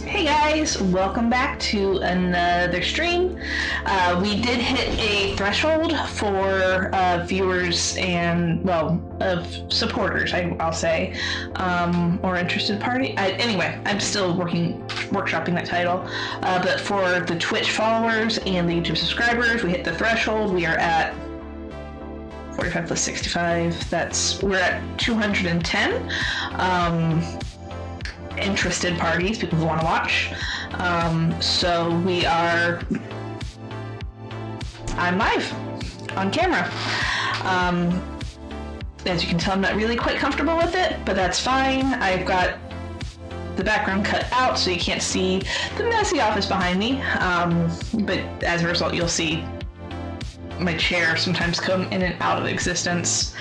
Hey guys, welcome back to another stream. We did hit a threshold for viewers and, well, of supporters, I'll say, or interested party. Anyway, I'm still workshopping that title. But for the Twitch followers and the YouTube subscribers, we hit the threshold. We are at 45 plus 65. We're at 210. interested parties, people who want to watch. So I'm live on camera. As you can tell, I'm not really quite comfortable with it, but that's fine. I've got the background cut out so you can't see the messy office behind me, but as a result you'll see my chair sometimes come in and out of existence.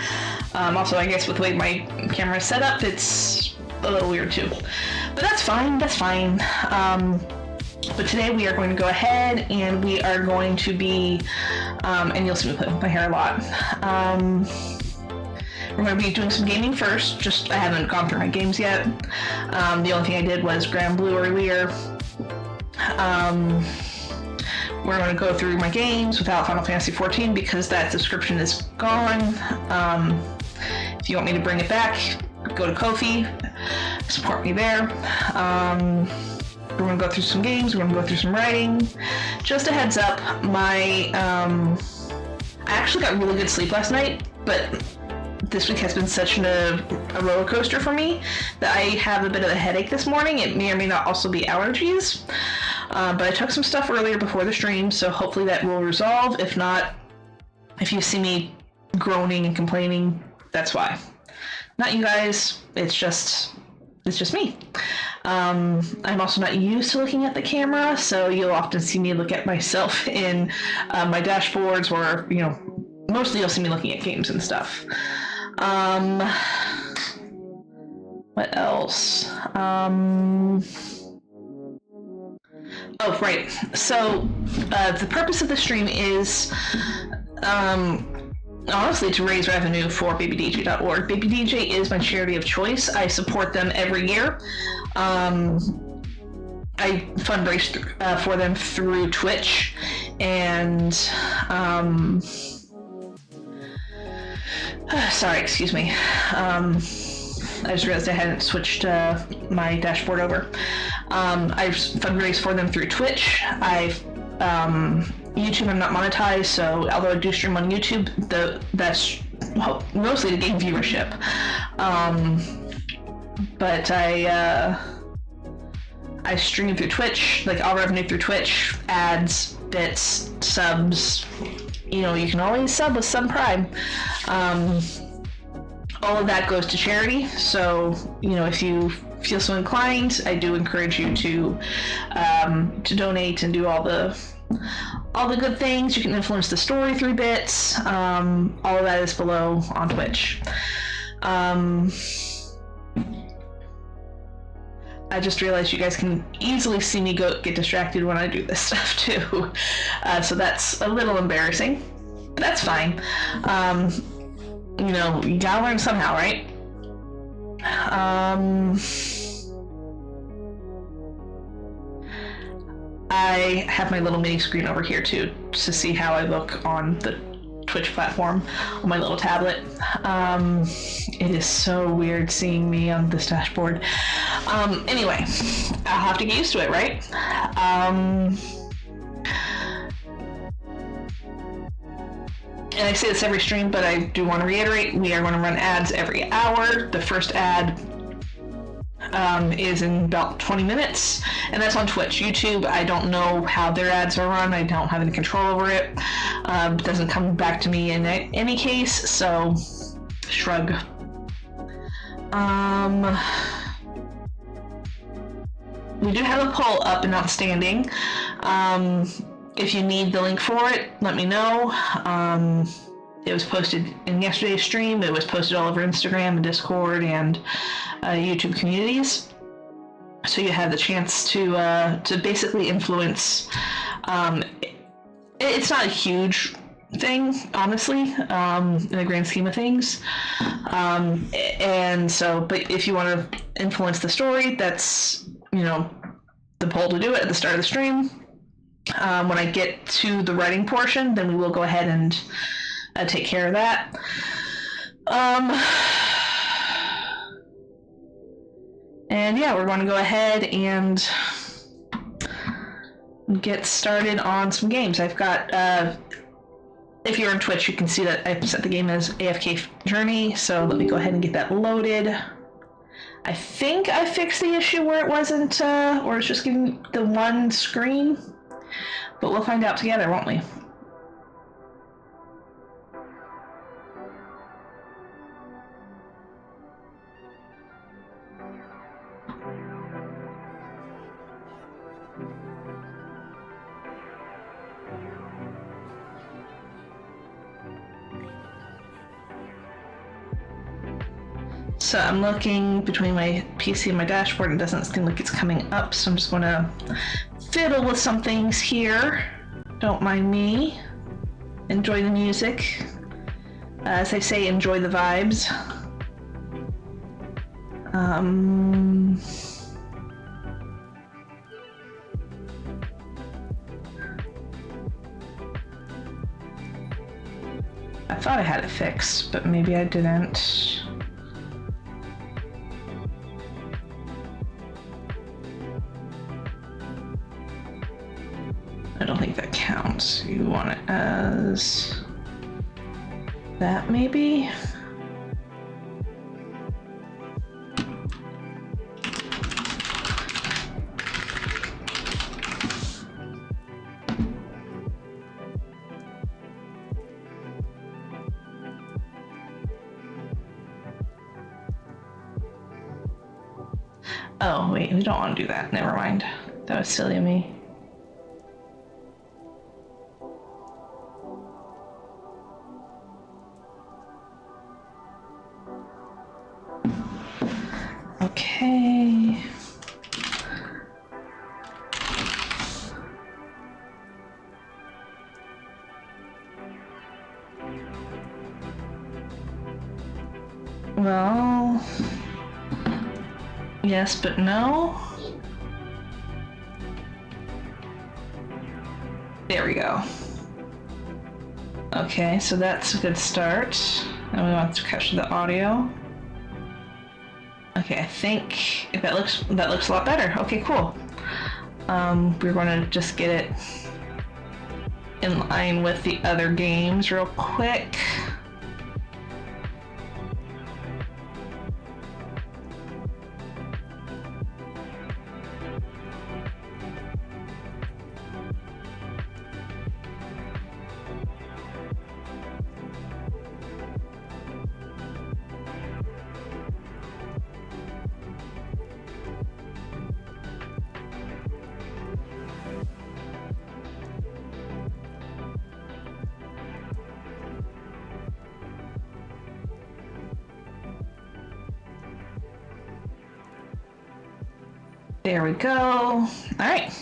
Also, I guess with the way my camera is set up, it's a little weird too, but that's fine. But today we are going to go ahead and we are going to be, and you'll see me play with my hair a lot. We're going to be doing some gaming first. I haven't gone through my games yet. The only thing I did was Grand Blue earlier. We're going to go through my games without Final Fantasy XIV because that subscription is gone. If you want me to bring it back, go to Ko-fi, support me there. We're going to go through some games, we're going to go through some writing. Just a heads up, I actually got really good sleep last night, but this week has been such a roller coaster for me that I have a bit of a headache this morning. It may or may not also be allergies, but I took some stuff earlier before the stream, so hopefully that will resolve. If not, if you see me groaning and complaining, that's why. Not you guys, it's just me. I'm also not used to looking at the camera, so you'll often see me look at myself in my dashboards, or mostly you'll see me looking at games and stuff. What else? Oh, right. So the purpose of the stream is honestly to raise revenue for babydj.org. BabyDJ is my charity of choice. I support them every year. I fundraise for them through Twitch, and sorry, excuse me. I just realized I hadn't switched my dashboard over. I've fundraised for them through Twitch. YouTube, I'm not monetized, so although I do stream on YouTube, that's mostly to gain viewership. But I stream through Twitch, like all revenue through Twitch, ads, bits, subs. You can always sub with some Prime. All of that goes to charity, so if you feel so inclined, I do encourage you to donate and do all the good things. You can influence the story through bits. All of that is below on Twitch. I just realized you guys can easily see me get distracted when I do this stuff too. So that's a little embarrassing, but that's fine. You gotta learn somehow, right? I have my little mini screen over here too, to see how I look on the Twitch platform on my little tablet. It is so weird seeing me on this dashboard. Anyway, I'll have to get used to it, right? And I say this every stream, but I do want to reiterate, we are going to run ads every hour. The first ad is in about 20 minutes, and that's on Twitch. YouTube, I don't know how their ads are run. I don't have any control over it. It doesn't come back to me in any case, so shrug. We do have a poll up and outstanding. If you need the link for it, let me know. It was posted in yesterday's stream. It was posted all over Instagram and Discord and YouTube communities. So you have the chance to basically influence. It's not a huge thing, honestly, in the grand scheme of things. And so, but if you want to influence the story, that's, the poll to do it at the start of the stream. When I get to the writing portion, then we will go ahead and take care of that. And yeah, we're going to go ahead and get started on some games. I've got, if you're on Twitch, you can see that I've set the game as AFK Journey, so let me go ahead and get that loaded. I think I fixed the issue where it wasn't, or it's just giving the one screen. But we'll find out together, won't we? So I'm looking between my PC and my dashboard, and it doesn't seem like it's coming up, so I'm just going to fiddle with some things here. Don't mind me. Enjoy the music. As I say, enjoy the vibes. I thought I had it fixed, but maybe I didn't. I don't think that counts. You want it as that, maybe? Oh, wait, we don't want to do that. Never mind. That was silly of me. Okay. Well, yes, but no. There we go. Okay, so that's a good start. And we want to capture the audio. Okay, I think if that looks a lot better. Okay, cool. We're going to just get it in line with the other games real quick. There we go. All right.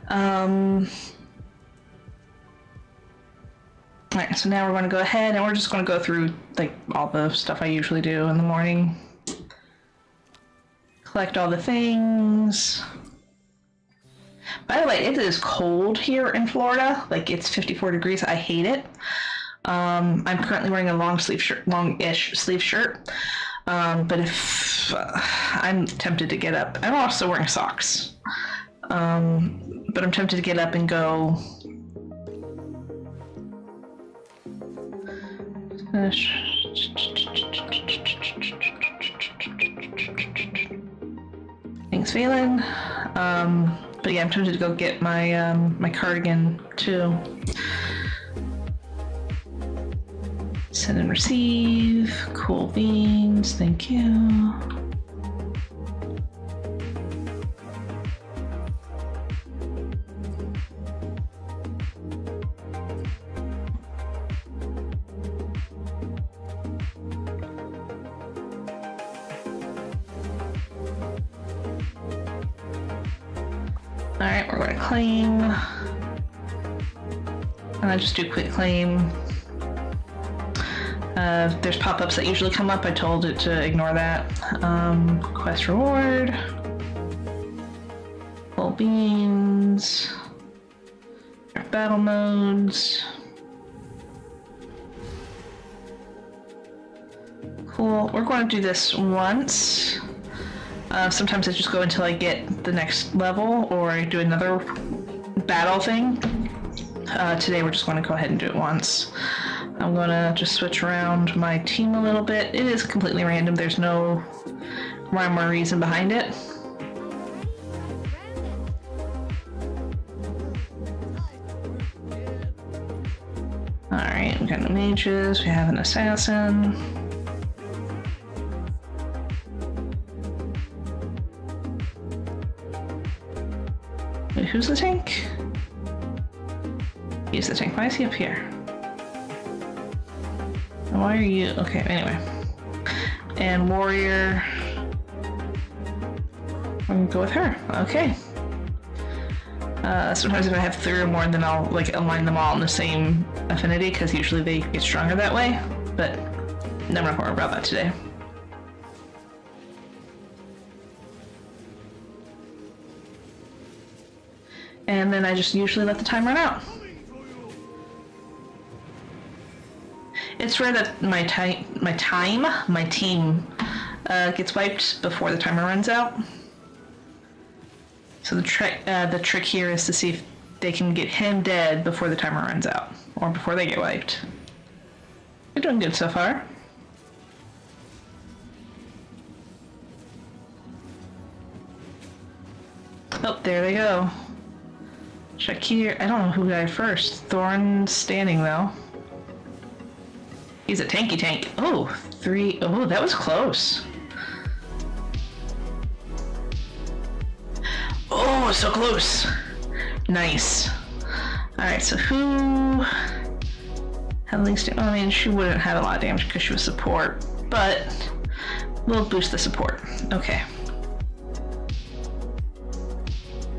All right, so now we're going to go ahead and we're just going to go through like all the stuff I usually do in the morning. Collect all the things. By the way, it is cold here in Florida. Like, it's 54 degrees. I hate it. I'm currently wearing a longish sleeve shirt. But if I'm tempted to get up, I'm also wearing socks. But I'm tempted to get up and go. Things feeling. But yeah, I'm tempted to go get my my cardigan too. Send and receive. Cool beans. Thank you. All right, we're going to claim. And I just do quick claim. There's pop-ups that usually come up. I told it to ignore that. Quest reward. Full beans. Battle modes. Cool. We're going to do this once. Sometimes I just go until I get the next level, or I do another battle thing. Today we're just going to go ahead and do it once. I'm gonna just switch around my team a little bit. It is completely random. There's no rhyme or reason behind it. Alright, we got no mages. We have an assassin. Wait, who's the tank? He's the tank. Why is he up here? Why are you? Okay, anyway. And warrior. I'm gonna go with her. Okay. Sometimes if I have 3 or more, then I'll like align them all in the same affinity, because usually they get stronger that way. But never not worry about that today. And then I just usually let the time run out. It's rare that my team gets wiped before the timer runs out. So the trick here is to see if they can get him dead before the timer runs out, or before they get wiped. You're doing good so far. Oh, there they go. Shakir, I don't know who died first. Thorn's standing though. He's a tanky tank. Oh, 3. Oh, that was close. Oh, so close. Nice. Alright, so who had the least damage? I mean, she wouldn't have a lot of damage because she was support, but we'll boost the support. Okay.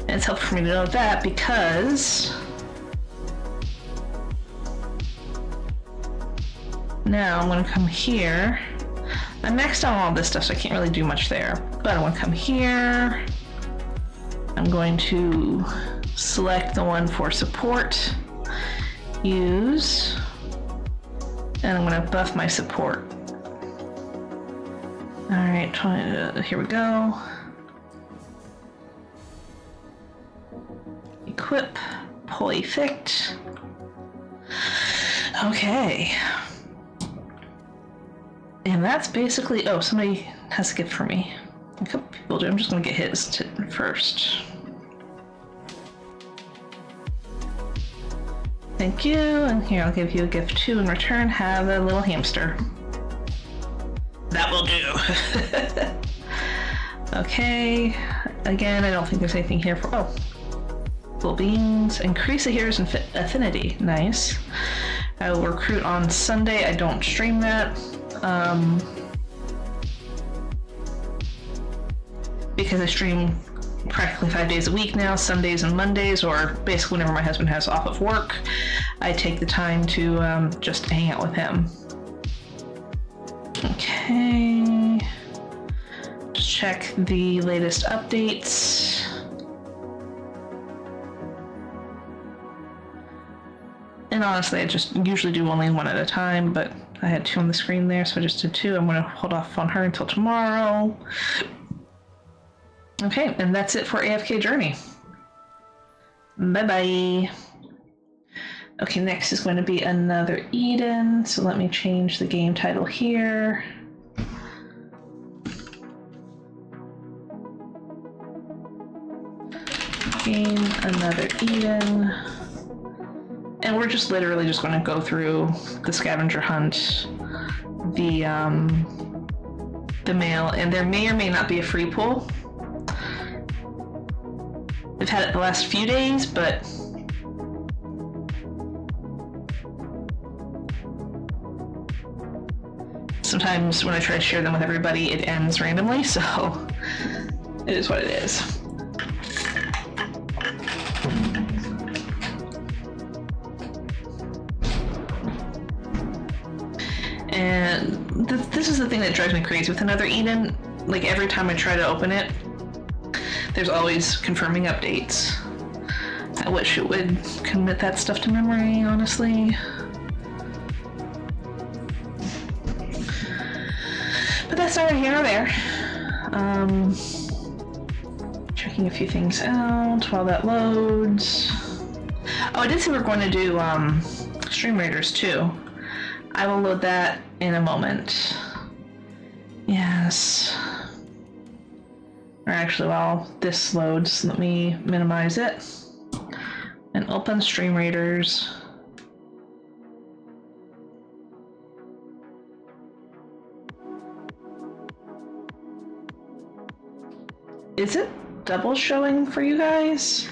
And it's helpful for me to know that because now I'm going to come here. I maxed out all this stuff, so I can't really do much there. But I want to come here. I'm going to select the one for support. Use. And I'm going to buff my support. Alright, here we go. Equip. Polyfict. Okay. And that's basically... Oh, somebody has a gift for me. A couple people do. I'm just going to get his first. Thank you. And here, I'll give you a gift too in return. Have a little hamster. That will do. Okay. Again, I don't think there's anything here for... Oh. Little beans. Increase the hero's affinity. Nice. I will recruit on Sunday. I don't stream that. Because I stream practically 5 days a week now, Sundays and Mondays, or basically whenever my husband has off of work, I take the time to just hang out with him. Okay. Just check the latest updates. And honestly, I just usually do only one at a time, but I had 2 on the screen there, so I just did 2. I'm going to hold off on her until tomorrow. Okay, and that's it for AFK Journey. Bye-bye. Okay, next is going to be another Eden, so let me change the game title here. Game Another Eden. And we're just literally just going to go through the scavenger hunt, the mail, and there may or may not be a free pull. I've had it the last few days, but sometimes when I try to share them with everybody, it ends randomly, so it is what it is. And this is the thing that drives me crazy with Another Eden. Like, every time I try to open it, there's always confirming updates. I wish it would commit that stuff to memory, honestly. But that's neither here nor there. Checking a few things out while that loads. Oh, I did say we were going to do Stream Raiders too. I will load that in a moment. Yes. Or actually, while this loads, let me minimize it and open Stream Raiders. Is it double showing for you guys?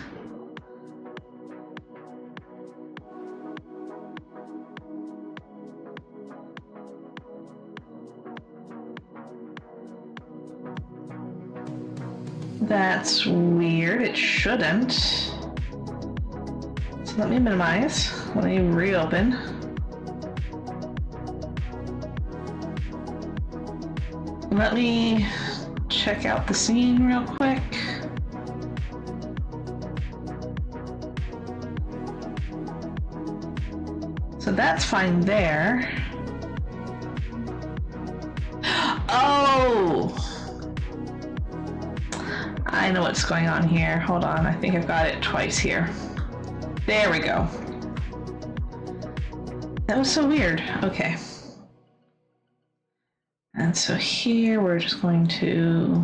That's weird. It shouldn't. So let me minimize. Let me reopen. Let me check out the scene real quick. So that's fine there. Oh! I know what's going on here. Hold on, I think I've got it twice here. There we go. That was so weird. Okay. And so here we're just going to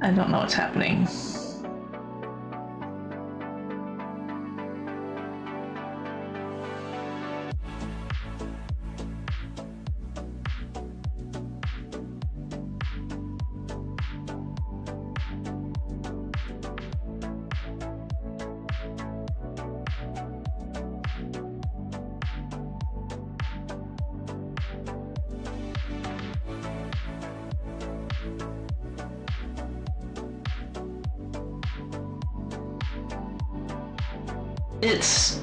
I don't know what's happening. It's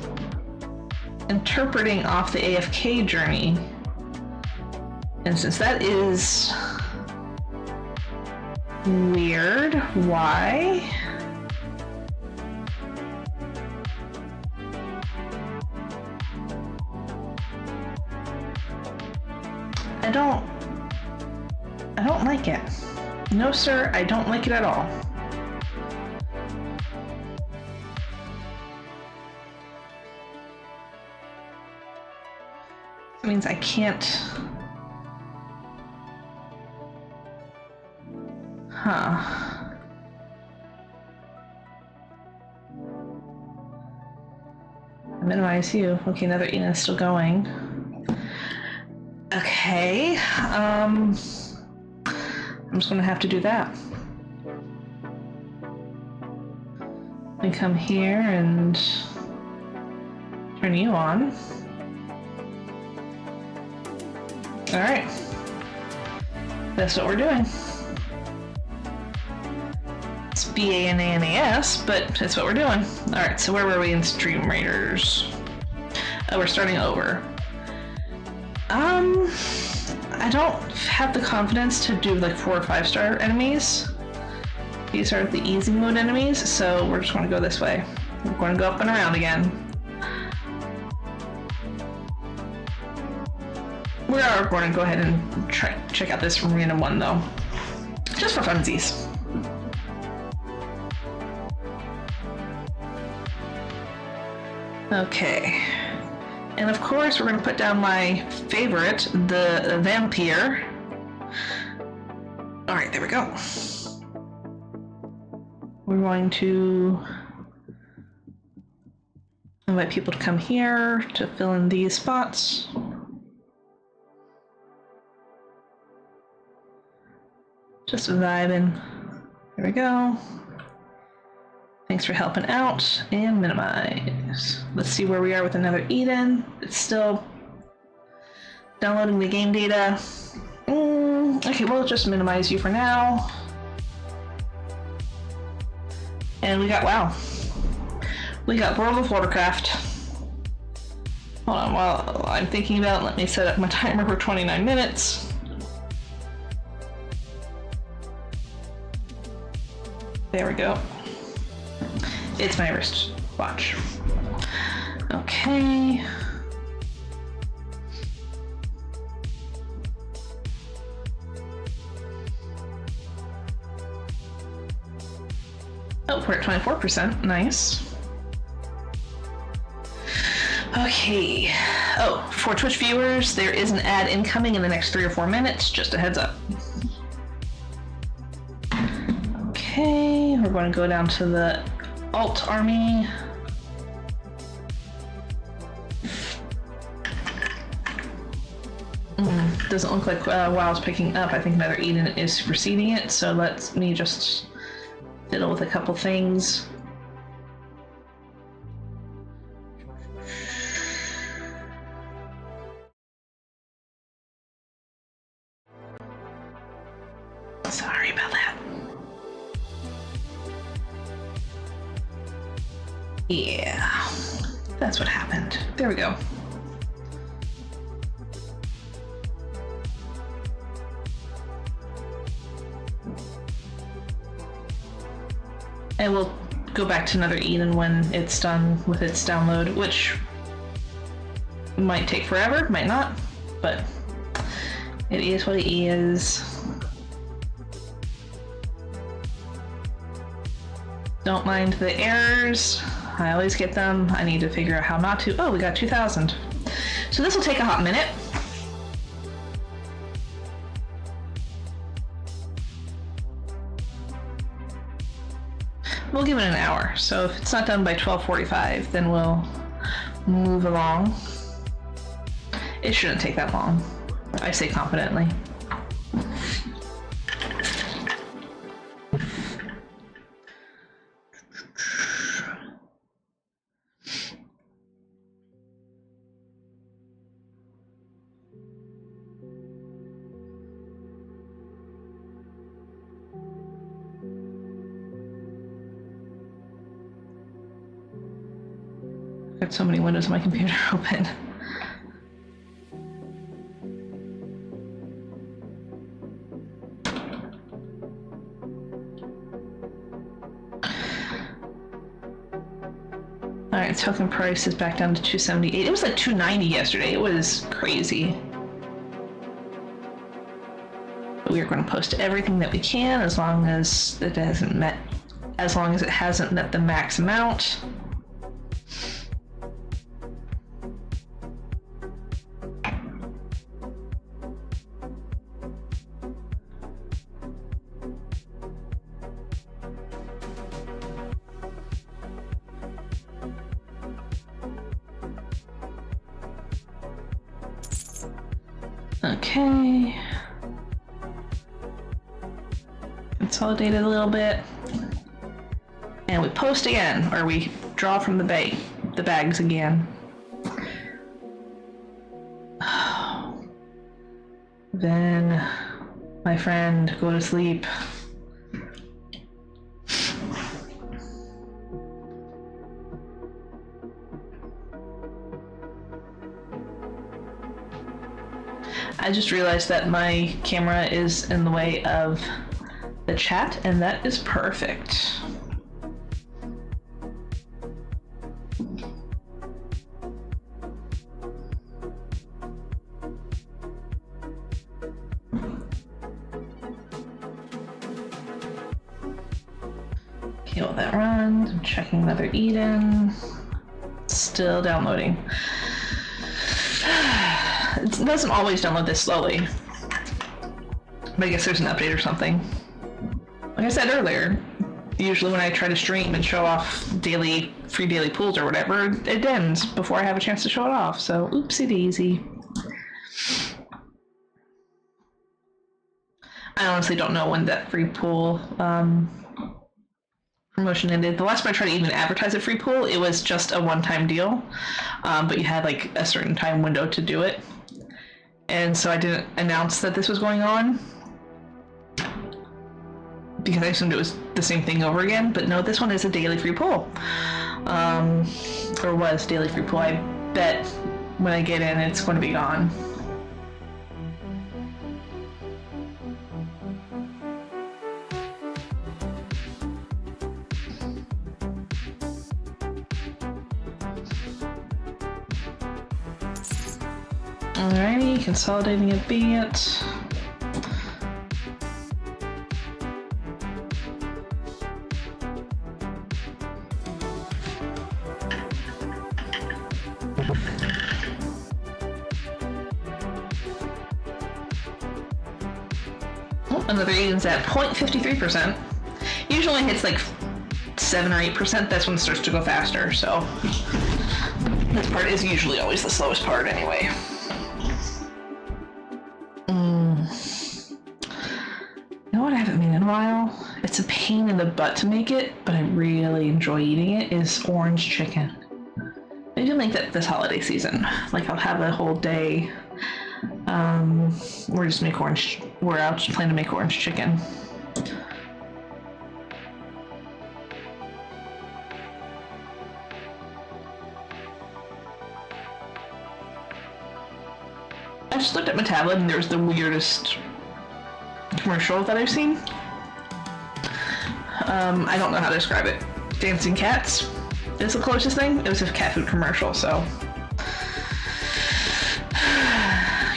interpreting off the AFK journey. And since that is weird, why? I don't like it. No, sir, I don't like it at all. That means I can't. Huh. Minimize you. Okay, another Eden is still going. Okay. I'm just gonna have to do that. Let me come here and turn you on. All right, that's what we're doing. It's BANANAS, but that's what we're doing. All right, so where were we in Stream Raiders? Oh, we're starting over. I don't have the confidence to do like 4 or 5-star enemies. These are the easy mode enemies, so we're just going to go this way. We're going to go up and around again. We are going to go ahead and check out this random one though, just for funsies. Okay, and of course we're going to put down my favorite, the vampire. All right, there we go. We're going to invite people to come here to fill in these spots. Just vibing. There we go. Thanks for helping out. And minimize. Let's see where we are with another Eden. It's still downloading the game data. Okay, we'll just minimize you for now. And we got, wow. We got World of Warcraft. Hold on, while I'm thinking about it, let me set up my timer for 29 minutes. There we go. It's my wrist watch. Okay. Oh, we're at 24%. Nice. Okay. Oh, for Twitch viewers, there is an ad incoming in the next 3 or 4 minutes. Just a heads up. Okay, we're going to go down to the Alt Army. Doesn't look like WoW's picking up. I think another Eden is superseding it, so let me just fiddle with a couple things. Sorry about that. Yeah, that's what happened. There we go. And we'll go back to another Eden when it's done with its download, which might take forever, might not, but it is what it is. Don't mind the errors. I always get them. I need to figure out how not to. Oh, we got 2,000. So this will take a hot minute. We'll give it an hour. So if it's not done by 12:45, then we'll move along. It shouldn't take that long. I say confidently. Got so many windows on my computer open. Alright, token price is back down to 278. It was like 290 yesterday. It was crazy. But we are going to post everything that we can as long as it hasn't met the max amount. Okay. Consolidate it a little bit. And we post again, or we draw from the bags again. Then, my friend, go to sleep. I just realized that my camera is in the way of the chat, and that is perfect. Okay, while that runs, I'm checking another Eden. Still downloading. It doesn't always download this slowly, but I guess there's an update or something. Like I said earlier, usually when I try to stream and show off free daily pools or whatever, it ends before I have a chance to show it off, so oopsie daisy. I honestly don't know when that free pool promotion ended. The last time I tried to even advertise a free pool, it was just a one-time deal, but you had like a certain time window to do it. And so I didn't announce that this was going on because I assumed it was the same thing over again, but no, this one is a daily free pool. Or was daily free pool. I bet when I get in, it's going to be gone. Alrighty, consolidating a bit. Another Eden's at 0.53%. Usually hits like 7 or 8%. That's when it starts to go faster. So this part is usually always the slowest part anyway. You know what I haven't made in a while? It's a pain in the butt to make it, but I really enjoy eating it, is orange chicken. Maybe I'll make that this holiday season. Like I'll have a whole day where I'll just plan to make orange chicken. I just looked at my tablet and there's the weirdest commercial that I've seen. I don't know how to describe it. Dancing cats is the closest thing. It was a cat food commercial, so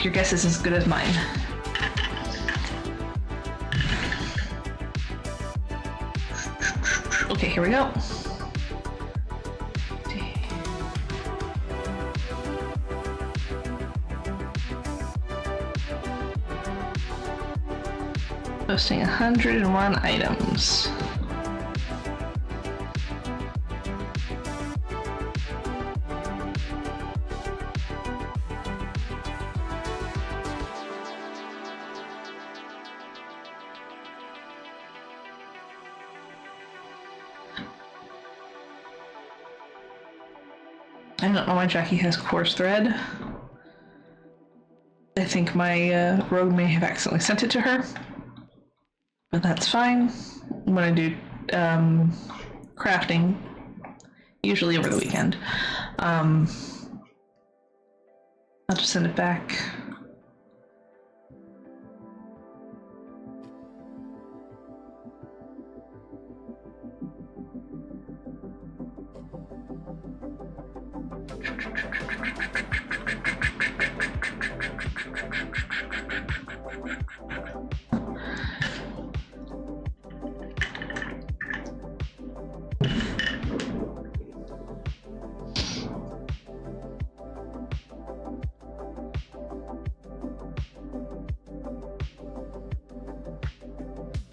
your guess is as good as mine. Okay, here we go. Posting 101 items. I don't know why Jackie has coarse thread. I think my rogue may have accidentally sent it to her. But that's fine. When I do crafting, usually over the weekend, I'll just send it back.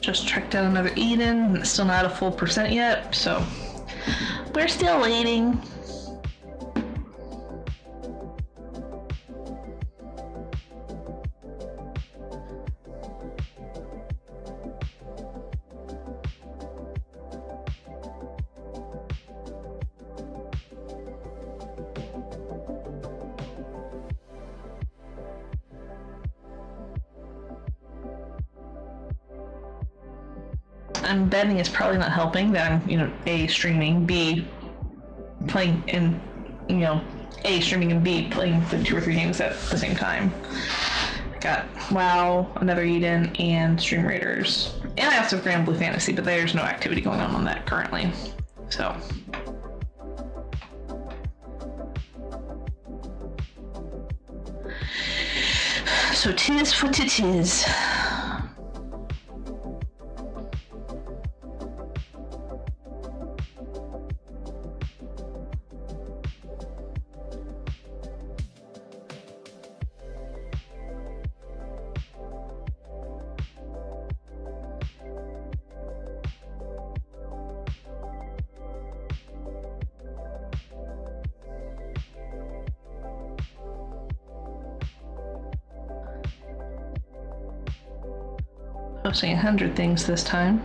Just tracked down another Eden. It's still not a full percent yet, so we're still waiting. I'm betting it's probably not helping that I'm, A, streaming, B, playing, and, A, streaming, and B, playing the 2 or 3 games at the same time. I got WoW, another Eden, and Stream Raiders. And I also have Grand Blue Fantasy, but there's no activity going on that currently. So. So 'tis what it is. Posting 100 things this time.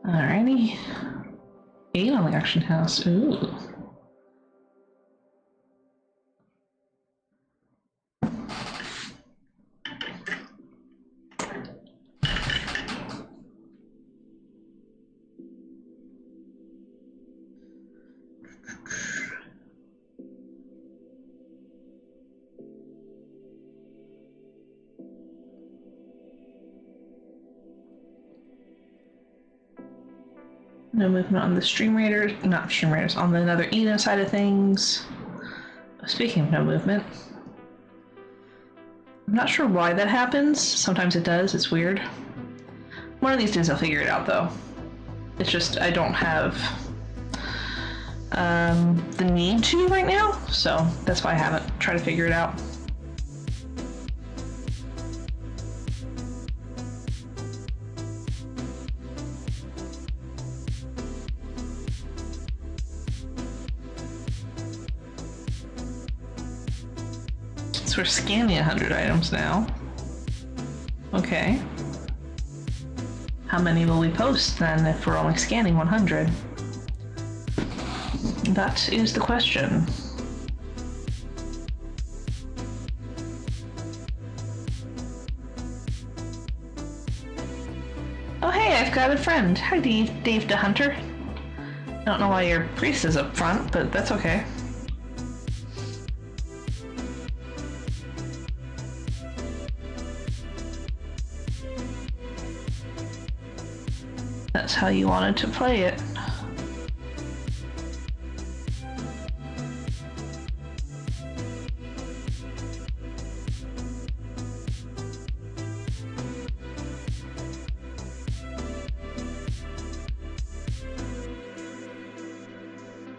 Alrighty. 8 on the auction house. Ooh. No movement on the Stream Raiders, not Stream Raiders, on the another Eden side of things. Speaking of no movement, I'm not sure why that happens. Sometimes it does, it's weird. One of these days I'll figure it out though. It's just I don't have the need to right now, so that's why I haven't tried to figure it out. So we're scanning 100 items now. Okay. How many will we post then if we're only scanning 100? That is the question. Oh hey, I've got a friend. Hi Dave the Hunter. I don't know why your priest is up front, but that's okay. That's how you wanted to play it.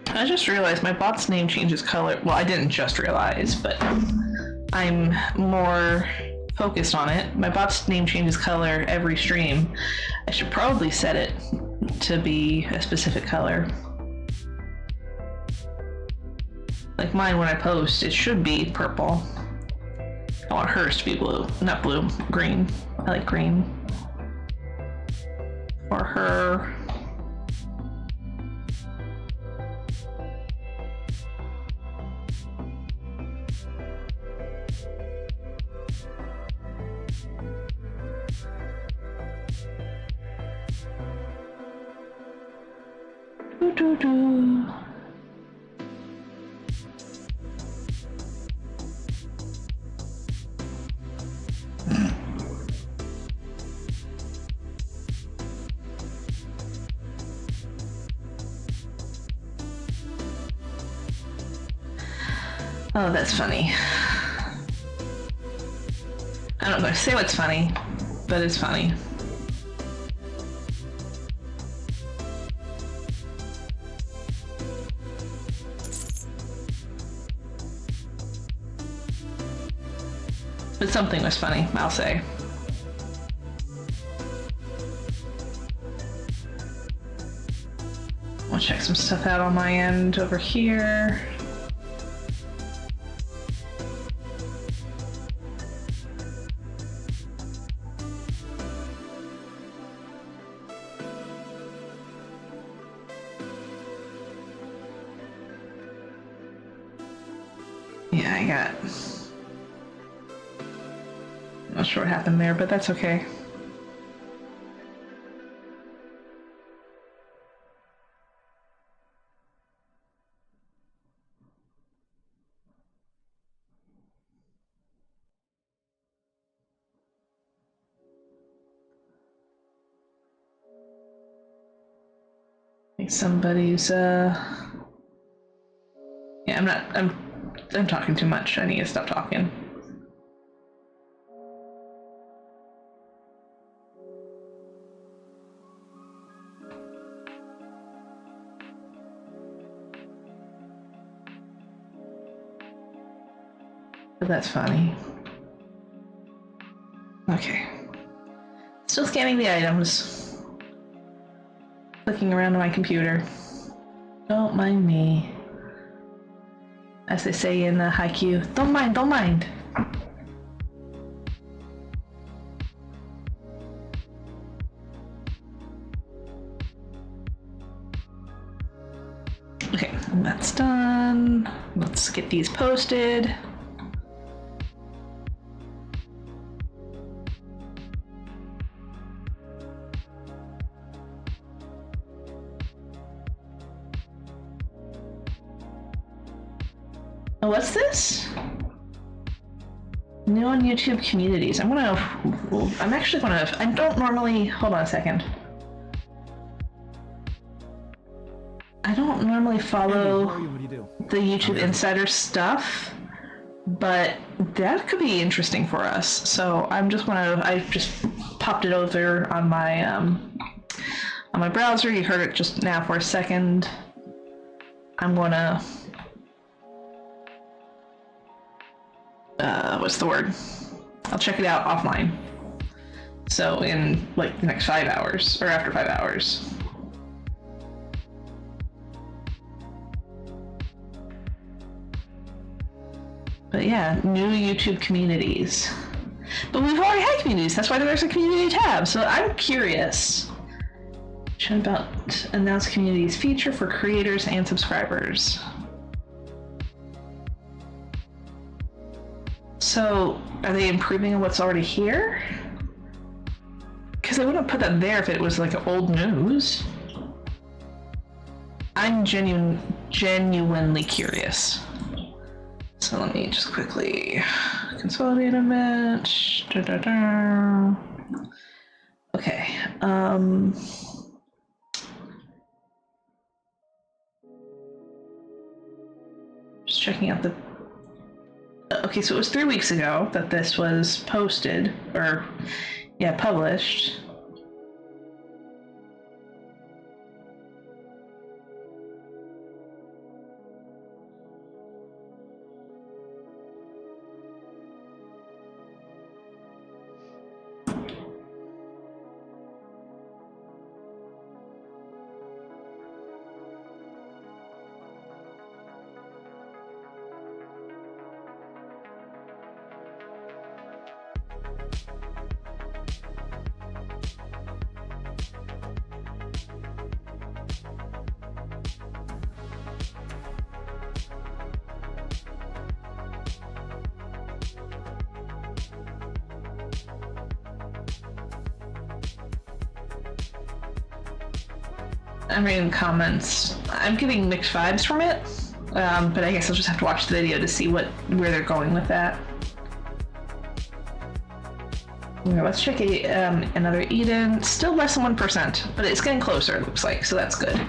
I just realized my bot's name changes color. Well, I didn't just realize, but I'm more focused on it. My bot's name changes color every stream. I should probably set it to be a specific color. Like mine, when I post, it should be purple. I want hers to be blue. Not blue, green. I like green. For her. Doo-doo-doo. Oh, that's funny. I'm not going to say what's funny, but it's funny. But something was funny, I'll say. I'll check some stuff out on my end over here. Yeah, I got... Not sure what happened there, but that's okay. I think somebody's yeah, I'm talking too much. I need to stop talking. But that's funny. Okay. Still scanning the items. Clicking around on my computer. Don't mind me. As they say in the haiku, don't mind, don't mind. Okay, that's done. Let's get these posted. Oh, what's this? New on YouTube communities. I'm actually gonna, I don't normally, hold on a second. I don't normally follow the YouTube Insider stuff, but that could be interesting for us. So I just popped it over on my browser. You heard it just now for a second. I'm gonna, what's the word? I'll check it out offline. So in like the next 5 hours, or after 5 hours. But Yeah, new YouTube communities. But we've already had communities. That's why there's a community tab. So I'm curious. Should about announce communities feature for creators and subscribers. So are they improving on what's already here? Because they wouldn't put that there if it was like old news. I'm genuinely curious. So let me just quickly consolidate a bit. Okay. Just checking out the. Okay, so it was 3 weeks ago that this was posted, or yeah, published. I'm reading comments. I'm getting mixed vibes from it, but I guess I'll just have to watch the video to see where they're going with that. Okay, let's check another Eden. Still less than 1%, but it's getting closer, it looks like, so that's good.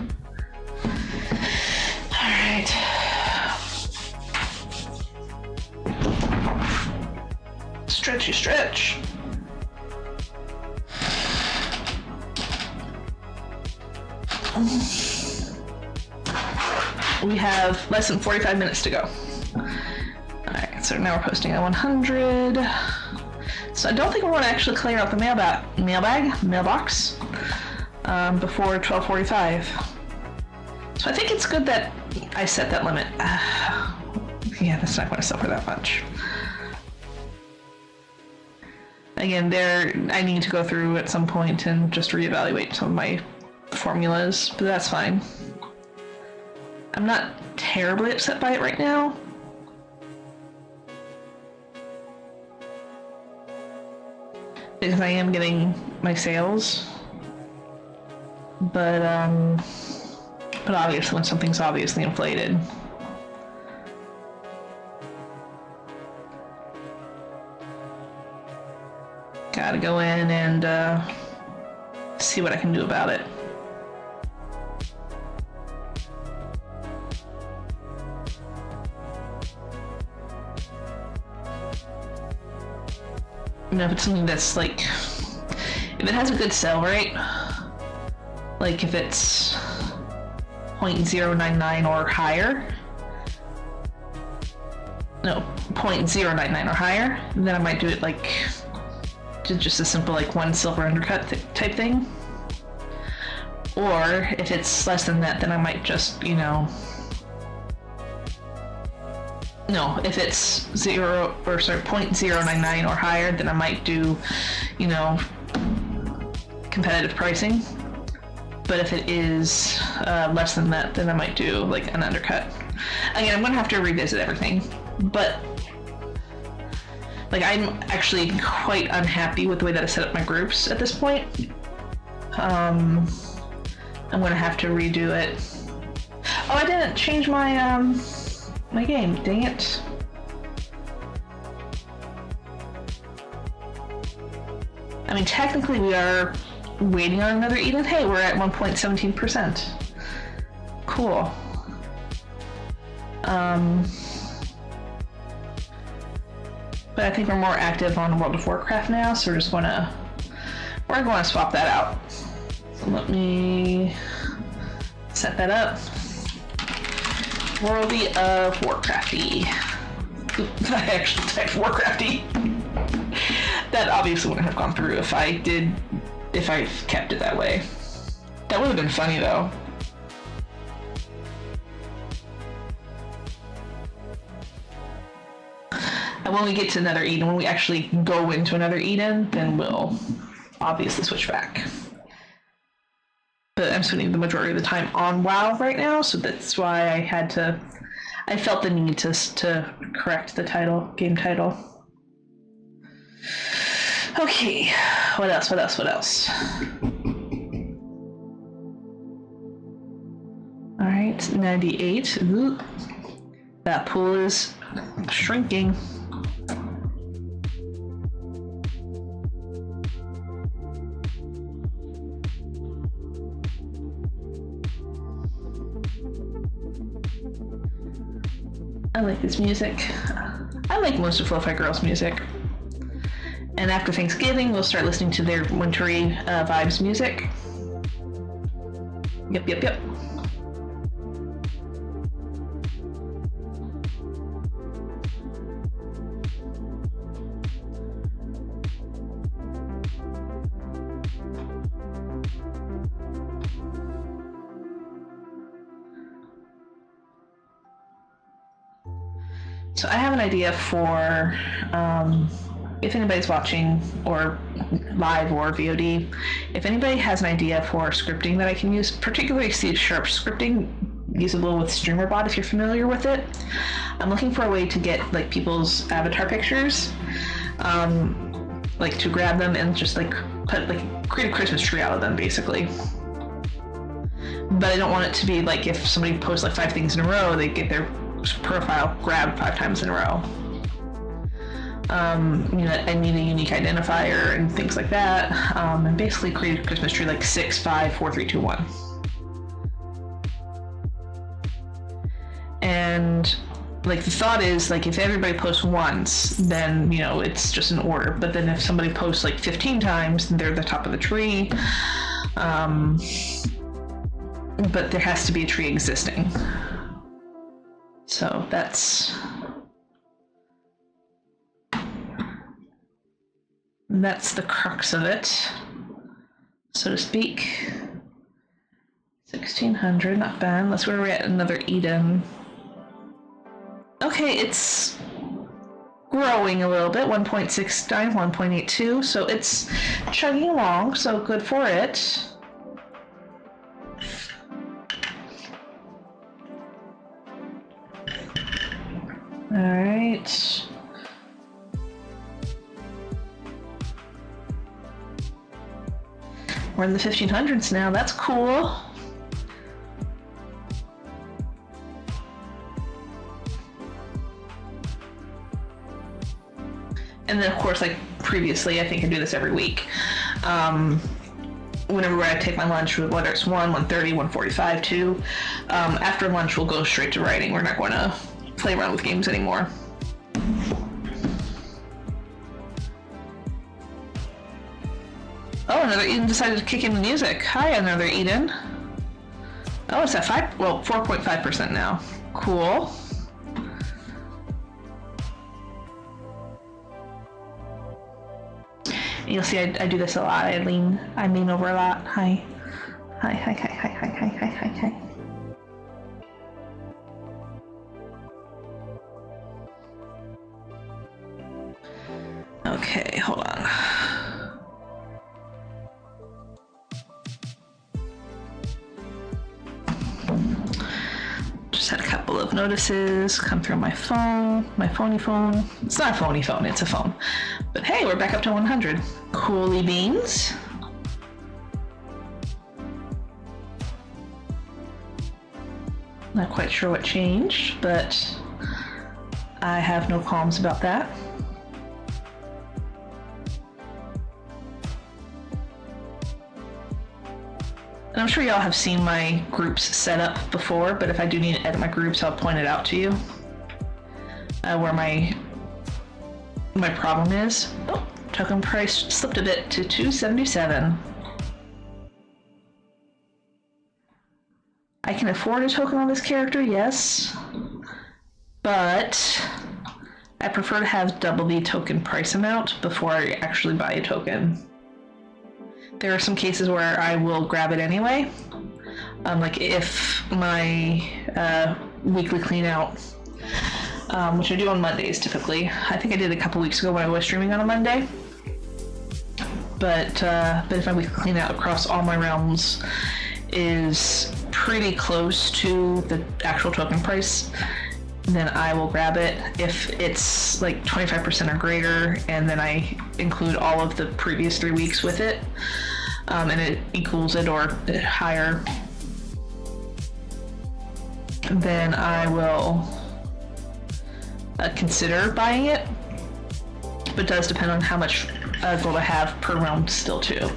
All right. Stretchy stretch. We have less than 45 minutes to go. Alright, so now we're posting at 100. So I don't think we want to actually clear out the mailbox before 12:45. So I think it's good that I set that limit. Yeah, that's not going to suffer that much. Again, I need to go through at some point and just reevaluate some of my formulas, but that's fine. I'm not terribly upset by it right now. Because I am getting my sales. But obviously when something's obviously inflated. Gotta go in and see what I can do about it. You know, if it's something that's like, if it has a good sell rate, like if it's 0.099 or higher, no, 0.099 or higher, then I might do it like just a simple like 1 silver undercut type thing. Or if it's less than that, then I might just, you know, no, if it's 0.099 or higher, then I might do, you know, competitive pricing. But if it is less than that, then I might do like an undercut. Again, I'm gonna have to revisit everything, but like I'm actually quite unhappy with the way that I set up my groups at this point. I'm gonna have to redo it. Oh, I didn't change my my game, dang it. I mean, technically we are waiting on another Eden. Hey, we're at 1.17%. Cool. But I think we're more active on World of Warcraft now, so we're gonna swap that out. So let me set that up. Worldy of Warcrafty. I actually typed Warcrafty. That obviously wouldn't have gone through if I kept it that way. That would have been funny though. And when we get to Nether Eden, when we actually go into another Eden, then we'll obviously switch back. But I'm spending the majority of the time on WoW right now, so that's why I felt the need to correct the game title. Okay, what else? Alright, 98. Ooh. That pool is shrinking. I like this music. I like most of Lo-Fi Girls' music. And after Thanksgiving, we'll start listening to their wintry vibes music. Yep. So I have an idea for, if anybody's watching, or live or VOD, if anybody has an idea for scripting that I can use, particularly C-sharp scripting, usable with StreamerBot if you're familiar with it. I'm looking for a way to get like people's avatar pictures, like to grab them and just like create a Christmas tree out of them, basically. But I don't want it to be like if somebody posts like 5 things in a row, they get their profile grabbed 5 times in a row. I need a unique identifier and things like that, and basically create a Christmas tree like 6, 5, 4, 3, 2, 1. And like the thought is like if everybody posts once, then it's just an order. But then if somebody posts like 15 times, then they're at the top of the tree. But there has to be a tree existing. So that's the crux of it, so to speak. 1600, not bad. That's where we're at, another Eden. Okay, it's growing a little bit, 1.69, 1.82, so it's chugging along, so good for it. Alright. We're in the 1500s now, that's cool. And then of course, like previously, I think I do this every week. Whenever I take my lunch, whether it's 1, 1:30, 1:45, 2, after lunch we'll go straight to writing. We're not going to play around with games anymore. Oh, another Eden decided to kick in the music. Hi, another Eden. Oh, it's at 4.5% now. Cool. You'll see I do this a lot. I lean over a lot. Hi. Okay, hold on. Just had a couple of notices come through my phone, my phony phone. It's not a phony phone, it's a phone. But hey, we're back up to 100. Coolie beans. Not quite sure what changed, but I have no qualms about that. And I'm sure y'all have seen my groups set up before, but if I do need to edit my groups, I'll point it out to you. Where my problem is. Oh, token price slipped a bit to 277. I can afford a token on this character, yes, but I prefer to have double the token price amount before I actually buy a token. There are some cases where I will grab it anyway. Like if my weekly clean out which I do on Mondays typically. I think I did a couple weeks ago when I was streaming on a Monday. But if my weekly clean out across all my realms is pretty close to the actual token price, then I will grab it. If it's like 25% or greater, and then I include all of the previous 3 weeks with it, and it equals it or higher, then I will consider buying it. But it does depend on how much gold I have per realm still too.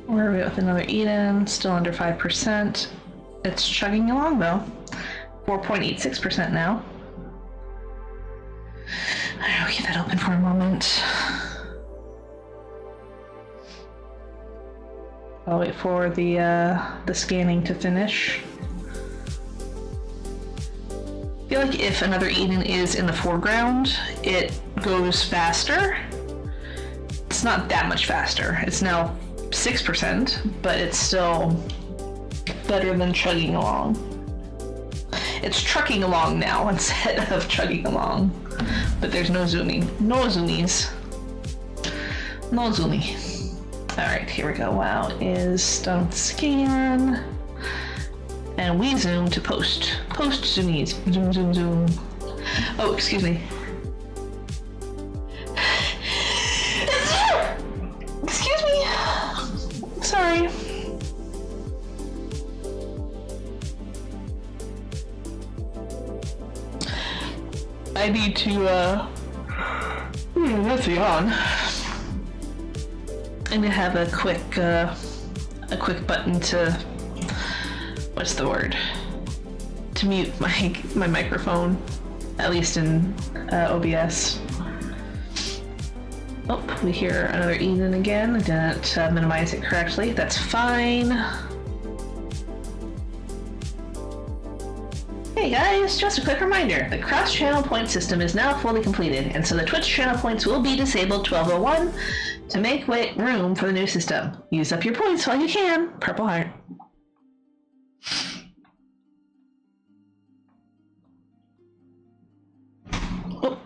Where are we with another Eden? Still under 5%. It's chugging along though. 4.86% now. I'll keep that open for a moment. I'll wait for the scanning to finish. I feel like if another Eden is in the foreground, it goes faster. It's not that much faster. It's now 6%, but it's still better than chugging along. It's trucking along now instead of chugging along. But there's no zooming. No zoomies. No zoomy. Alright, here we go. WoW is done with scan. And we zoom to post. Post zoomies. Zoom, zoom, zoom. Oh, excuse me. Excuse me. Sorry. I need to, that's yawn. I need to have a quick button to, what's the word? To mute my microphone, at least in OBS. Oh, we hear another Eden again. I didn't minimize it correctly. That's fine. Hey guys, just a quick reminder. The cross-channel point system is now fully completed, and so the Twitch channel points will be disabled 1201 to make room for the new system. Use up your points while you can. Purple heart. Oh,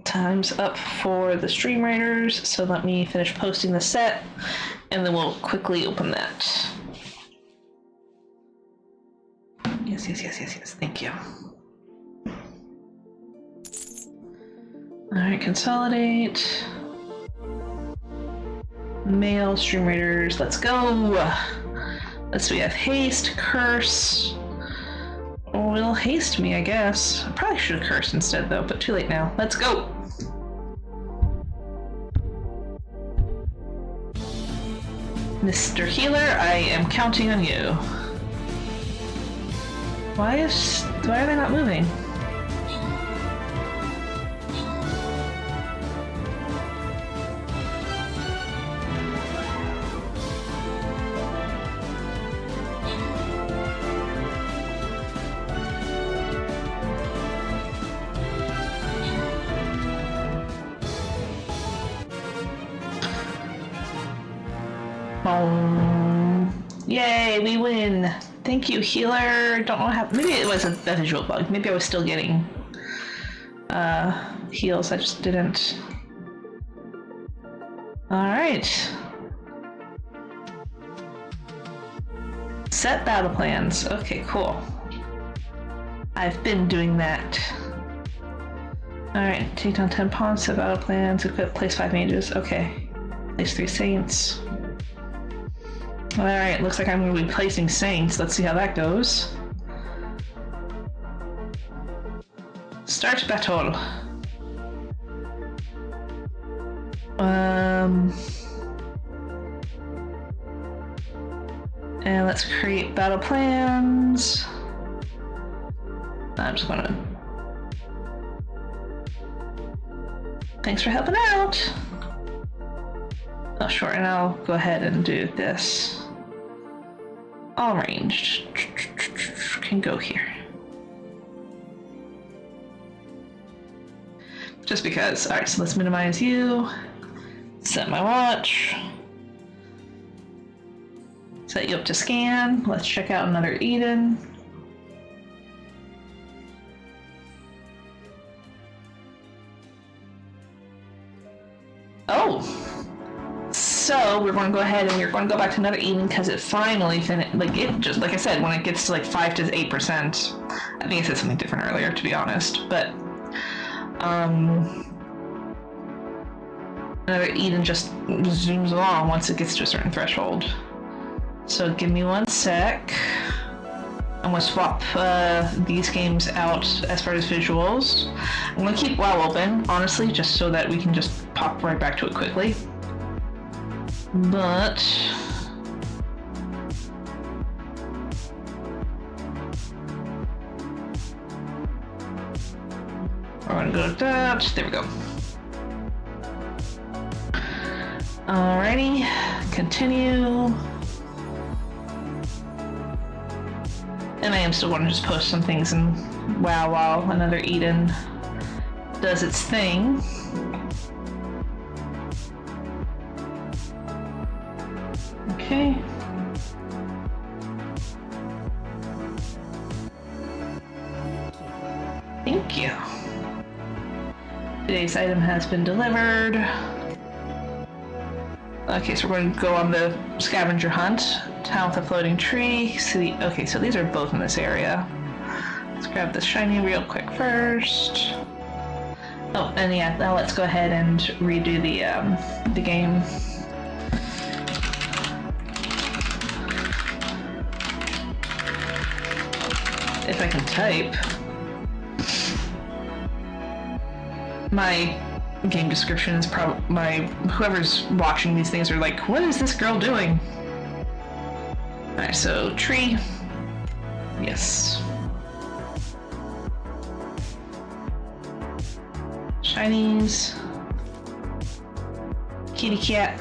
time's up for the stream writers, so let me finish posting the set, and then we'll quickly open that. Yes. Thank you. All right, consolidate. Mail, stream raiders, let's go. Let's see, we have haste, curse. Oh, it'll haste me, I guess. I probably should have cursed instead though, but too late now. Let's go. Mr. Healer, I am counting on you. Why are they not moving? Yay, we win. Thank you, healer. Don't know what happened. Maybe it was a visual bug. Maybe I was still getting heals. I just didn't. Alright. Set battle plans. Okay, cool. I've been doing that. Alright, take down 10 pawns, set battle plans, equip, place 5 mages. Okay. Place 3 saints. Alright, looks like I'm going to be placing saints. Let's see how that goes. Start battle. And let's create battle plans. I'm just gonna... Thanks for helping out! Oh, sure, and I'll go ahead and do this. All ranged. Can go here. Just because. Alright, so let's minimize you. Set my watch. Set you up to scan. Let's check out another Eden. Oh! So we're going to go ahead and we're going to go back to another Eden because it finally finished. Like it just, like I said, when it gets to like 5 to 8%, I think I said something different earlier, to be honest. But another Eden just zooms along once it gets to a certain threshold. So give me 1 sec. I'm going to swap these games out as far as visuals. I'm going to keep WoW open, honestly, just so that we can just pop right back to it quickly. But... we're going to go to that. There we go. Alrighty, continue. And I am still going to just post some things in WoW while another Eden does its thing. Okay. Thank you. Today's item has been delivered. Okay, so we're going to go on the scavenger hunt. Town with a floating tree. See, okay, so these are both in this area. Let's grab this shiny real quick first. Oh, and yeah, now let's go ahead and redo the game. If I can type. My game description is probably whoever's watching these things are like, what is this girl doing? Alright, so tree. Yes. Shinies. Kitty cat.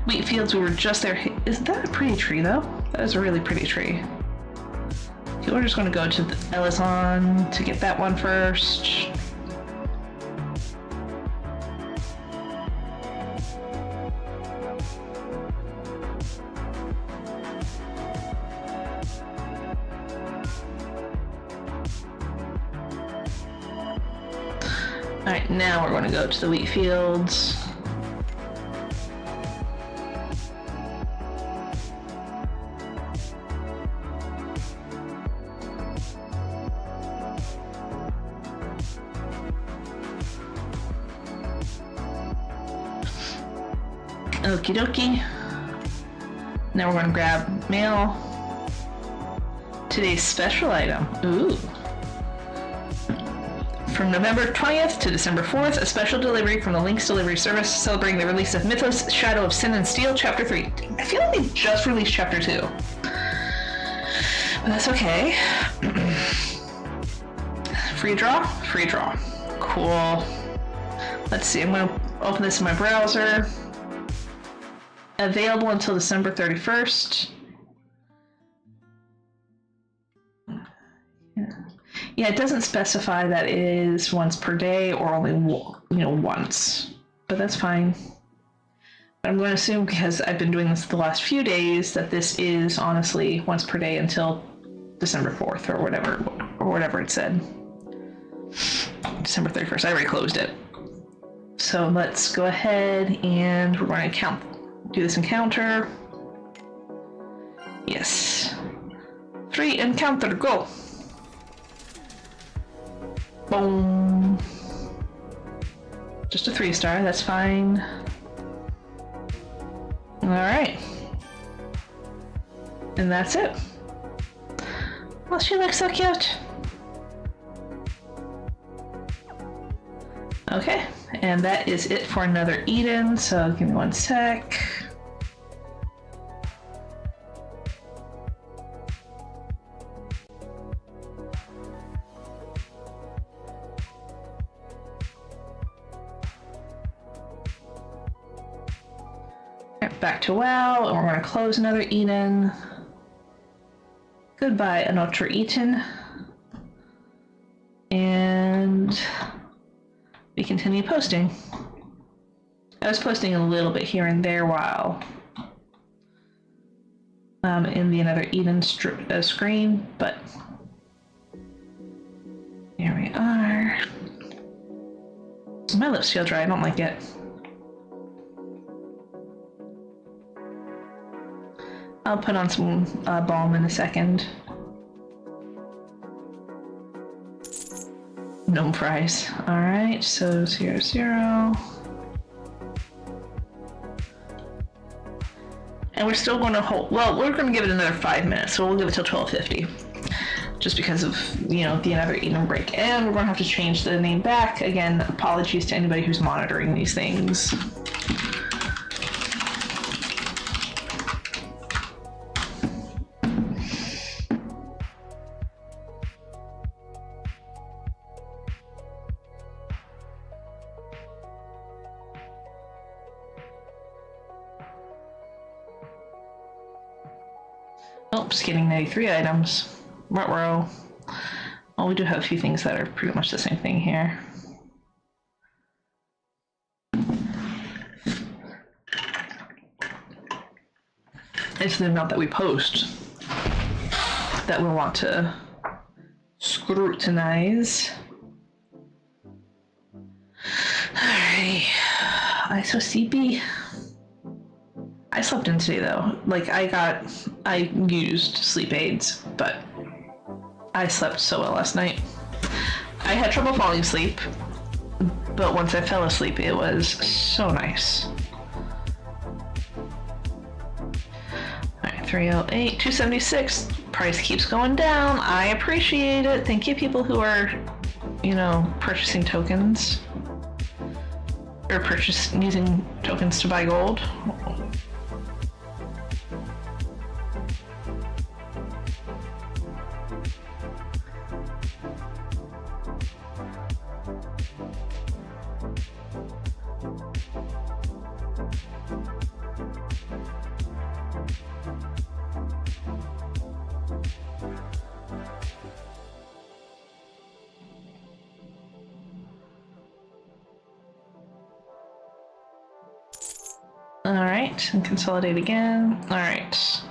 Wheat fields, we were just there. Is that a pretty tree though? That is a really pretty tree. Okay, we're just going to go to the Elizon to get that one first. Alright, now we're going to go to the wheat fields. Okie dokie. Now we're going to grab mail. Today's special item. Ooh. From November 20th to December 4th, a special delivery from the Link's Delivery Service celebrating the release of Mythos, Shadow of Sin and Steel, Chapter 3. I feel like they just released Chapter 2. But that's okay. Free draw? Free draw. Cool. Let's see, I'm going to open this in my browser. Available until December 31st. Yeah, it doesn't specify that it is once per day or only, once. But that's fine. But I'm going to assume, because I've been doing this the last few days, that this is honestly once per day until December 4th or whatever it said. December 31st. I already closed it. So let's go ahead and we're going to do this encounter. Yes. 3 encounter, go! Boom. Just a 3-star, that's fine. Alright. And that's it. Well, she looks so cute. Okay, and that is it for another Eden, so give me one sec. Back to WoW, and we're going to close another Eden. Goodbye, another Eden. And we continue posting. I was posting a little bit here and there while in the another Eden screen, but here we are. My lips feel dry, I don't like it. I'll put on some balm in a second. Gnome fries. Alright, so 0, 0. And we're still going to hold, well, we're going to give it another 5 minutes, so we'll give it till 12:50. Just because of, you know, the another Eden break. And we're going to have to change the name back. Again, apologies to anybody who's monitoring these things. Oops, getting 93 items. Ruh-roh. Well, we do have a few things that are pretty much the same thing here. It's the amount that we post that we'll want to scrutinize. Alrighty. I'm so sleepy. I slept in today though. Like I used sleep aids, but I slept so well last night. I had trouble falling asleep, but once I fell asleep, it was so nice. Alright, 308, 276. Price keeps going down. I appreciate it. Thank you, people who are, you know, purchasing tokens. Or using tokens to buy gold. Alright, and consolidate again. Alright. So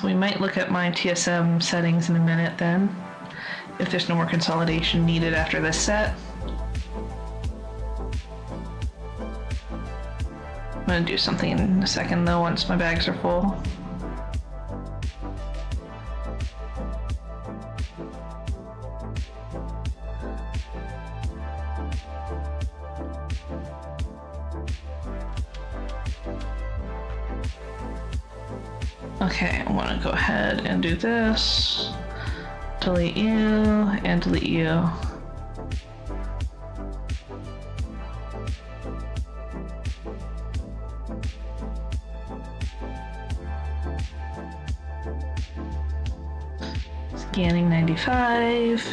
we might look at my TSM settings in a minute then, if there's no more consolidation needed after this set. I'm gonna do something in a second though once my bags are full. Okay, I want to go ahead and do this. Delete you and delete you. Scanning 95.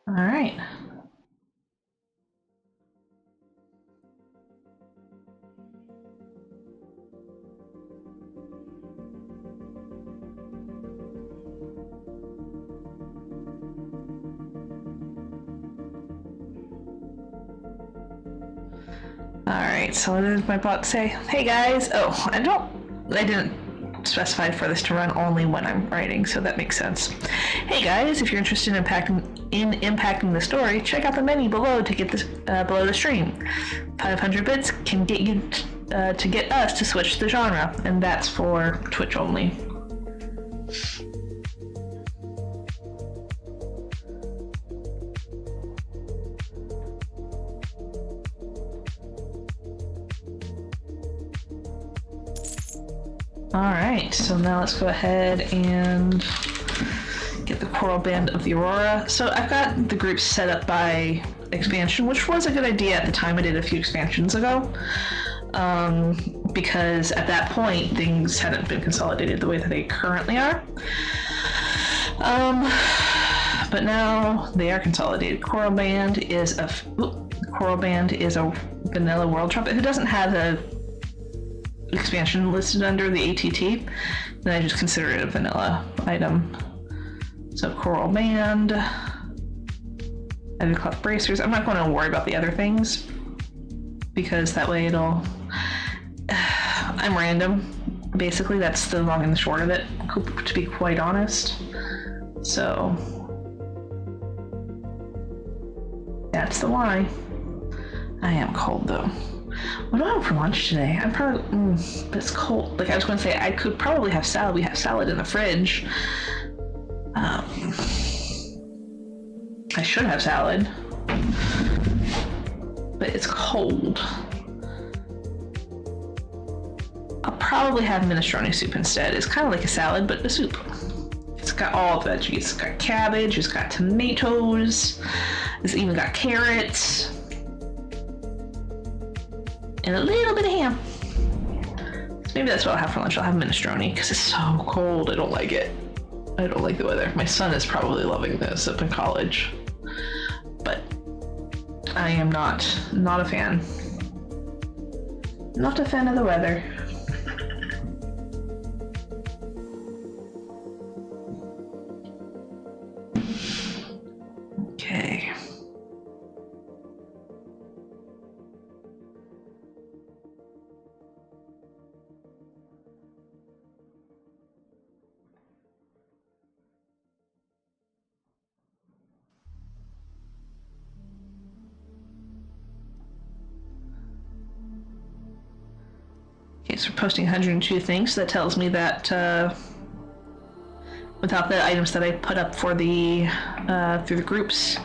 All right. Alright, so what did my bot say? Hey guys! Oh, I didn't specify for this to run only when I'm writing, so that makes sense. Hey guys, if you're interested in impacting the story, check out the menu below to get this below the stream. 500 bits can get you to get us to switch the genre, and that's for Twitch only. Alright, so now let's go ahead and get the choral band of the Aurora. So I've got the group set up by expansion, which was a good idea at the time. I did a few expansions ago, because at that point things hadn't been consolidated the way that they currently are. But now they are consolidated. Choral band is a vanilla world trumpet who doesn't have a expansion listed under the ATT, then I just consider it a vanilla item. So choral band, heavy cloth bracers. I'm not going to worry about the other things because that way I'm random. Basically, that's the long and the short of it, to be quite honest. So that's the why. I am cold though. What do I have for lunch today? I'm probably, but it's cold. Like I was going to say, I could probably have salad. We have salad in the fridge. I should have salad, but it's cold. I'll probably have minestrone soup instead. It's kind of like a salad, but a soup. It's got all the veggies. It's got cabbage, it's got tomatoes, it's even got carrots, and a little bit of ham. So maybe that's what I'll have for lunch. I'll have minestrone because it's so cold. I don't like it. I don't like the weather. My son is probably loving this up in college, but I am not a fan. Not a fan of the weather. Okay. Okay, so we're posting 102 things, so that tells me that without the items that I put up for the through the groups,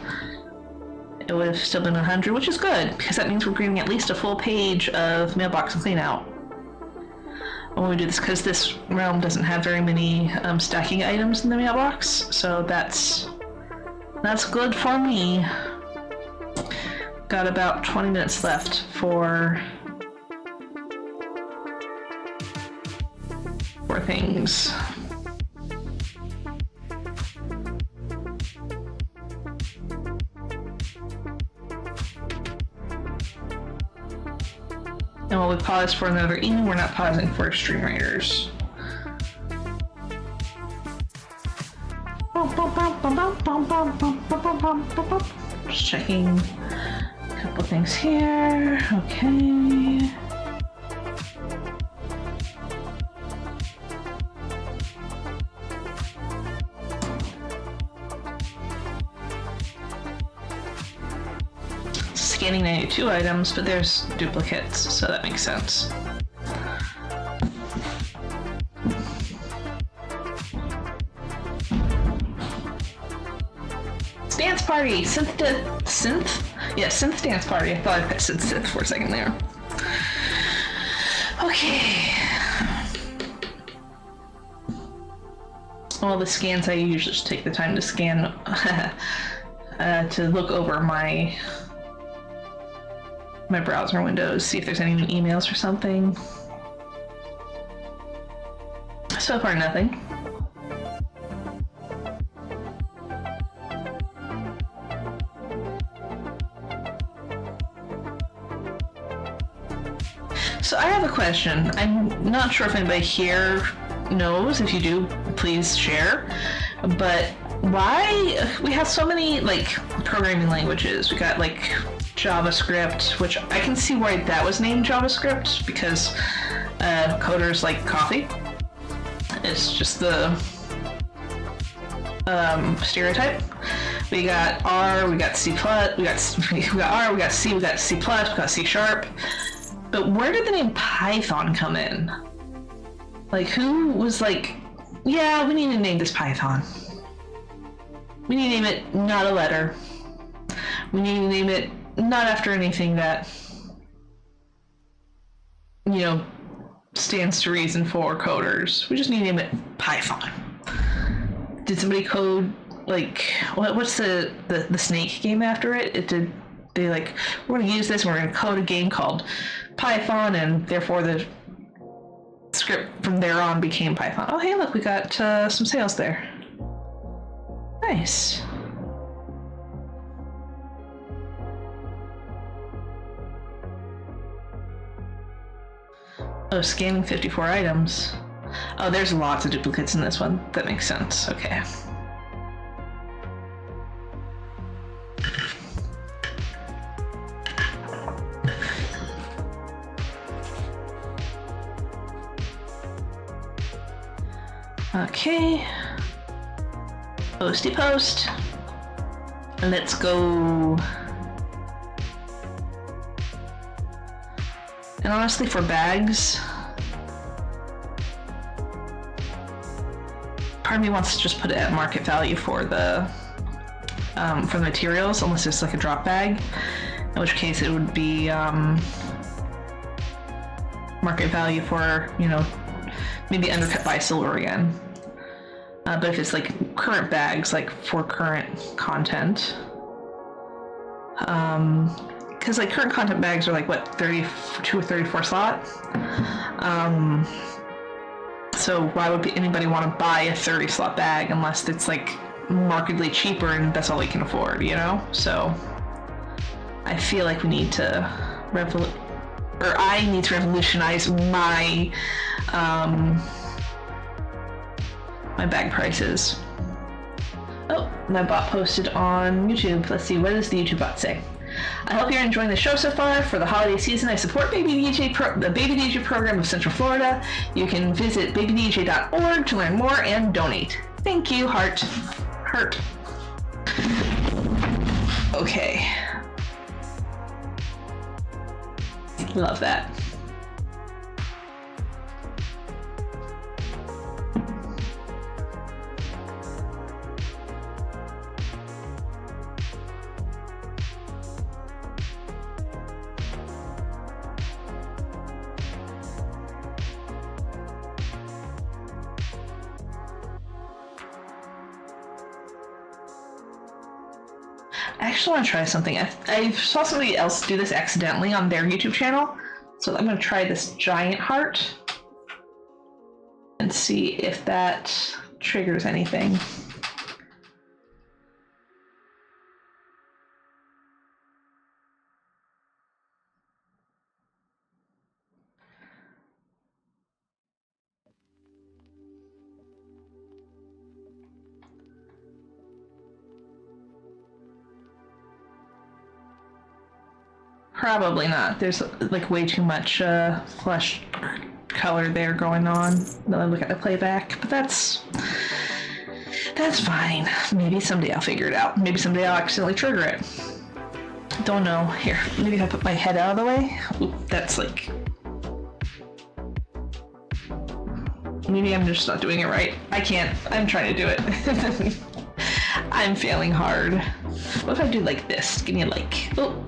it would have still been 100, which is good, because that means we're getting at least a full page of mailbox and clean out when we do this, because this realm doesn't have very many stacking items in the mailbox, so that's good for me. Got about 20 minutes left for things. And while we pause for another evening, we're not pausing for stream raiders. Just checking a couple things here. Okay. Scanning 92 items, but there's duplicates, so that makes sense. Dance party! Synth? Yeah, synth dance party. I thought I said synth for a second there. Okay. All the scans I usually just take the time to scan to look over my browser windows, see if there's any new emails or something. So far, nothing. So I have a question. I'm not sure if anybody here knows. If you do, please share. But why we have so many like programming languages? We got like JavaScript, which I can see why that was named JavaScript, because coders like coffee. It's just the stereotype. We got R, we got C++, we got R, we got C, we got C++, we got C#. But where did the name Python come in? Like, who was like, yeah, we need to name this Python. We need to name it not a letter. We need to name it not after anything that, you know, stands to reason for coders. We just need to name it Python. Did somebody code, like, what's the snake game after it? They like, we're going to use this and we're going to code a game called Python, and therefore the script from there on became Python. Oh, hey, look, we got some sales there. Nice. Oh, scanning 54 items. Oh, there's lots of duplicates in this one. That makes sense. Okay. Okay. Posty post. Let's go. And honestly, for bags, part of me wants to just put it at market value for the materials, unless it's like a drop bag, in which case it would be market value for, you know, maybe undercut by silver again. But if it's like current bags, like for current content, because like current content bags are like what, 32 or 34 slot. So why would anybody want to buy a 30 slot bag unless it's like markedly cheaper and that's all they can afford, you know? So I feel like we need to I need to revolutionize my my bag prices. Oh, my bot posted on YouTube. Let's see, what does the YouTube bot say? I hope you're enjoying the show so far. For the holiday season, I support the Baby DJ program of Central Florida. You can visit babydj.org to learn more and donate. Thank you, heart. Heart. Okay. Love that. I actually want to try something. I saw somebody else do this accidentally on their YouTube channel, so I'm going to try this giant heart and see if that triggers anything. Probably not. There's like way too much flesh color there going on when I look at the playback, but that's fine. Maybe someday I'll figure it out. Maybe someday I'll accidentally trigger it. Don't know. Here, maybe if I put my head out of the way. Oop, that's like... Maybe I'm just not doing it right. I can't. I'm trying to do it. I'm failing hard. What if I do like this? Give me a like. Oh.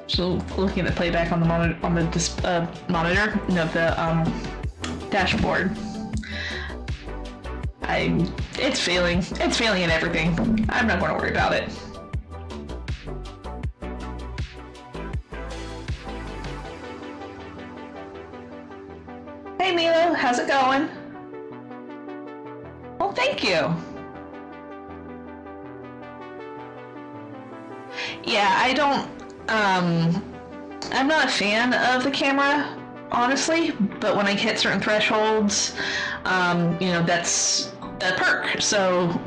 So looking at the playback on the monitor, the dashboard, it's failing. It's failing at everything. I'm not going to worry about it. Hey Milo, how's it going? Well, thank you. Yeah, I'm not a fan of the camera, honestly, but when I hit certain thresholds, that's a perk. So,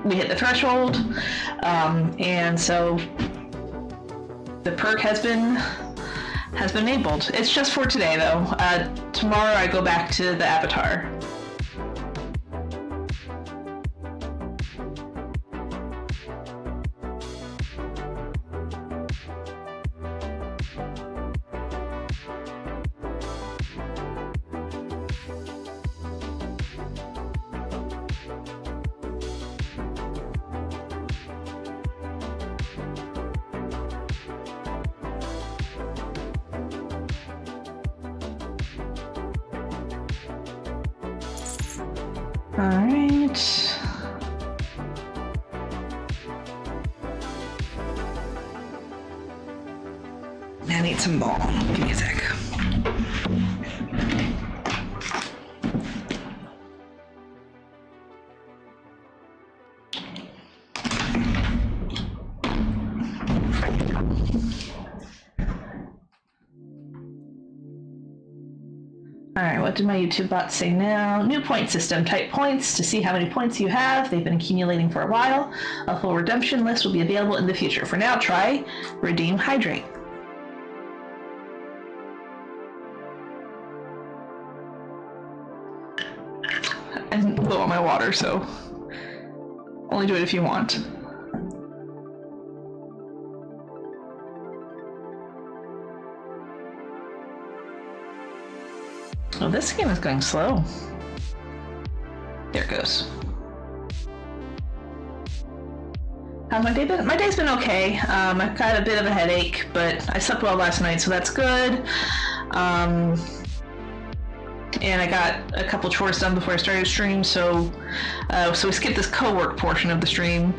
we hit the threshold, and so the perk has been enabled. It's just for today, though. Tomorrow I go back to the avatar. Alright. I need some balm. Give me a sec. Alright, what did my YouTube bot say now? New point system. Type points to see how many points you have. They've been accumulating for a while. A full redemption list will be available in the future. For now, try Redeem Hydrate. I didn't blow on my water, so only do it if you want. Oh, this game is going slow. There it goes. How's my day been? My day's been okay. I've got a bit of a headache, but I slept well last night, so that's good. And I got a couple chores done before I started the stream, so we skipped this co-work portion of the stream.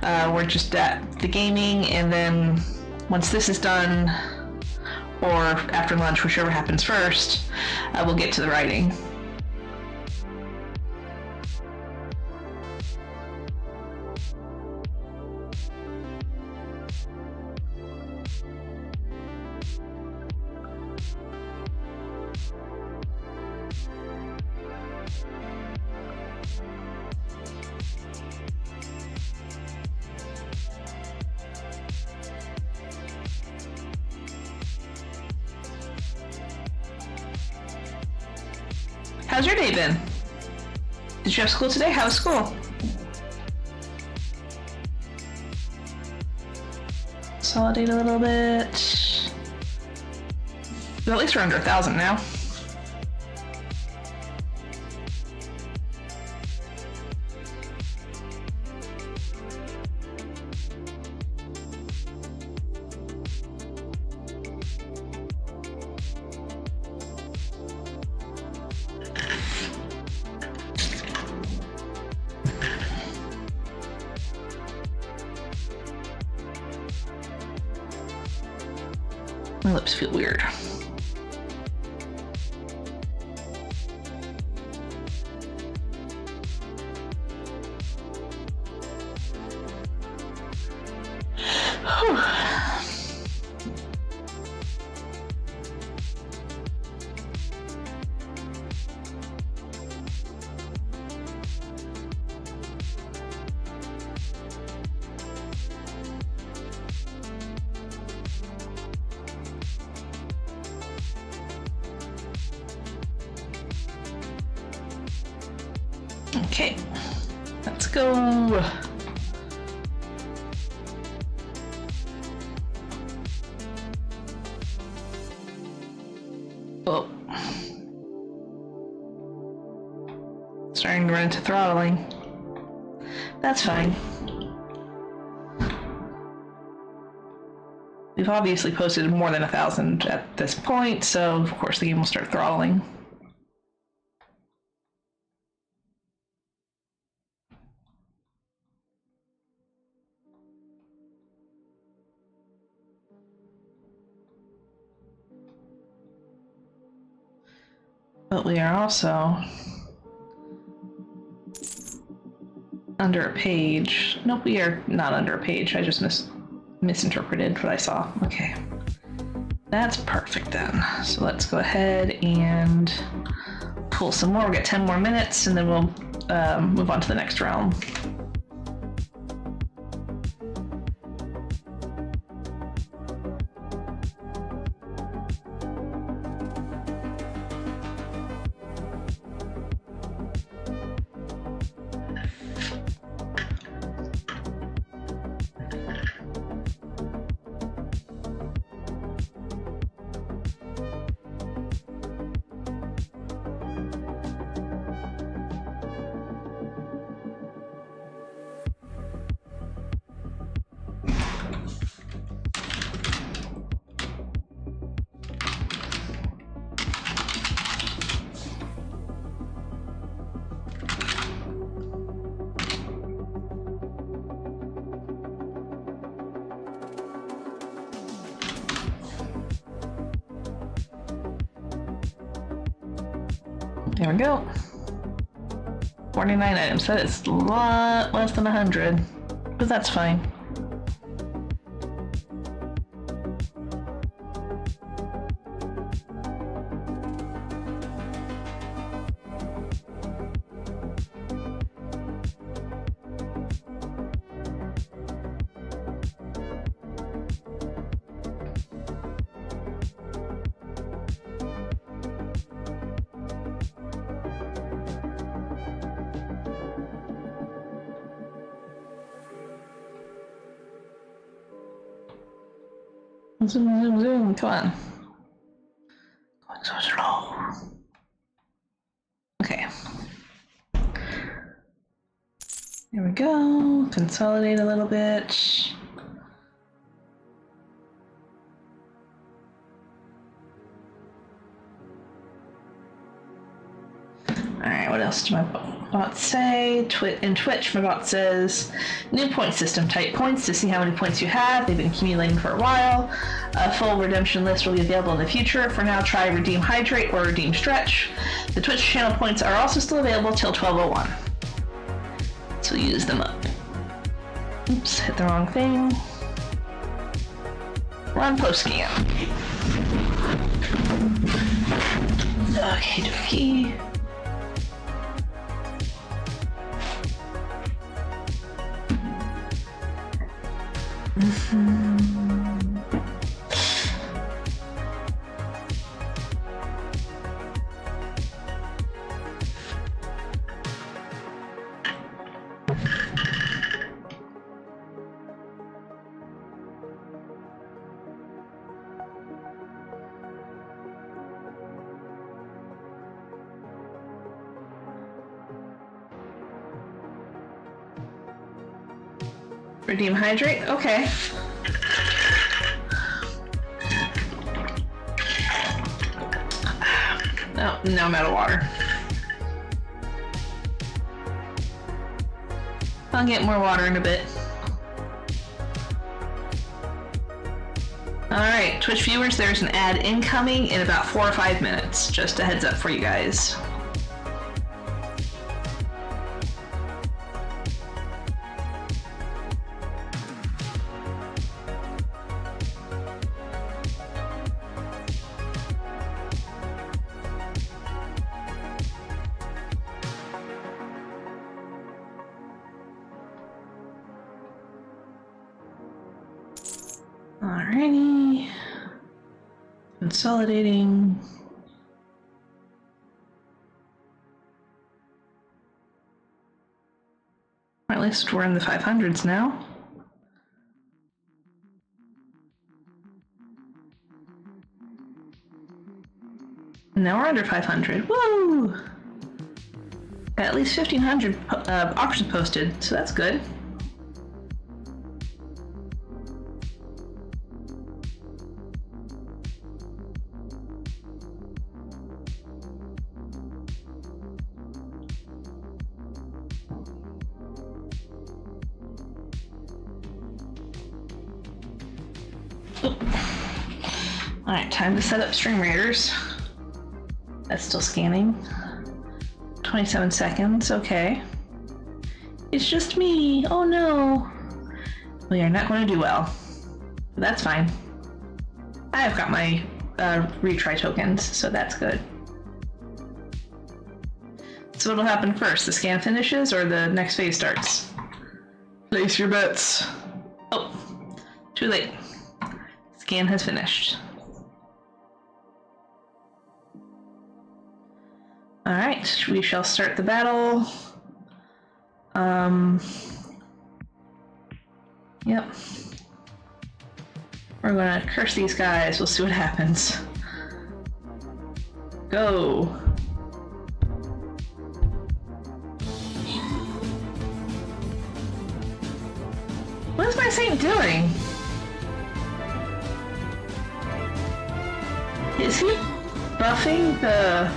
We're just at the gaming, and then once this is done, or after lunch, whichever happens first, we'll get to the writing. How's your day been? Did you have school today? How was school? Consolidate a little bit. Well, at least we're under 1,000 now. My lips feel weird. Okay, let's go. Oh. Starting to run into throttling. That's fine. We've obviously posted more than 1,000 at this point, so of course the game will start throttling. But we are also under a page. Nope, we are not under a page. I just missed. misinterpreted what I saw. Okay. That's perfect then. So let's go ahead and pull some more. We'll get 10 more minutes and then we'll move on to the next realm. There we go. 49 items. That is a lot less than 100, but that's fine. Zoom, zoom, zoom, come on. Going so slow. Okay. There we go. Consolidate a little bit. Alright, what else do my bot say? In Twitch, my bot says, new point system. Type points to see how many points you have. They've been accumulating for a while. A full redemption list will be available in the future. For now, try Redeem Hydrate or Redeem Stretch. The Twitch channel points are also still available till 12:01. So use them up. Oops, hit the wrong thing. Run post scan. Okay, dokie. Redeem Hydrate? Okay. No, now I'm out of water. I'll get more water in a bit. Alright, Twitch viewers, there's an ad incoming in about 4 or 5 minutes. Just a heads up for you guys. Alrighty. Consolidating. Or at least we're in the 500s now. Now we're under 500. Woo! Got at least 1,500 auctions posted, so that's good. Alright, time to set up Stream Raiders. That's still scanning. 27 seconds, okay. It's just me, oh no. We are not going to do well. That's fine. I've got my retry tokens, so that's good. So what'll happen first? The scan finishes or the next phase starts? Place your bets. Oh, too late. Scan has finished. Alright, we shall start the battle. Yep. We're gonna curse these guys, we'll see what happens. Go! What is my saint doing? Is he buffing the...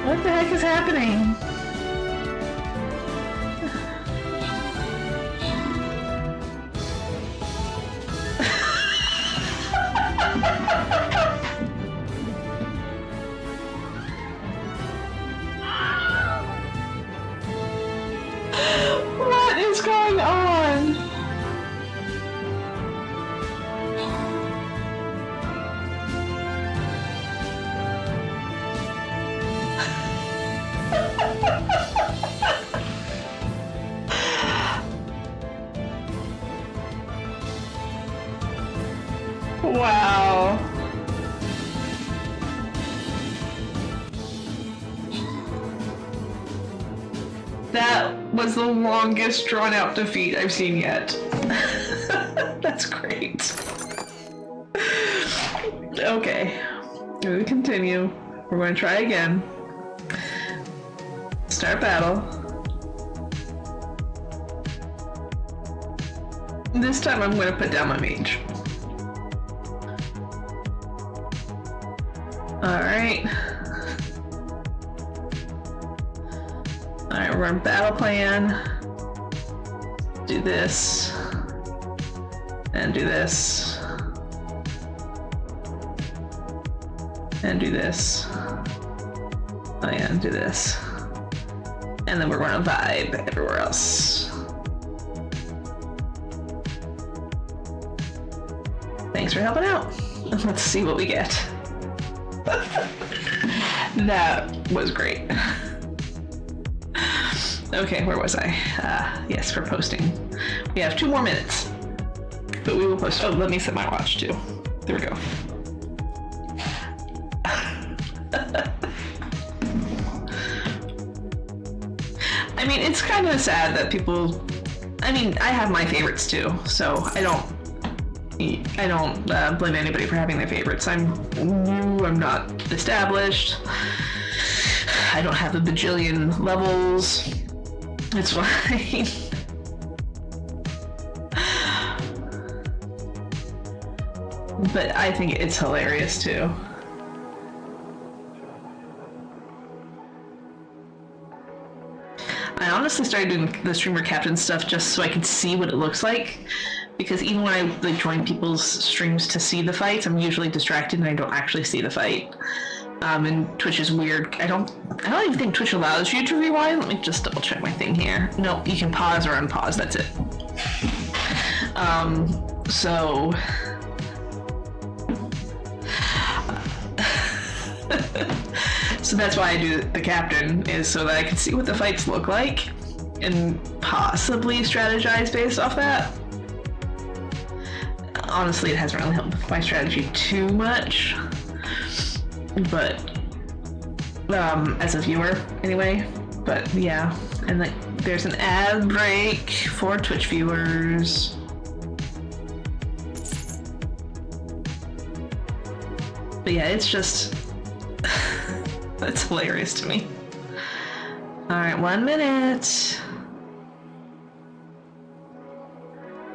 What the heck is happening? What is going on? Wow. That was the longest drawn out defeat I've seen yet. That's great. Okay, we continue. We're going to try again. Start battle. This time I'm going to put down my mage. Alright. Alright, we're on battle plan. Do this. And do this. And do this. Oh yeah, and do this. And then we're going to vibe everywhere else. Thanks for helping out. Let's see what we get. That was great. Okay, where was I? Yes, for posting. We have 2 more minutes. But we will post. Oh, let me set my watch too. There we go. I mean, it's kind of sad that people... I mean, I have my favorites too, so I don't blame anybody for having their favorites. I'm new, I'm not established. I don't have a bajillion levels. It's fine. But I think it's hilarious too. I honestly started doing the streamer captain stuff just so I could see what it looks like, because even when I join people's streams to see the fights, I'm usually distracted and I don't actually see the fight. And Twitch is weird. I don't even think Twitch allows you to rewind. Let me just double check my thing here. Nope, you can pause or unpause, that's it. So so that's why I do the captain, is so that I can see what the fights look like and possibly strategize based off that. Honestly, it hasn't really helped my strategy too much, but as a viewer anyway. But yeah, and like there's an ad break for Twitch viewers. But yeah, it's just that's hilarious to me. All right, 1 minute.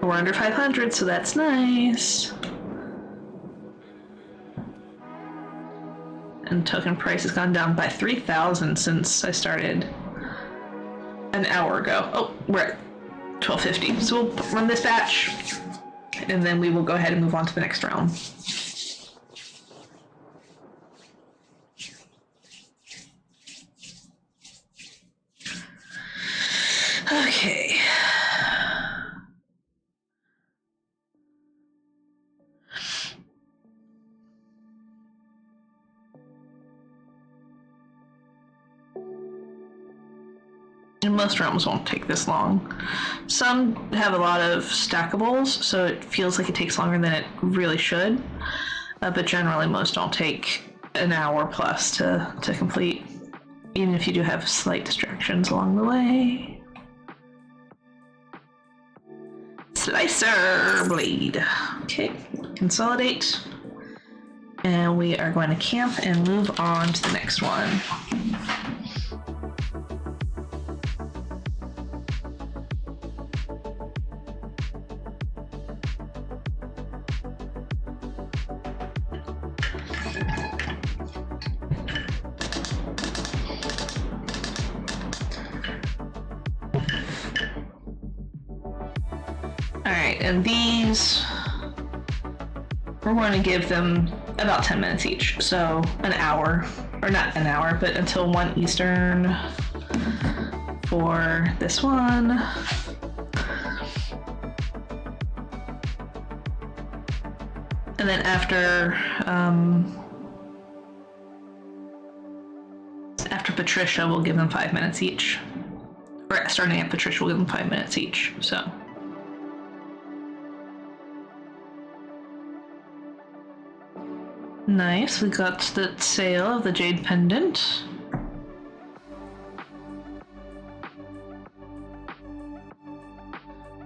We're under 500, so that's nice. And token price has gone down by 3,000 since I started an hour ago. Oh, we're at 1250. So we'll run this batch, and then we will go ahead and move on to the next round. Okay. And most realms won't take this long. Some have a lot of stackables, so it feels like it takes longer than it really should. But generally, most don't take an hour plus to complete, even if you do have slight distractions along the way. Slicer blade. Okay, consolidate. And we are going to camp and move on to the next one. Alright, and these, we're going to give them about 10 minutes each, so an hour, or not an hour, but until 1 Eastern for this one. And then after Patricia, we'll give them 5 minutes each. Or starting at Patricia, we'll give them 5 minutes each, so. Nice, we got the sale of the Jade Pendant.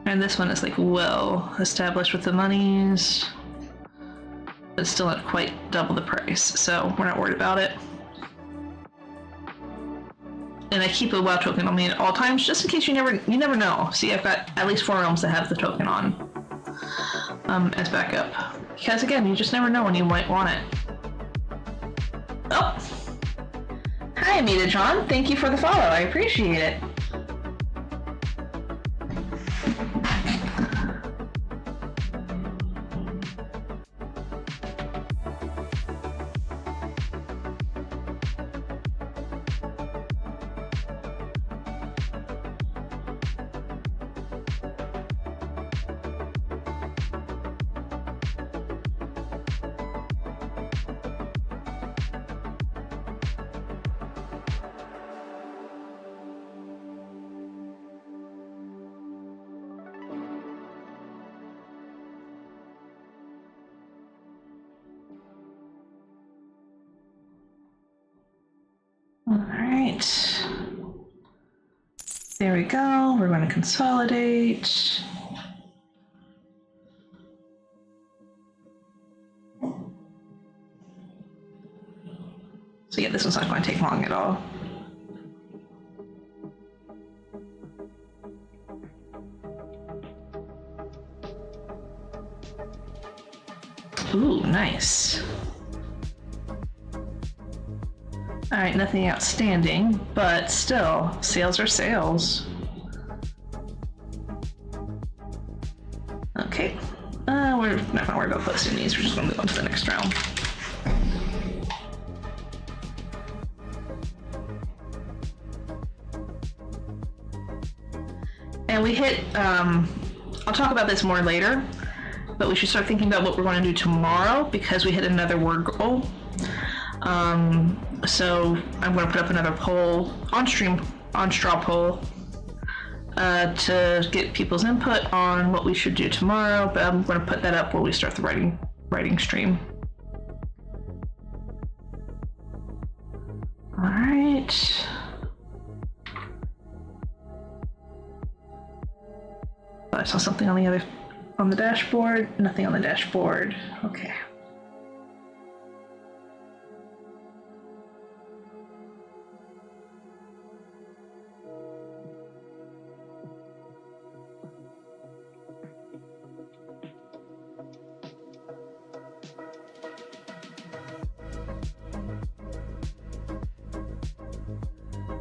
And this one is like well established with the monies, but still not quite double the price, so we're not worried about it. And I keep a WoW token on me at all times, just in case you never know. See, I've got at least 4 realms that have the token on as backup. Because again, you just never know when you might want it. Oh! Hi, Amita John. Thank you for the follow. I appreciate it. Alright. There we go. We're going to consolidate. So yeah, this one's not going to take long at all. Ooh, nice. Alright, nothing outstanding, but still, sales are sales. Okay, we're not going to worry about posting these, we're just going to move on to the next round. And we hit, I'll talk about this more later, but we should start thinking about what we're going to do tomorrow because we hit another word goal. So I'm going to put up another poll on stream, on straw poll, to get people's input on what we should do tomorrow, but I'm going to put that up when we start the writing stream. All right. I saw something on the dashboard. Nothing on the dashboard. Okay.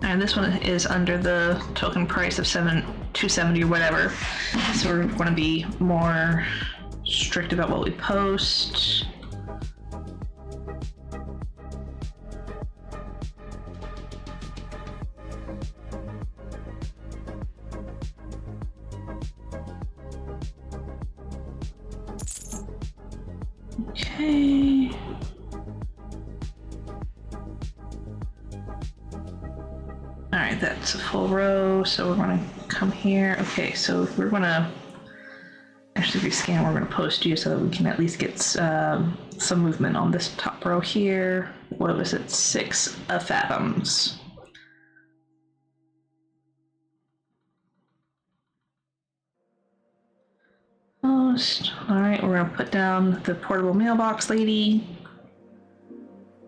And this one is under the token price of $270 or whatever. So we're going to be more strict about what we post. Okay. All right, that's a full row, so we're gonna come here. Okay, so we're gonna actually rescan, we're gonna post you so that we can at least get some movement on this top row here. What was it, 6 fathoms. Post. All right, we're gonna put down the portable mailbox lady.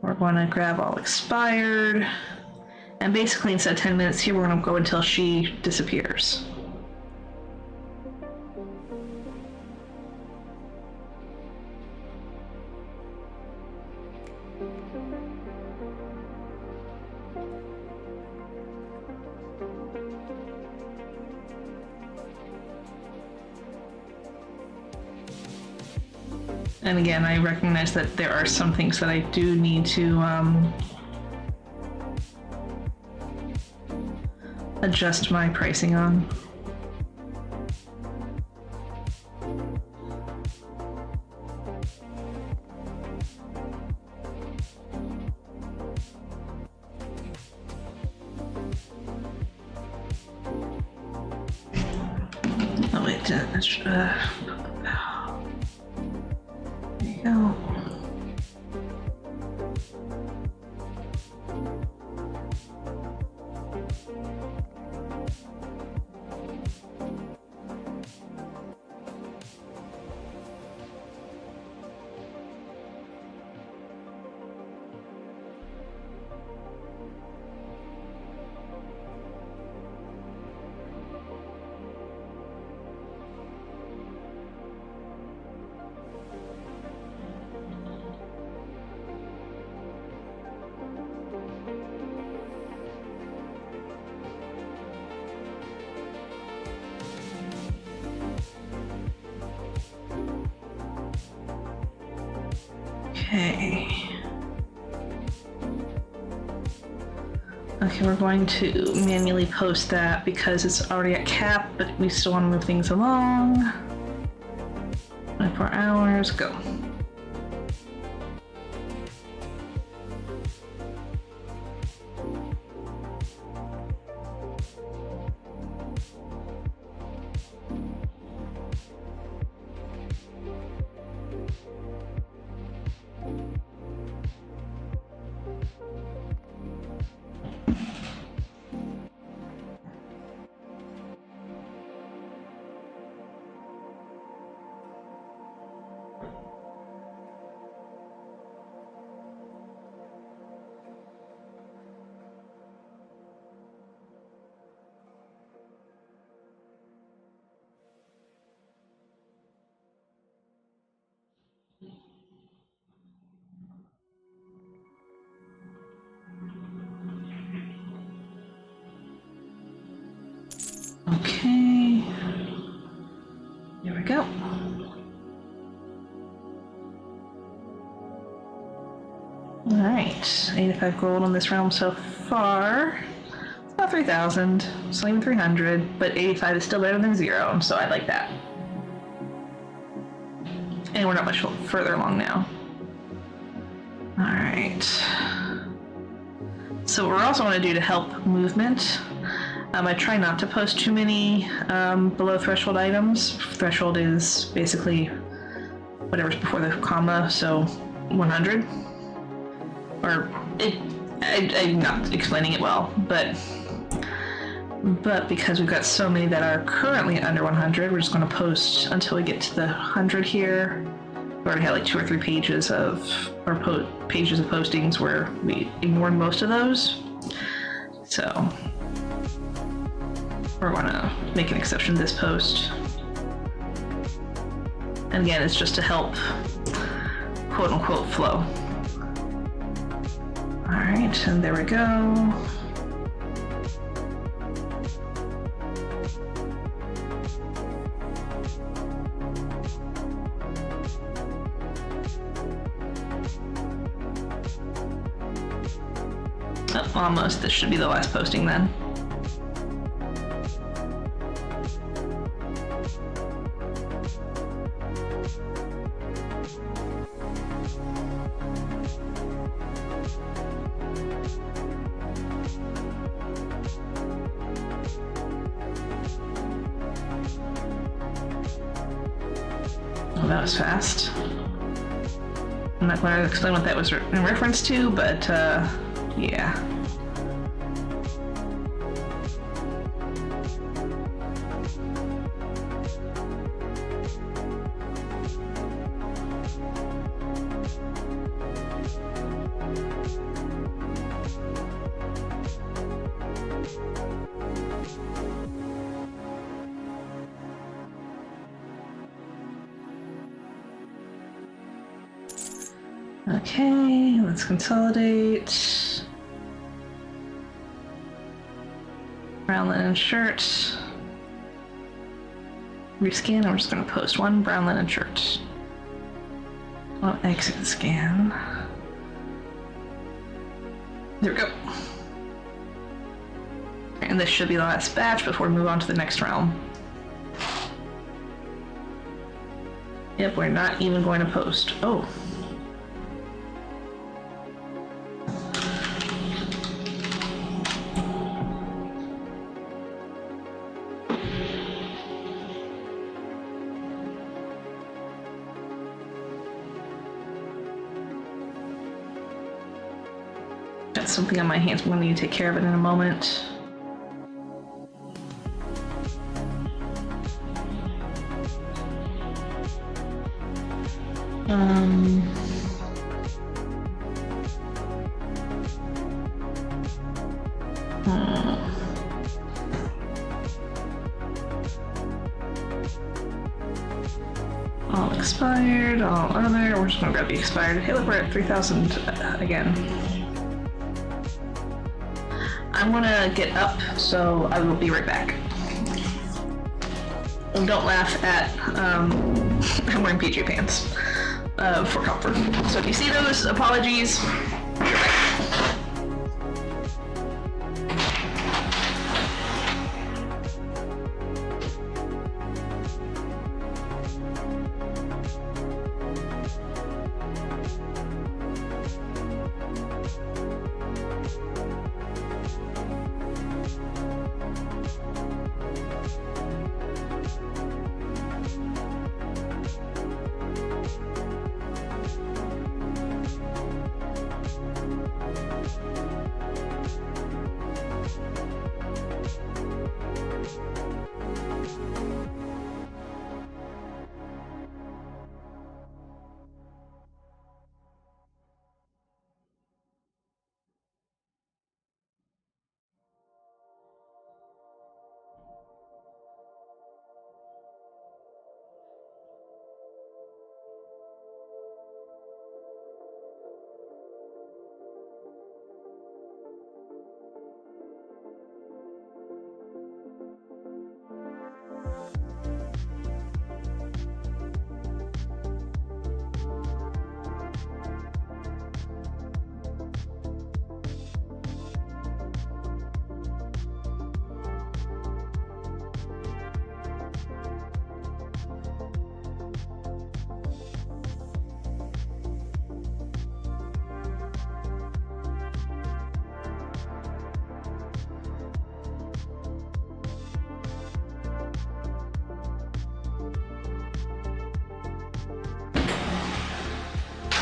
We're gonna grab all expired. And basically instead of 10 minutes here, we're gonna go until she disappears. And again, I recognize that there are some things that I do need to adjust my pricing on. Oh wait, there you go. Okay. Okay, we're going to manually post that because it's already at cap, but we still want to move things along. 24 hours, go. Okay, there we go. All right, 85 gold on this realm so far. It's about 3,000, it's not even 300, but 85 is still better than 0, so I like that. And we're not much further along now. All right. So what we're also going to do to help movement, I try not to post too many below threshold items. Threshold is basically whatever's before the comma, so 100. Or I'm not explaining it well, but because we've got so many that are currently under 100, we're just going to post until we get to the 100 here. We already had like 2 or 3 pages of pages of postings where we ignored most of those, so we're going to make an exception to this post. And again, it's just to help quote unquote flow. All right, and there we go. Oh, almost. This should be the last posting then. that was fast. I'm not going to explain what that was in reference to, but yeah. Okay, let's consolidate. Brown linen shirt. Rescan, I'm just going to post one brown linen shirt. I'll exit the scan. There we go. And this should be the last batch before we move on to the next realm. Yep, we're not even going to post. Oh. Got something on my hands. I'm going to need to take care of it in a moment. All expired, all other. We're just going to grab the expired. Hey, look, we're at 3,000 again. I'm going to get up, so I will be right back. And don't laugh at, I'm wearing PJ pants for comfort. So if you see those, apologies.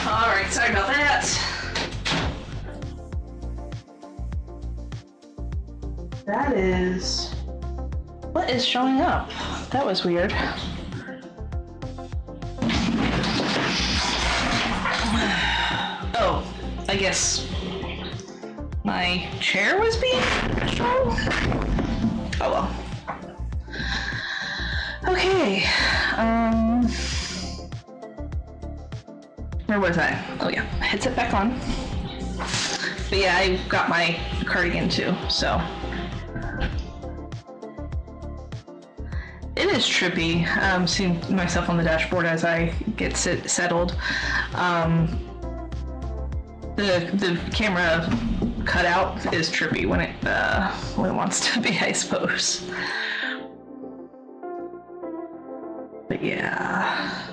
Alright, sorry about that. That is... What is showing up? That was weird. Oh, I guess my chair was being shown? Oh well. Okay, where was I? Oh yeah, headset back on. But yeah, I got my cardigan too, so. It is trippy, seeing myself on the dashboard as I get settled. The camera cutout is trippy when it wants to be, I suppose. But yeah.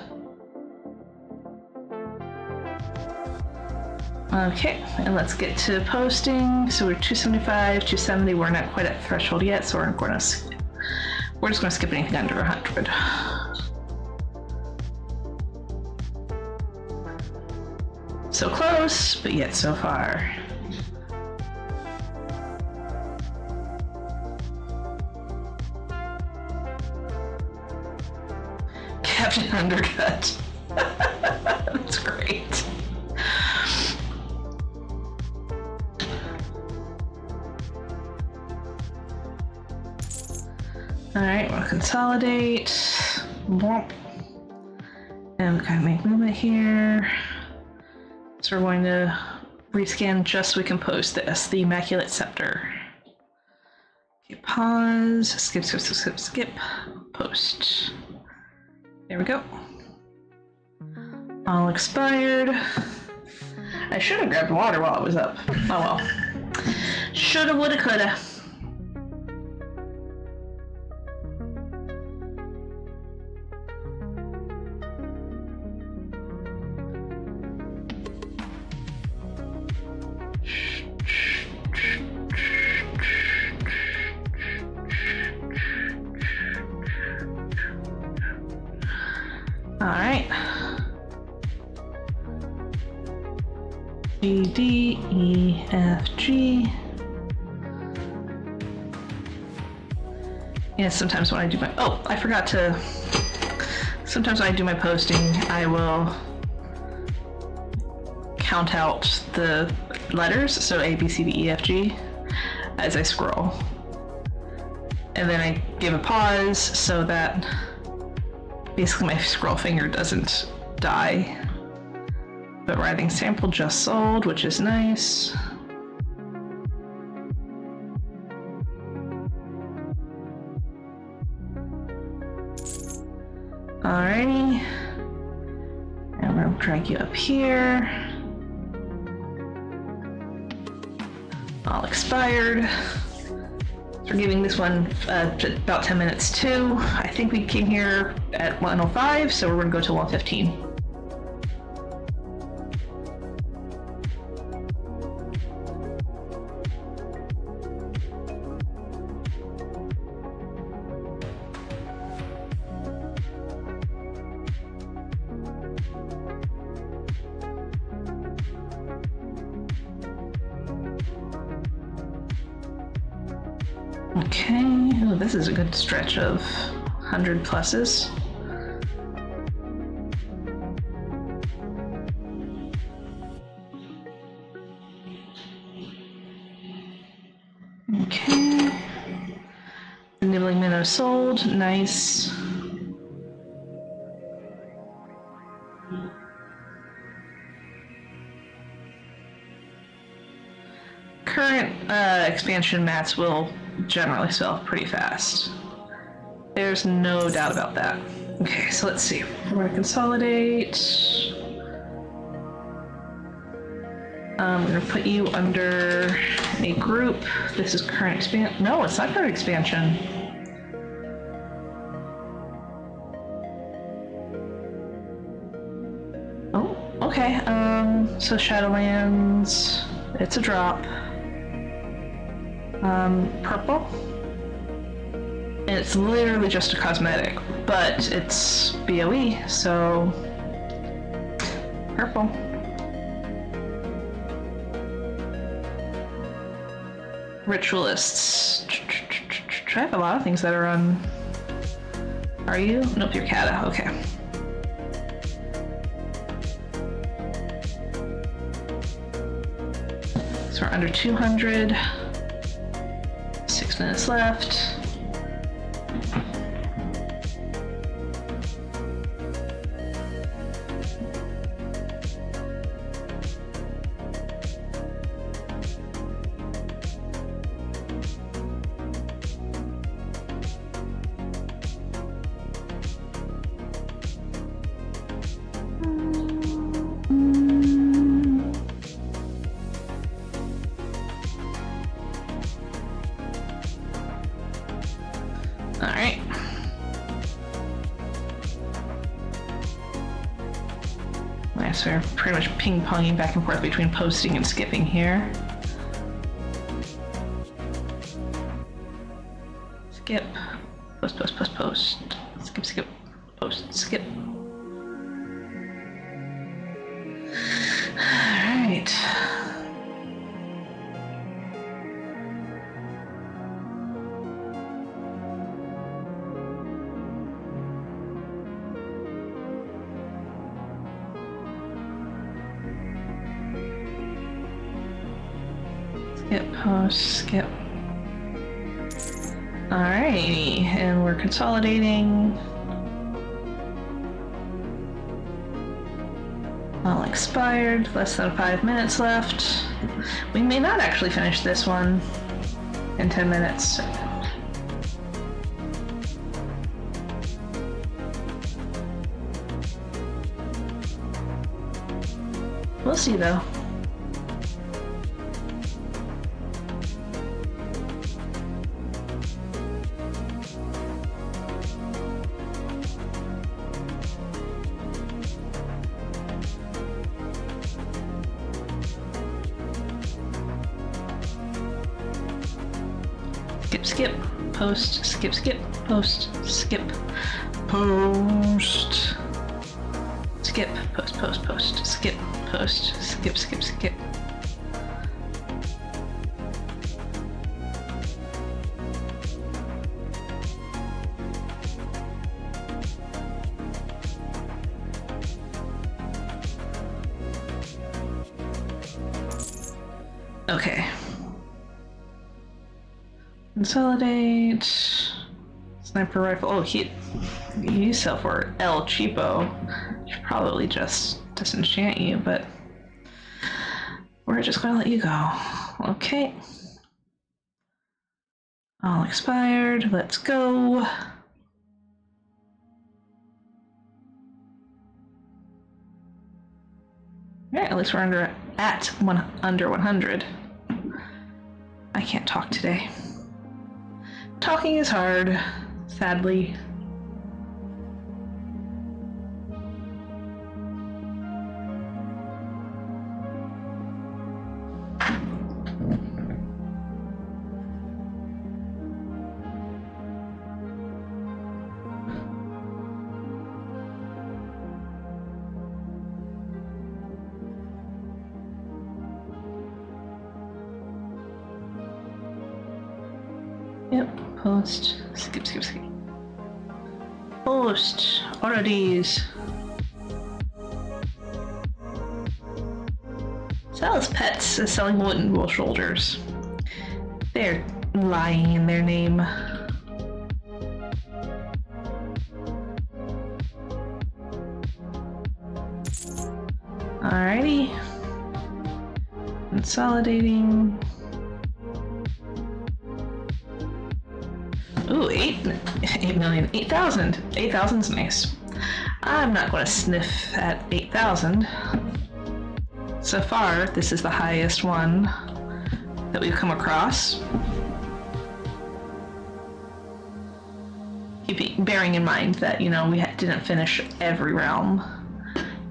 Okay, and let's get to posting. So we're 275, 270. We're not quite at threshold yet, so we're just going to skip anything under 100. So close, but yet so far. Captain Undercut. That's great. Alright, we'll consolidate. Womp. And kind of make movement here. So we're going to rescan just so we can post this, the Immaculate Scepter. Okay, pause, skip, skip, skip, skip, skip, post. There we go. All expired. I should have grabbed water while it was up. Oh well. Shoulda, woulda, coulda. Alright. G, D, E, F, G. Yeah, sometimes when I do my... Oh, I forgot to... Sometimes when I do my posting, I will count out the letters, so A, B, C, D, E, F, G, as I scroll. And then I give a pause so that basically my scroll finger doesn't die. But writing sample just sold, which is nice. Alrighty. And we're gonna drag you up here. All expired. So we're giving this one about 10 minutes too. I think we came here at 1:05, so we're gonna go to 1:15. Okay, oh, this is a good stretch of 100 pluses. Okay. Nibbling minnow sold, nice. Current expansion mats will generally sell pretty fast. There's no doubt about that. Okay, so let's see. We're gonna consolidate. I'm gonna put you under a group. This is current expansion. No, it's not current expansion. Oh, okay. So Shadowlands, it's a drop. Purple. And it's literally just a cosmetic, but it's BOE, so purple. Ritualists. I have a lot of things that are on. Are you? Nope, you're Kata. Okay. So we're under 200. 6 minutes left. Alright. Yeah, so we're pretty much ping-ponging back and forth between posting and skipping here. Skip. Post, post, post, post. Skip, skip. Post, skip. right. Skip, post, skip. Alrighty, and we're consolidating. All expired, less than 5 minutes left. We may not actually finish this one in 10 minutes. We'll see though. Skip, post, skip, skip, post, skip, post, skip, post, post, post, skip, post, skip, skip, skip. Okay. Consolidate. Sniper rifle. Oh, you sell for El Cheapo. Should probably just disenchant you, but we're just gonna let you go. Okay. All expired. Let's go. Alright, at least we're under 100. I can't talk today. Talking is hard, sadly. Yep, post, skip, skip, skip. Post, all of these. Sal's Pets is selling wooden wool shoulders. They're lying in their name. Alrighty. Consolidating. Ooh, 8 million, 8,000. 8,000's nice. I'm not going to sniff at 8,000. So far, this is the highest one that we've come across. Bearing in mind that, you know, we didn't finish every realm.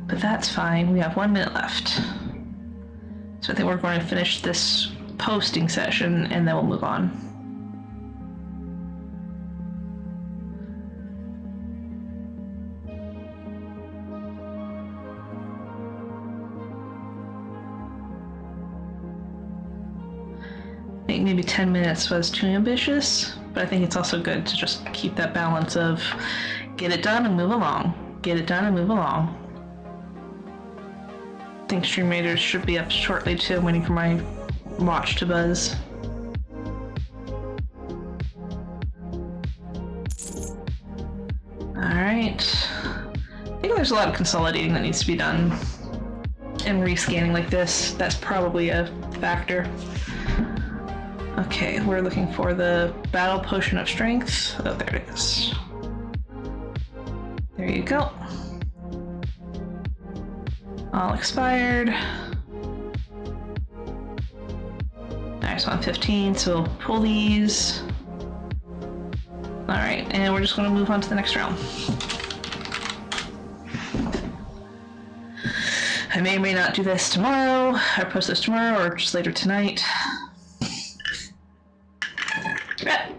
But that's fine. We have 1 minute left. So I think we're going to finish this posting session and then we'll move on. I think maybe 10 minutes was too ambitious, but I think it's also good to just keep that balance of get it done and move along. Get it done and move along. I think Stream Raiders should be up shortly too. I'm waiting for my watch to buzz. Alright. I think there's a lot of consolidating that needs to be done. And rescanning like this, that's probably a factor. Okay, we're looking for the Battle Potion of Strength. Oh, there it is. There you go. All expired. Nice, 115, so we'll pull these. Alright, and we're just going to move on to the next round. I may or may not do this tomorrow, or post this tomorrow, or just later tonight.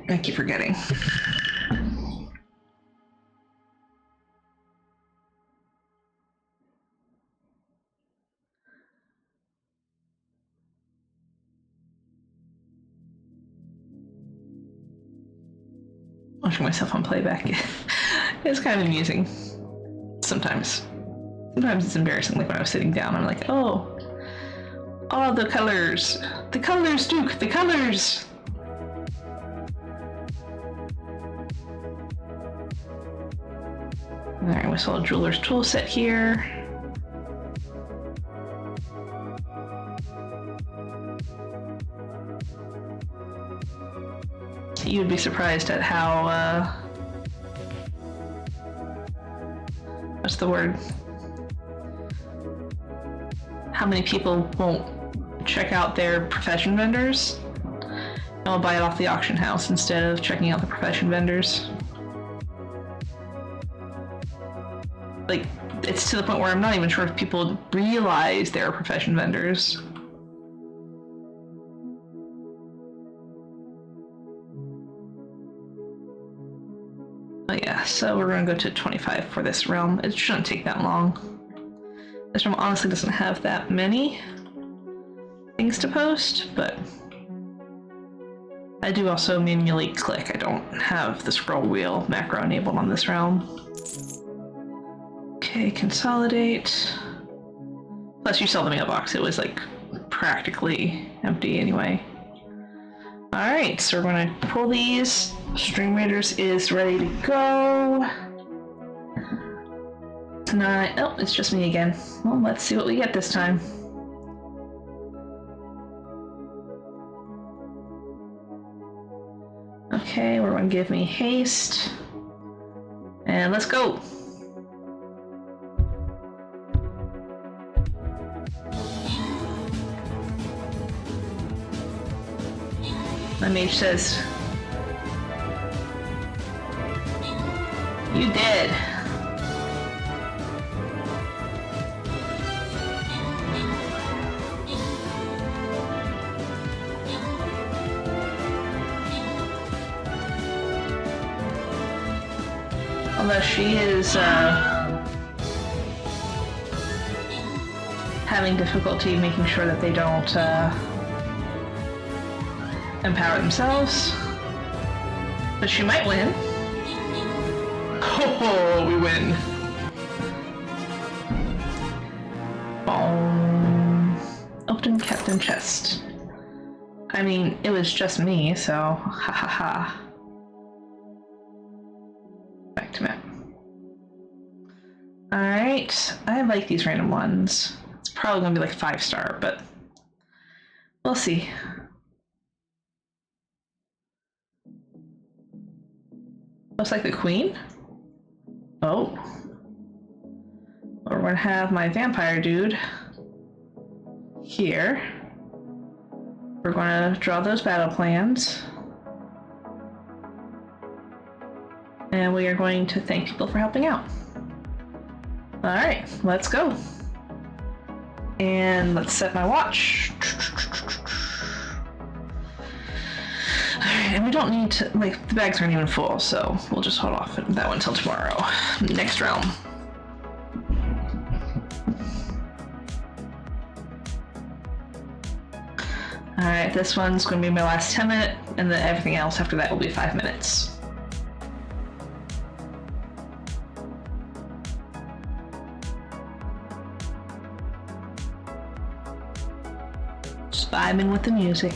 I keep forgetting. watching myself on playback. It's kind of amusing. Sometimes. Sometimes it's embarrassing, like when I was sitting down, I'm like, oh, the colors. The colors, Duke, the colors! Alright, we saw a jeweler's tool set here. You'd be surprised at how, what's the word? How many people won't check out their profession vendors and will buy it off the auction house instead of checking out the profession vendors. Like, it's to the point where I'm not even sure if people realize they're profession vendors. Oh yeah, so we're gonna go to 25 for this realm. It shouldn't take that long. This realm honestly doesn't have that many things to post, but I do also manually click. I don't have the scroll wheel macro enabled on this realm. Okay, consolidate. Plus you saw the mailbox, it was like practically empty anyway. Alright, so we're gonna pull these. Stream Raiders is ready to go. Tonight, oh, it's just me again. Well, let's see what we get this time. Okay, we're gonna give me haste. And let's go. My mage says, you did. Although she is having difficulty making sure that they don't empower themselves, but she might win. Oh, we win. Boom. Open captain chest. I mean, it was just me, so ha ha ha. Back to map. Alright, I like these random ones. It's probably gonna be like 5-star, but we'll see. Looks like the queen? Oh. We're gonna have my vampire dude here. We're gonna draw those battle plans. And we are going to thank people for helping out. Alright, let's go. And let's set my watch. Alright, and we don't need to, like, the bags aren't even full, so we'll just hold off that one until tomorrow. Next realm. Alright, this one's going to be my last 10 minutes, and then everything else after that will be 5 minutes. Just vibing with the music.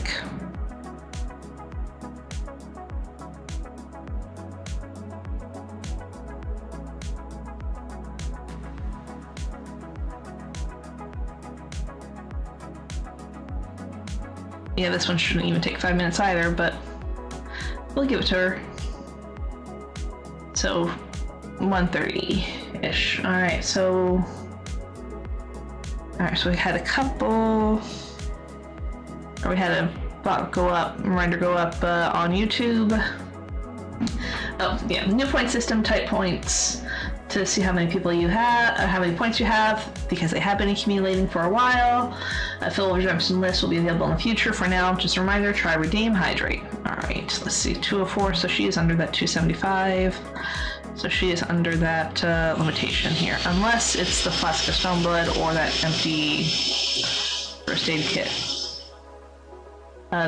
Yeah, this one shouldn't even take 5 minutes either, but we'll give it to her. So, 1:30-ish. Alright, so we had a couple, or we had a bot go up, reminder go up on YouTube. Oh, yeah, new point system, type points to see how many people you have, how many points you have, because they have been accumulating for a while. A full redemption list will be available in the future. For now, just a reminder, try redeem, hydrate. Alright, let's see, 204, so she is under that 275. So she is under that limitation here, unless it's the flask of stone blood or that empty first aid kit.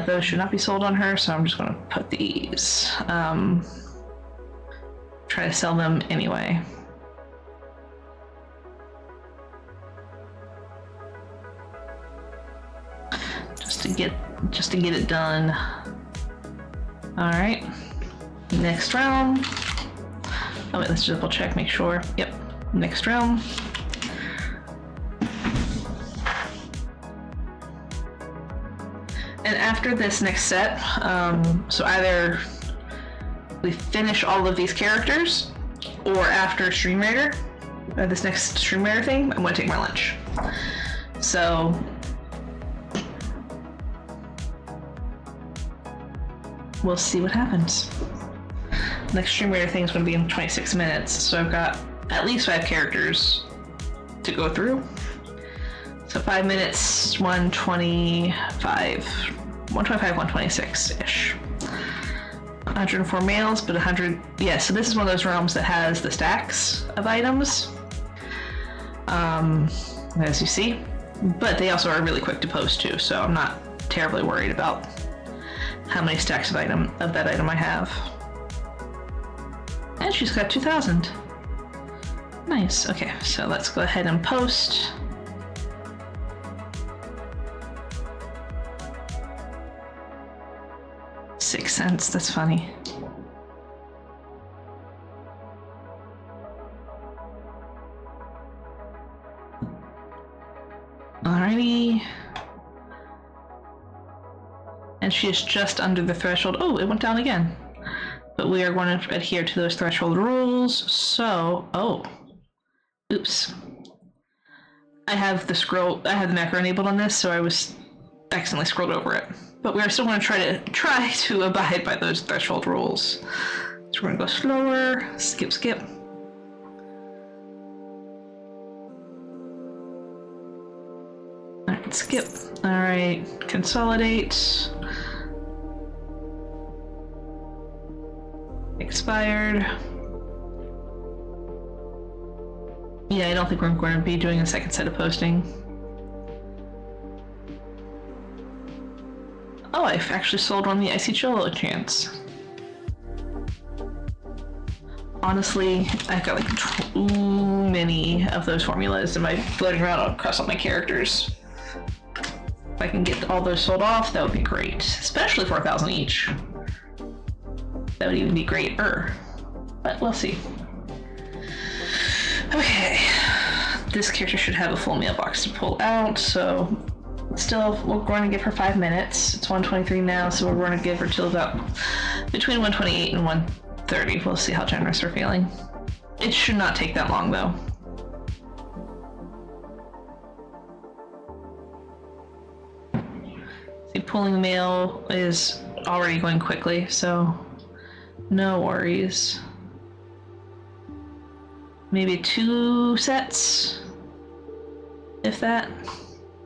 Those should not be sold on her, so I'm just going to put these. try to sell them anyway. Just to get it done. All right, next round. Oh wait, let's double check, make sure. Yep, next round. And after this next set, so either we finish all of these characters, or after Stream Raider, this next Stream Raider thing, I'm gonna take my lunch. So we'll see what happens. Next Stream Raider thing is going to be in 26 minutes, so I've got at least 5 characters to go through. So 5 minutes, 125, 126-ish. 104 males, but 100, yeah, so this is one of those realms that has the stacks of items, as you see, but they also are really quick to post too, so I'm not terribly worried about how many stacks of that item I have. And she's got 2,000. Nice. Okay, so let's go ahead and post. $0.06. That's funny. Alrighty. And she is just under the threshold. Oh, it went down again. But we are going to adhere to those threshold rules. So, oh, oops. I have the macro enabled on this, so I was accidentally scrolled over it. But we are still going to try to abide by those threshold rules. So we're going to go slower. Skip. All right, skip. All right, consolidate. Expired. Yeah, I don't think we're going to be doing a second set of posting. Oh, I've actually sold one of the Icy Cholo chance. Honestly, I've got like too many of those formulas in my floating around across all my characters. If I can get all those sold off, that would be great. Especially for 1,000 each. That would even be greater. But we'll see. Okay. This character should have a full mailbox to pull out, so still, we're going to give her 5 minutes. It's 1:23 now, so we're going to give her till about between 1:28 and 1:30. We'll see how generous we're feeling. It should not take that long, though. See, pulling mail is already going quickly, so no worries. Maybe 2 sets, if that.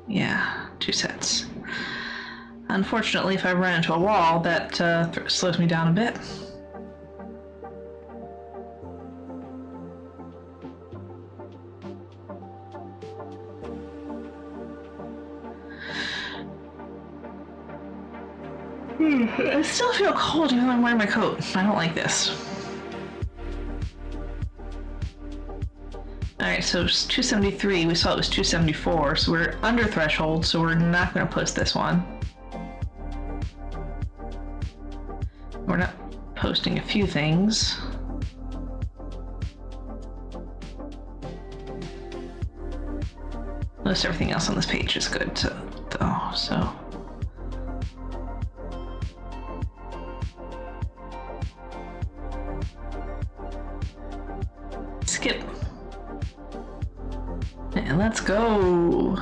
Yeah, 2 sets. Unfortunately, if I run into a wall, that slows me down a bit. I still feel cold even when I'm wearing my coat. I don't like this. Alright, so it's 273. We saw it was 274, so we're under threshold, so we're not going to post this one. We're not posting a few things. Most everything else on this page is good, though, so. Skip. And let's go.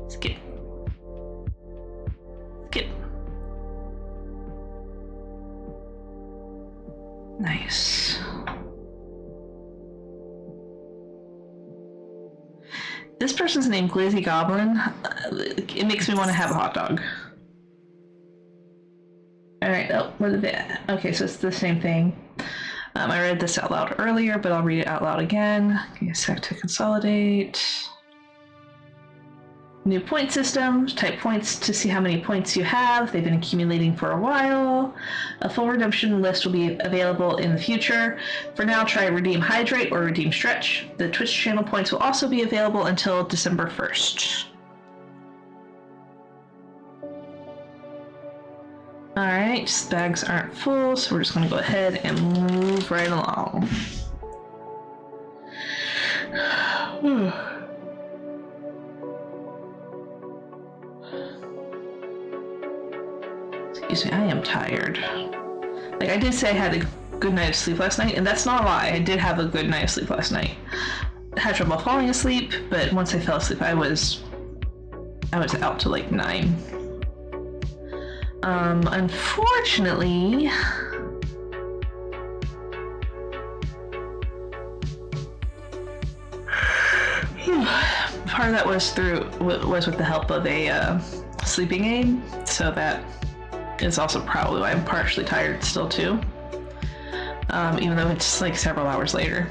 Skip. Skip. Nice. This person's named Glizzy Goblin. It makes me want to have a hot dog. Alright, oh, what is it? Okay, so it's the same thing. I read this out loud earlier, but I'll read it out loud again. Give me a sec to consolidate. New point system, type points to see how many points you have. They've been accumulating for a while. A full redemption list will be available in the future. For now, try Redeem Hydrate or Redeem Stretch. The Twitch channel points will also be available until December 1st. Alright, bags aren't full, so we're just going to go ahead and move right along. Excuse me, I am tired. Like, I did say I had a good night of sleep last night, and that's not a lie. I did have a good night of sleep last night. I had trouble falling asleep, but once I fell asleep, I was out till like 9. Unfortunately, part of that was with the help of a sleeping aid, so that is also probably why I'm partially tired still too, even though it's like several hours later.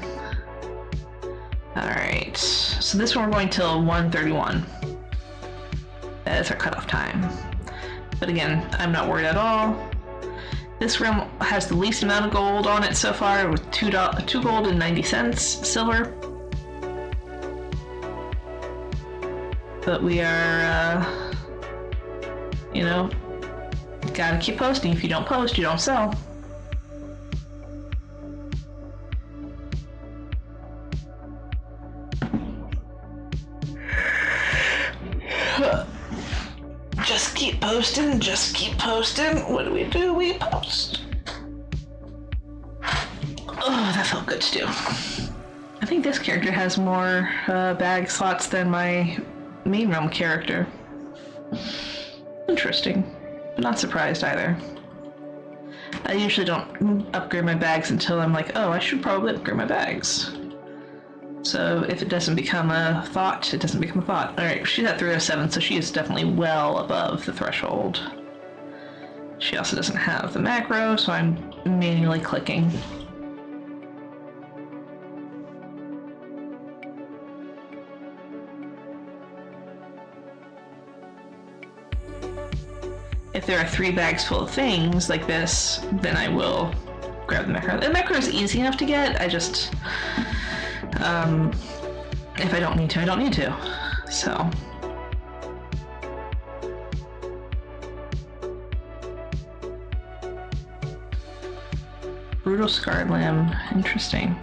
Alright, so this one we're going till 1:31. That is our cutoff time. But again, I'm not worried at all. This room has the least amount of gold on it so far, with 2 gold and 90 cents silver. But we are, you know, gotta keep posting. If you don't post, you don't sell. Just keep posting, just keep posting. What do? We post. Oh, that felt good to do. I think this character has more bag slots than my main realm character. Interesting. But not surprised either. I usually don't upgrade my bags until I'm like, oh, I should probably upgrade my bags. So if it doesn't become a thought, it doesn't become a thought. Alright, she's at 307, so she is definitely well above the threshold. She also doesn't have the macro, so I'm manually clicking. If there are 3 bags full of things like this, then I will grab the macro. The macro is easy enough to get, I just... if I don't need to, I don't need to. So... Brutal Scarred Limb. Interesting.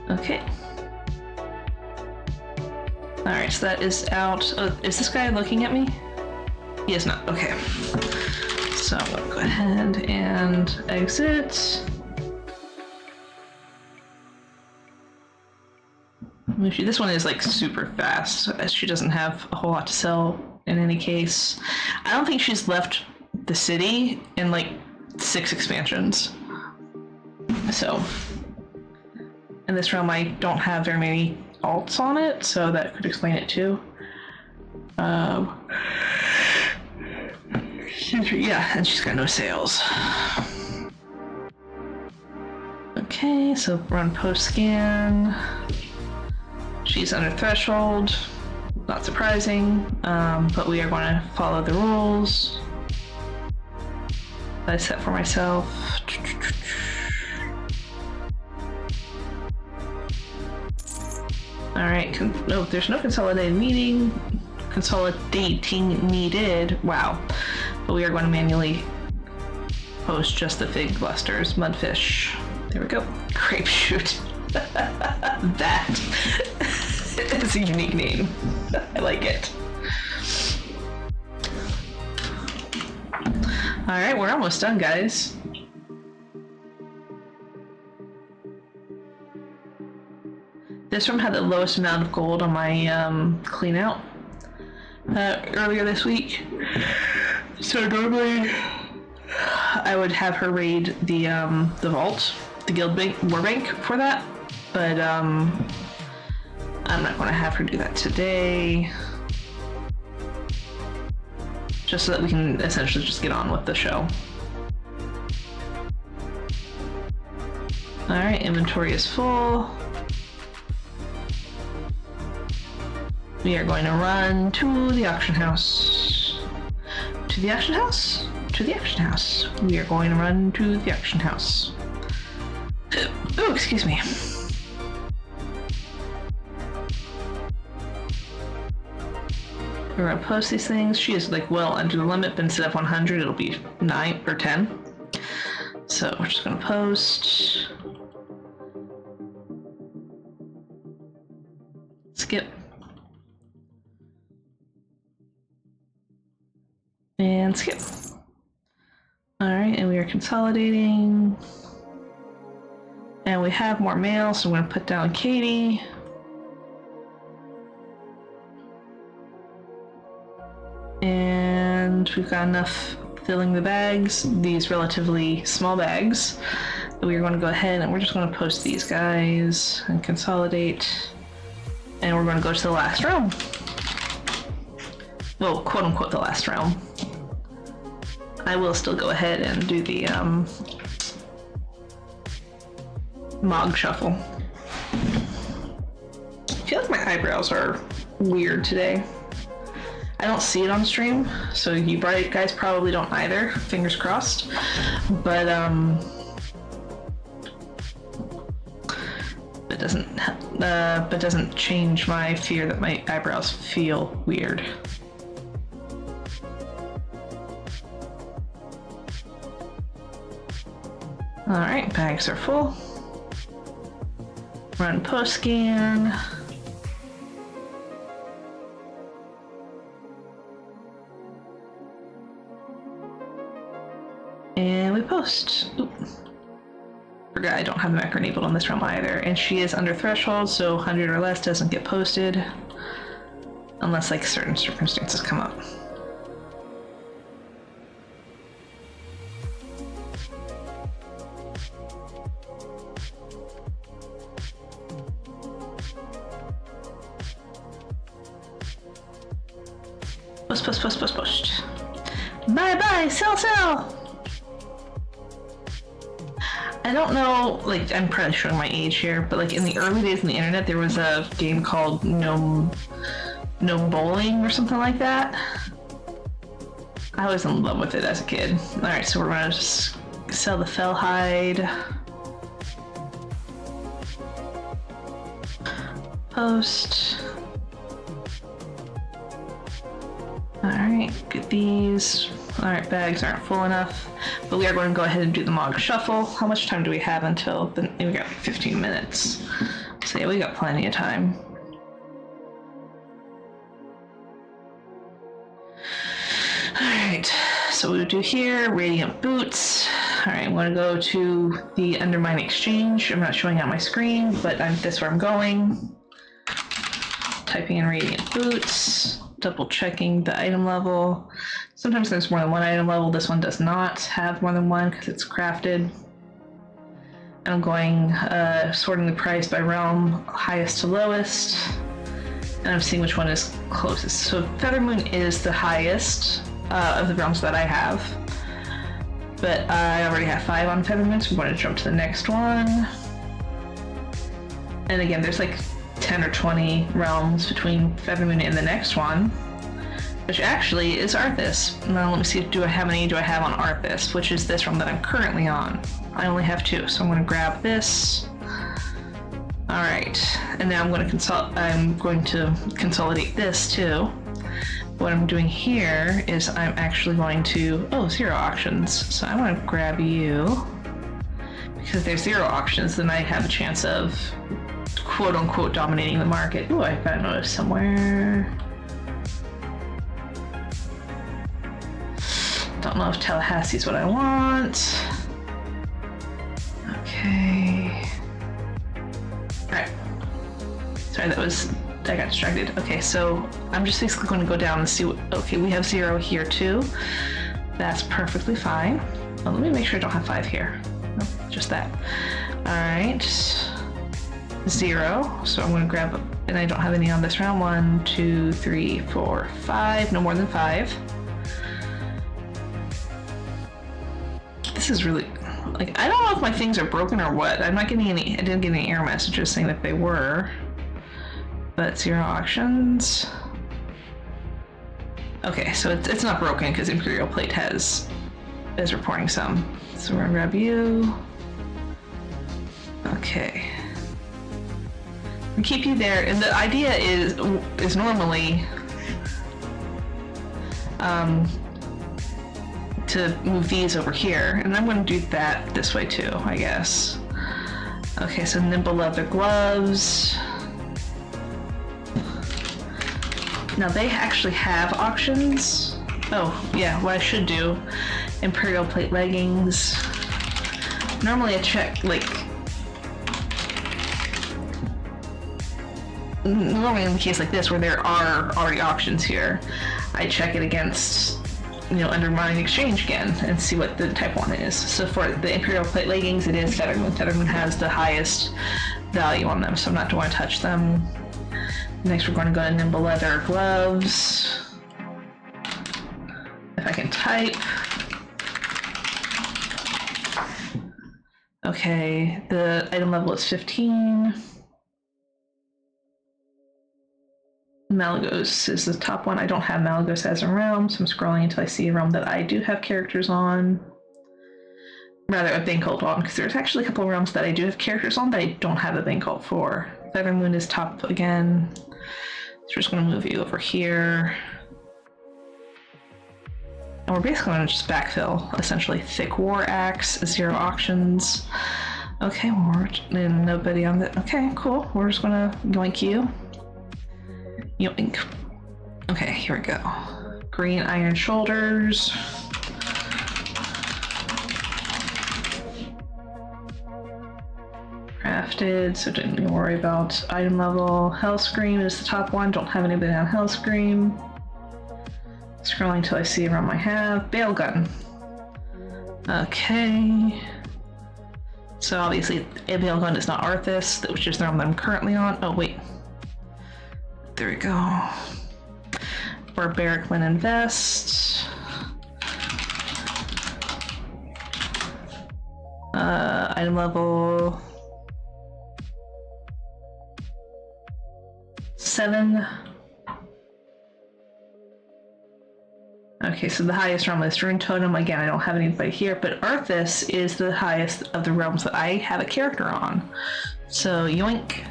Okay. Alright, so that is out. Oh, is this guy looking at me? He is not. Okay. So I'm gonna go ahead and exit. This one is like super fast, as she doesn't have a whole lot to sell in any case. I don't think she's left the city in like 6 expansions. So in this realm I don't have very many alts on it, so that could explain it too. Yeah, and she's got no sales. Okay, so run post scan. She's under threshold, not surprising, but we are going to follow the rules that I set for myself. Alright, no, there's no consolidating needed. Wow. But we are going to manually post just the fig blusters, mudfish. There we go. Grape shoot. That is a unique name. I like it. Alright, we're almost done, guys. This room had the lowest amount of gold on my clean out earlier this week. So normally I would have her raid the vault, the guild bank, war bank for that, but I'm not going to have her do that today, just so that we can essentially just get on with the show. Alright, inventory is full. We are going to run to the auction house. To the auction house? To the auction house. We are going to run to the auction house. Oh, excuse me. We're gonna post these things. She is like well under the limit, but instead of 100, it'll be 9 or 10. So we're just gonna post. Skip. And skip. Alright, and we are consolidating. And we have more mail, so we're gonna put down Katie. And we've got enough filling the bags, these relatively small bags. We're going to go ahead and we're just going to post these guys and consolidate. And we're going to go to the last realm. Well, quote unquote the last realm. I will still go ahead and do the Mog Shuffle. I feel like my eyebrows are weird today. I don't see it on stream, so you guys probably don't either. Fingers crossed. But it doesn't change my fear that my eyebrows feel weird. All right, bags are full. Run post scan. And we post. Oop. Forgot I don't have the macro enabled on this realm either. And she is under threshold, so 100 or less doesn't get posted. Unless like certain circumstances come up. Post. Bye, sell. I don't know, like, I'm probably showing my age here, but like in the early days on the internet, there was a game called Gnome Bowling or something like that. I was in love with it as a kid. Alright, so we're gonna just sell the fell hide. Post. Alright, get these. Alright, bags aren't full enough, but we are going to go ahead and do the Mog Shuffle. How much time do we have until then? We got 15 minutes. So yeah, we got plenty of time. Alright, so we would do here, Radiant Boots. Alright, I'm going to go to the Undermine Exchange. I'm not showing out my screen, but that's where I'm going. Typing in Radiant Boots. Double checking the item level. Sometimes there's more than one item level. This one does not have more than one because it's crafted. And I'm going sorting the price by realm, highest to lowest. And I'm seeing which one is closest. So Feathermoon is the highest of the realms that I have. But I already have 5 on Feathermoon, so I'm going to jump to the next one. And again, there's like 10 or 20 realms between Feathermoon and the next one, which actually is Arthas. Now let me see, how many do I have on Arthas, which is this realm that I'm currently on. I only have 2, so I'm going to grab this. Alright, and now I'm going to consolidate this too. What I'm doing here is I'm actually going to, 0 auctions, so I want to grab you. Because if there's 0 auctions, then I have a chance of quote-unquote dominating the market. Ooh, I got noticed somewhere. Don't know if Tallahassee's what I want. Okay. Alright. Sorry, I got distracted. Okay, so I'm just basically going to go down and see what, okay, we have 0 here too. That's perfectly fine. Well, let me make sure I don't have 5 here. No, just that. Alright. 0, so I'm going to grab, and I don't have any on this round. 1, 2, 3, 4, 5, no more than 5. This is really, like, I don't know if my things are broken or what. I'm not getting any, I didn't get any error messages saying that they were. but 0 auctions. Okay, so it's not broken because Imperial Plate is reporting some. So we're gonna grab you. Okay. And keep you there. And the idea is normally to move these over here, and I'm going to do that this way too, I guess. Okay, so nimble leather gloves. Now they actually have auctions. Oh yeah, what I should do, Imperial Plate leggings. Normally I check, like, normally in the case like this where there are already auctions here, I check it against, you know, Undermine Exchange again and see what the type 1 is. So for the Imperial Plate leggings, it is Fetterman. Fetterman has the highest value on them, so I'm not going to touch them. Next we're going to go to nimble leather gloves. If I can type. Okay, the item level is 15. Malagos is the top one. I don't have Malagos as a realm, so I'm scrolling until I see a realm that I do have characters on. Rather, a Bane Cult on, because there's actually a couple of realms that I do have characters on that I don't have a Bane Cult for. Feather Moon is top again. So we're just going to move you over here. And we're basically going to just backfill, essentially. Thick War Axe, 0 auctions. Okay, and nobody on the... Okay, cool. We're just going to yoink you. Yoink. Okay, here we go. Green Iron Shoulders. Crafted, so didn't even worry about item level. Hellscream is the top one. Don't have anybody on Hellscream. Scrolling till I see a realm I have. Bale Gun. Okay. So obviously, a Bale Gun is not Arthas, which is the realm that I'm currently on. Oh, wait. There we go. Barbaric Linen Vest. Item level 7. Okay, so the highest realm is Rune Totem. Again, I don't have anybody here, but Arthas is the highest of the realms that I have a character on. So, yoink.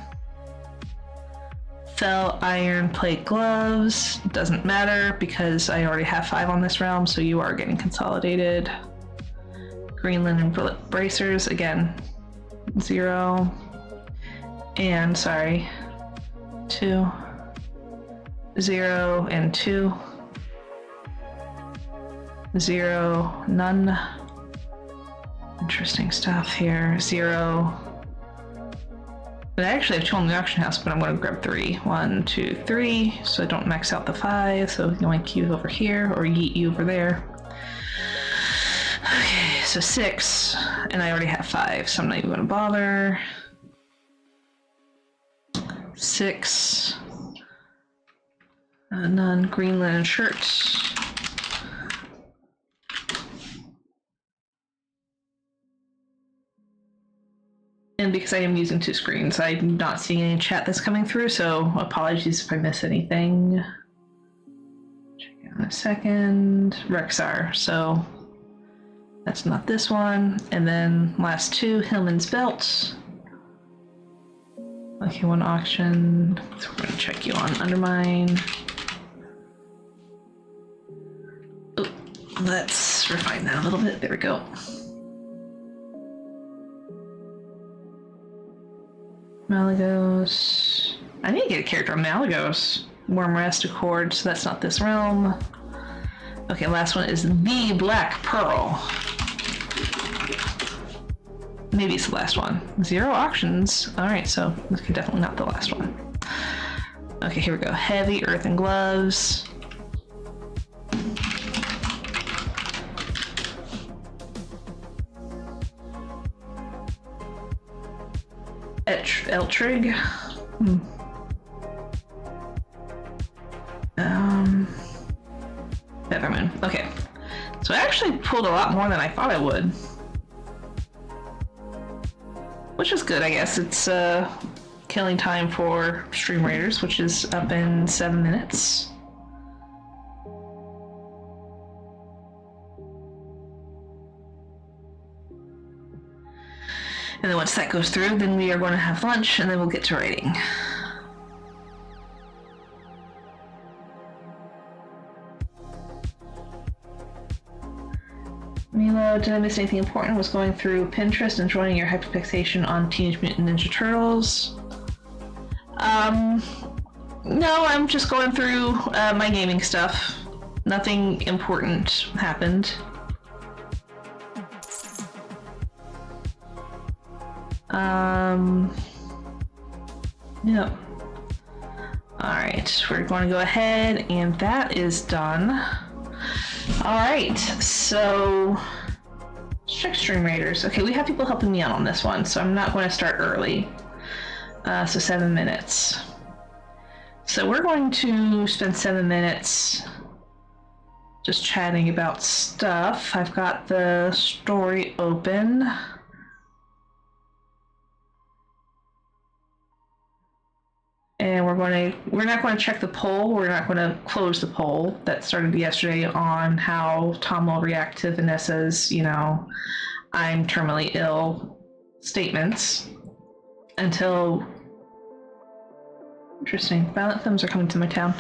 Fell Iron Plate Gloves. Doesn't matter because I already have 5 on this realm, so you are getting consolidated. Green Linen Bracers, again, 0. And, sorry, 2. 0 and 2. 0, none. Interesting stuff here. 0. But I actually have 2 on the auction house, but I'm going to grab 3. 1, 2, 3, so I don't max out the 5. So yoink you over here, or yeet you over there. Okay, so 6, and I already have 5, so I'm not even going to bother. 6. None. Green Linen Shirts. And because I am using 2 screens, I'm not seeing any chat that's coming through, so apologies if I miss anything. Check it out in a second. Rexar, so that's not this one. And then last 2, Hillman's Belt. Okay, 1 auction. So we're gonna check you on Undermine. Oh, let's refine that a little bit. There we go. Malagos. I need to get a character on Malagos. Worm Rest Accord, so that's not this realm. Okay, last one is the Black Pearl. Maybe it's the last one. 0 auctions. Alright, so this is definitely not the last one. Okay, here we go. Heavy Earthen Gloves. Eltrig. Feathermoon. Okay. So I actually pulled a lot more than I thought I would. Which is good, I guess. It's, killing time for Stream Raiders, which is up in 7 minutes. And then once that goes through, then we are going to have lunch, and then we'll get to raiding. Milo, did I miss anything important? Was going through Pinterest, enjoying your hyperfixation on Teenage Mutant Ninja Turtles. No, I'm just going through my gaming stuff. Nothing important happened. Yep. Alright, we're going to go ahead, and that is done. Alright, so let's check Stream Raiders. Okay, we have people helping me out on this one, so I'm not going to start early. So 7 minutes. So we're going to spend 7 minutes just chatting about stuff. I've got the story open. And we're not going to check the poll. We're not going to close the poll that started yesterday on how Tom will react to Vanessa's, you know, I'm terminally ill statements until. Interesting. Violent films are coming to my town.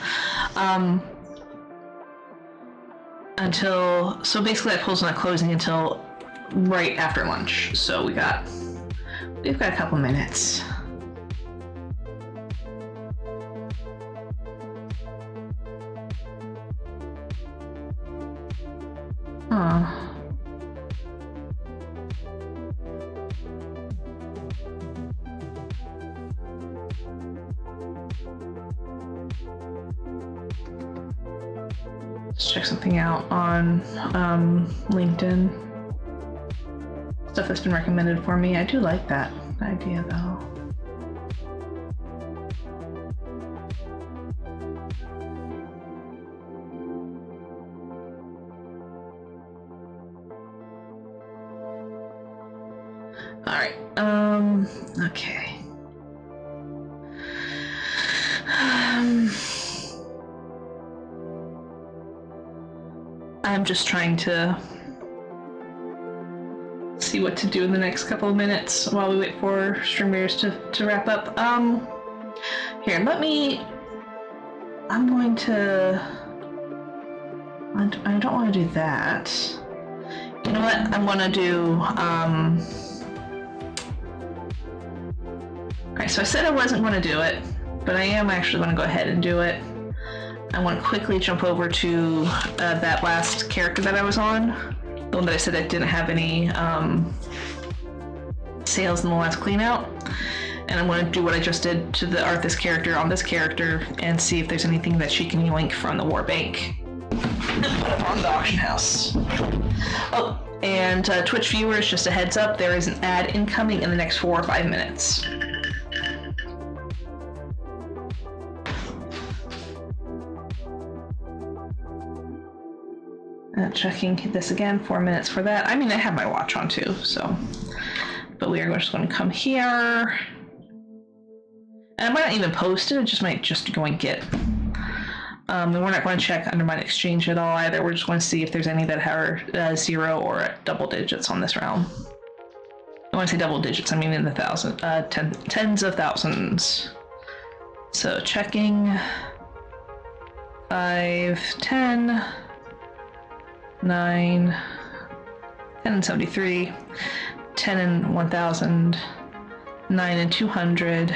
So basically that poll's not closing until right after lunch. So we've got a couple minutes. Huh. Let's check something out on LinkedIn. Stuff that's been recommended for me. I do like that idea though. Alright, okay. I'm just trying to see what to do in the next couple of minutes while we wait for Stream Raiders to wrap up. Here, I'm going to, I don't want to do that. You know what, I'm going to do, alright, so I said I wasn't going to do it, but I am actually going to go ahead and do it. I want to quickly jump over to that last character that I was on, the one that I said I didn't have any sales in the last clean out, and I'm going to do what I just did to the Arthas character on this character and see if there's anything that she can yoink from the war bank and put up on the auction house. Oh, and Twitch viewers, just a heads up, there is an ad incoming in the next 4 or 5 minutes. Checking this again, 4 minutes for that. I mean, I have my watch on too, so. But we are just going to come here. And I might not even post it, it just might just go and get. And we're not going to check Undermine Exchange at all either. We're just going to see if there's any that are 0 or double digits on this realm. When I say double digits, I mean in the tens of thousands. So checking 5, 10. 9, 10 and 73, 10 and 1000, 9 and 200,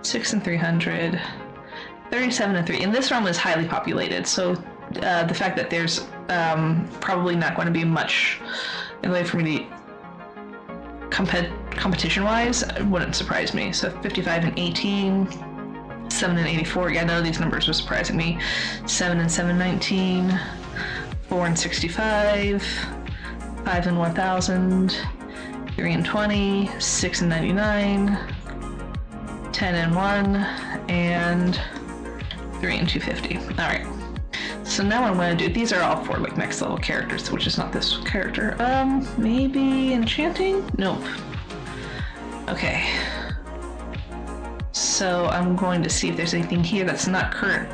6 and 300, 37 and 3. And this realm is highly populated, so the fact that there's probably not going to be much in the way for me to competition-wise wouldn't surprise me. So 55 and 18, 7 and 84. Yeah, none of these numbers were surprising me. 7 and 719. 4 and 65, 5 and 1000, 3 and 20, 6 and 99, 10 and 1, and 3 and 250. Alright. So now what I'm going to do, these are all for like next level characters, which is not this character. Maybe enchanting? Nope. Okay. So I'm going to see if there's anything here that's not current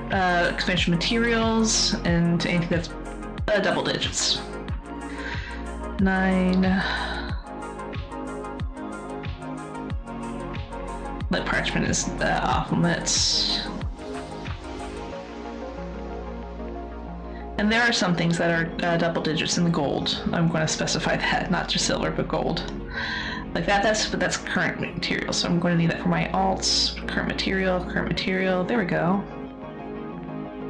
expansion materials and anything that's double digits. 9. Lit parchment is off limits. And there are some things that are double digits in the gold. I'm going to specify that, not just silver, but gold. Like that, that's current material, so I'm going to need that for my alts. Current material, there we go.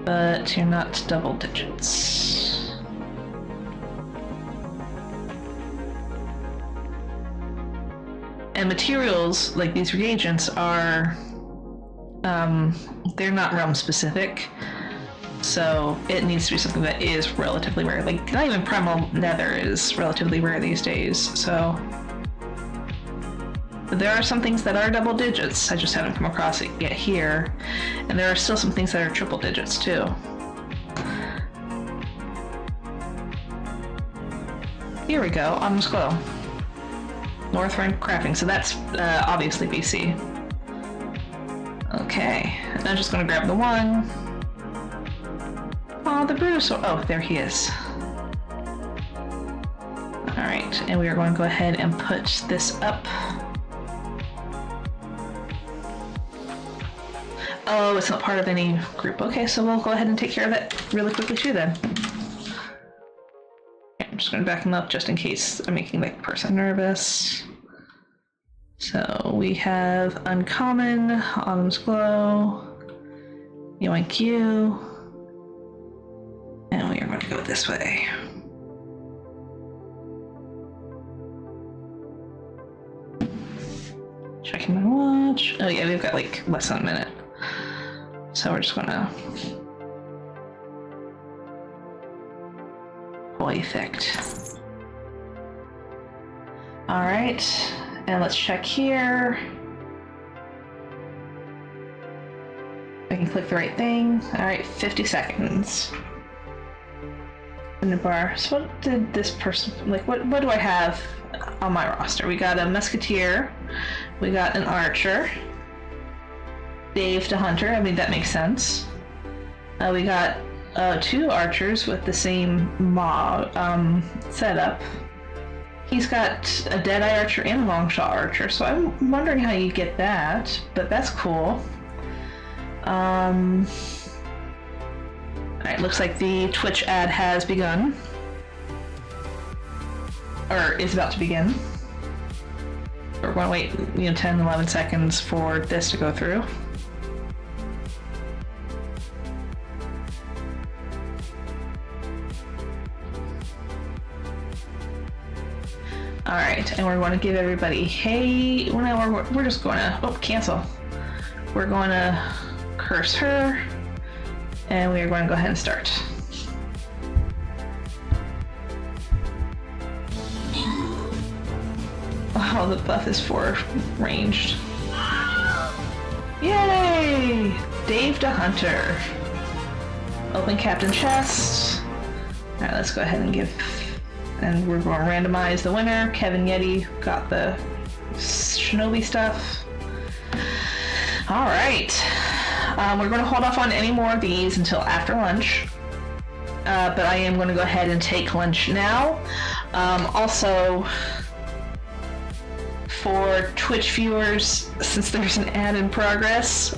But you're not double digits. And materials, like these reagents, are, they're not realm specific. So it needs to be something that is relatively rare. Like, not even primal nether is relatively rare these days, so... But there are some things that are double digits, I just haven't come across it yet here. And there are still some things that are triple digits, too. Here we go, Autumn's Glow. North Rank Crafting, so that's obviously BC. Okay, and I'm just gonna grab the one. Oh, the Bruce. Oh, there he is. Alright, and we are going to go ahead and put this up. Oh, it's not part of any group. Okay, so we'll go ahead and take care of it really quickly too then. Okay, I'm just going to back him up just in case I'm making that person nervous. So we have Uncommon, Autumn's Glow, UNQ. And we are going to go this way. Checking my watch. Oh yeah, we've got like less than a minute. So we're just gonna pull effect. Alright, and let's check here. I can click the right thing. Alright, 50 seconds. In the bar. So what did this person, like, what do I have on my roster? We got a musketeer, we got an archer, Dave to hunter, I mean that makes sense. We got 2 archers with the same setup. He's got a Deadeye archer and a Longshot archer, so I'm wondering how you get that, but that's cool. Alright, looks like the Twitch ad has begun. Or is about to begin. We're going to wait, 10, 11 seconds for this to go through. Alright, and we're going to give everybody, hey, we're just going to, cancel. We're going to curse her. And we are going to go ahead and start. Oh, the buff is for ranged. Yay! Dave to hunter. Open captain chest. Alright, let's go ahead and and we're going to randomize the winner. Kevin Yeti got the shinobi stuff. Alright. We're going to hold off on any more of these until after lunch, but I am going to go ahead and take lunch now. Also, for Twitch viewers, since there's an ad in progress,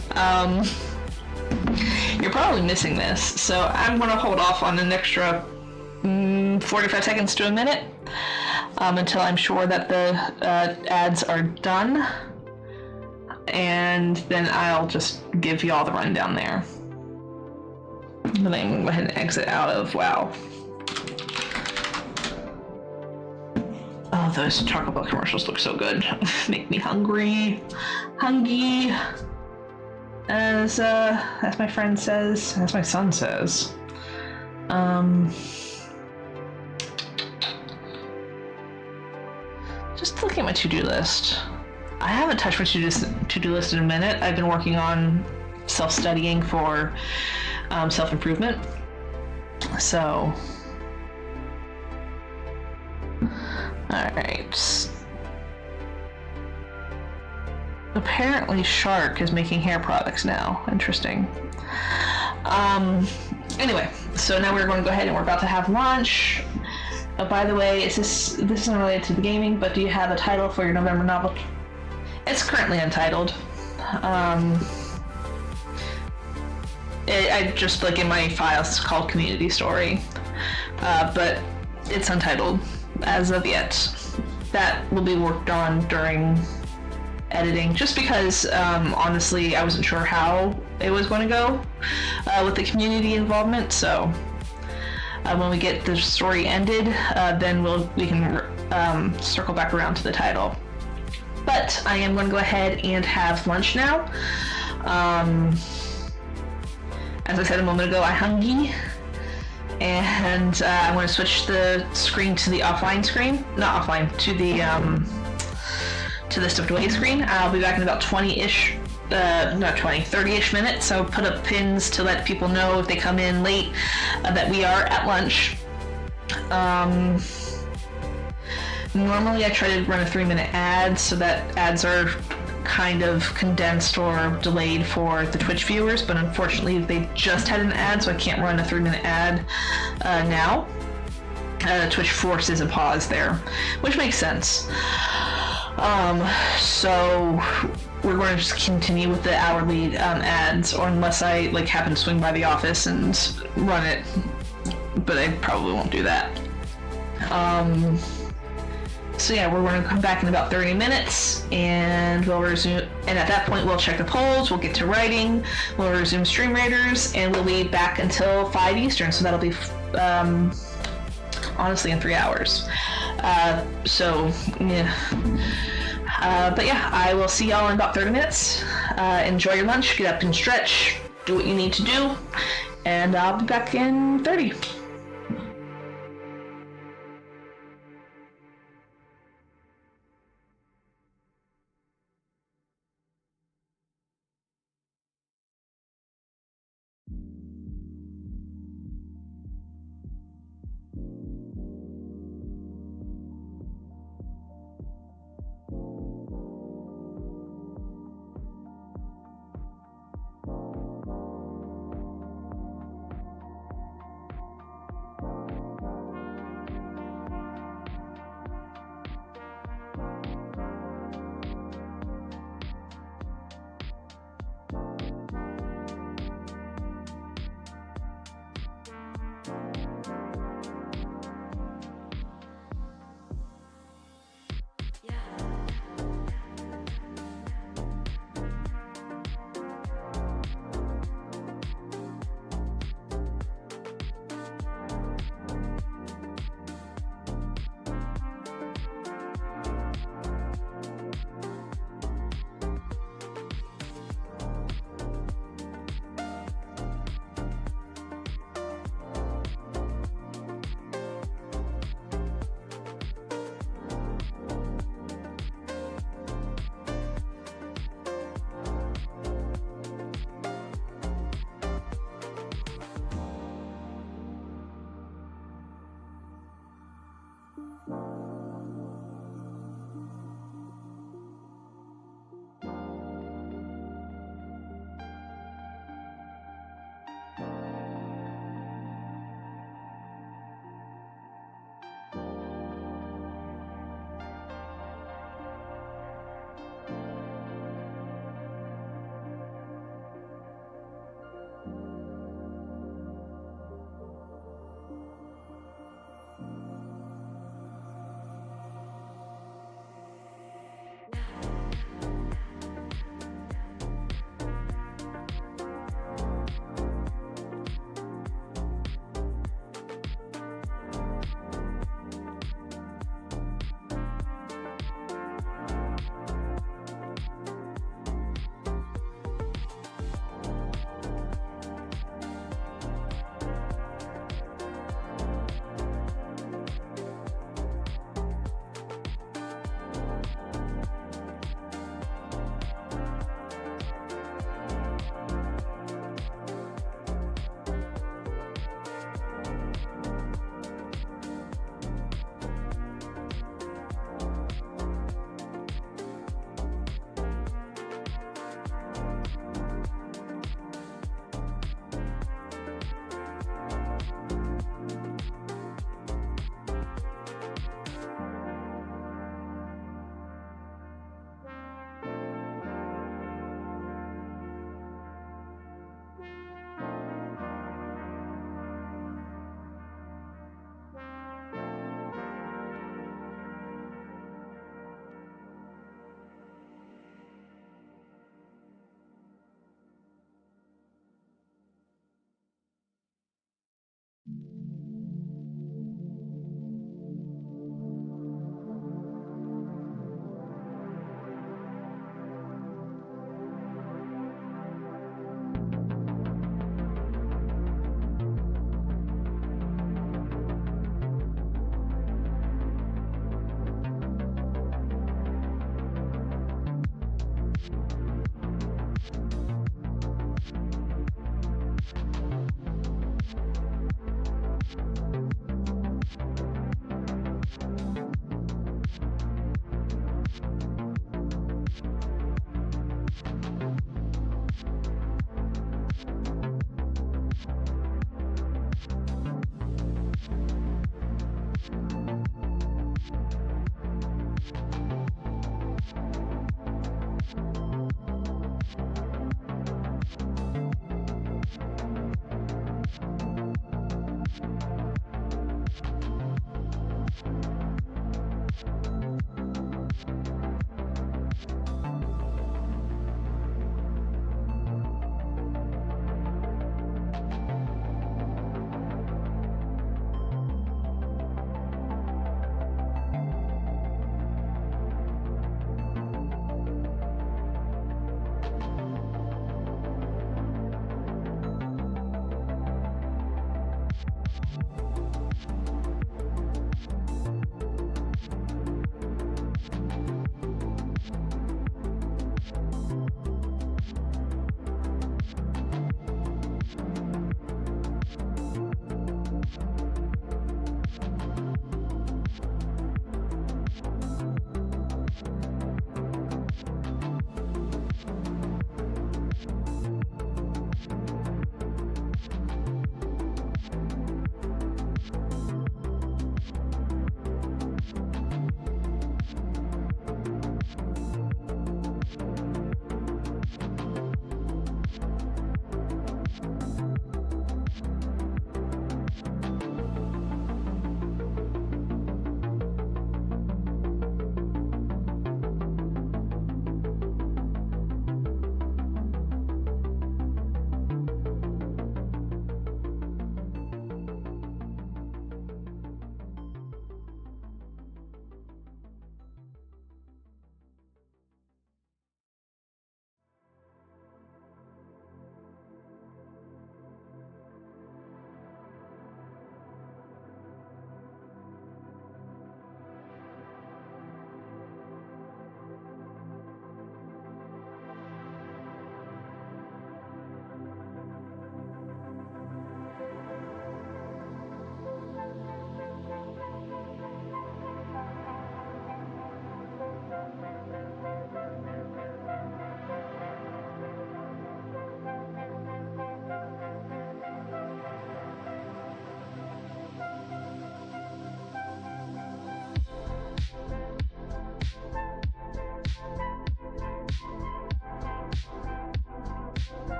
you're probably missing this, so I'm going to hold off on an extra 45 seconds to a minute until I'm sure that the ads are done. And then I'll just give you all the rundown there. And then I'm going to go ahead and exit out of WoW. Oh, those Taco Bell commercials look so good. Make me hungry. Hungry. As my friend says, as my son says. Just looking at my to-do list. I haven't touched my to-do list in a minute. I've been working on self-studying for self-improvement. So, alright. Apparently Shark is making hair products now. Interesting. Anyway, so now we're going to go ahead and we're about to have lunch. Oh, by the way, this isn't related to the gaming, but do you have a title for your November novel? It's currently untitled. I just, like, in my files, it's called Community Story, but it's untitled as of yet. That will be worked on during editing, just because honestly I wasn't sure how it was going to go with the community involvement. So when we get the story ended, then we can circle back around to the title. But I am going to go ahead and have lunch now. As I said a moment ago, I hungry, and I'm going to switch the screen to the offline screen, not offline, to the stepped away screen. I'll be back in about 20-ish, not 20, 30-ish minutes. So put up pins to let people know if they come in late that we are at lunch. Normally I try to run a 3-minute ad, so that ads are kind of condensed or delayed for the Twitch viewers, but unfortunately they just had an ad, so I can't run a 3-minute ad now. Twitch forces a pause there, which makes sense. So we're going to just continue with the hourly ads, or unless I happen to swing by the office and run it, but I probably won't do that. So yeah, we're going to come back in about 30 minutes, and we'll resume. And at that point, we'll check the polls. We'll get to writing. We'll resume Stream Raiders, and we'll be back until 5 Eastern. So that'll be honestly in 3 hours. So yeah. But yeah, I will see y'all in about 30 minutes. Enjoy your lunch. Get up and stretch. Do what you need to do, and I'll be back in 30.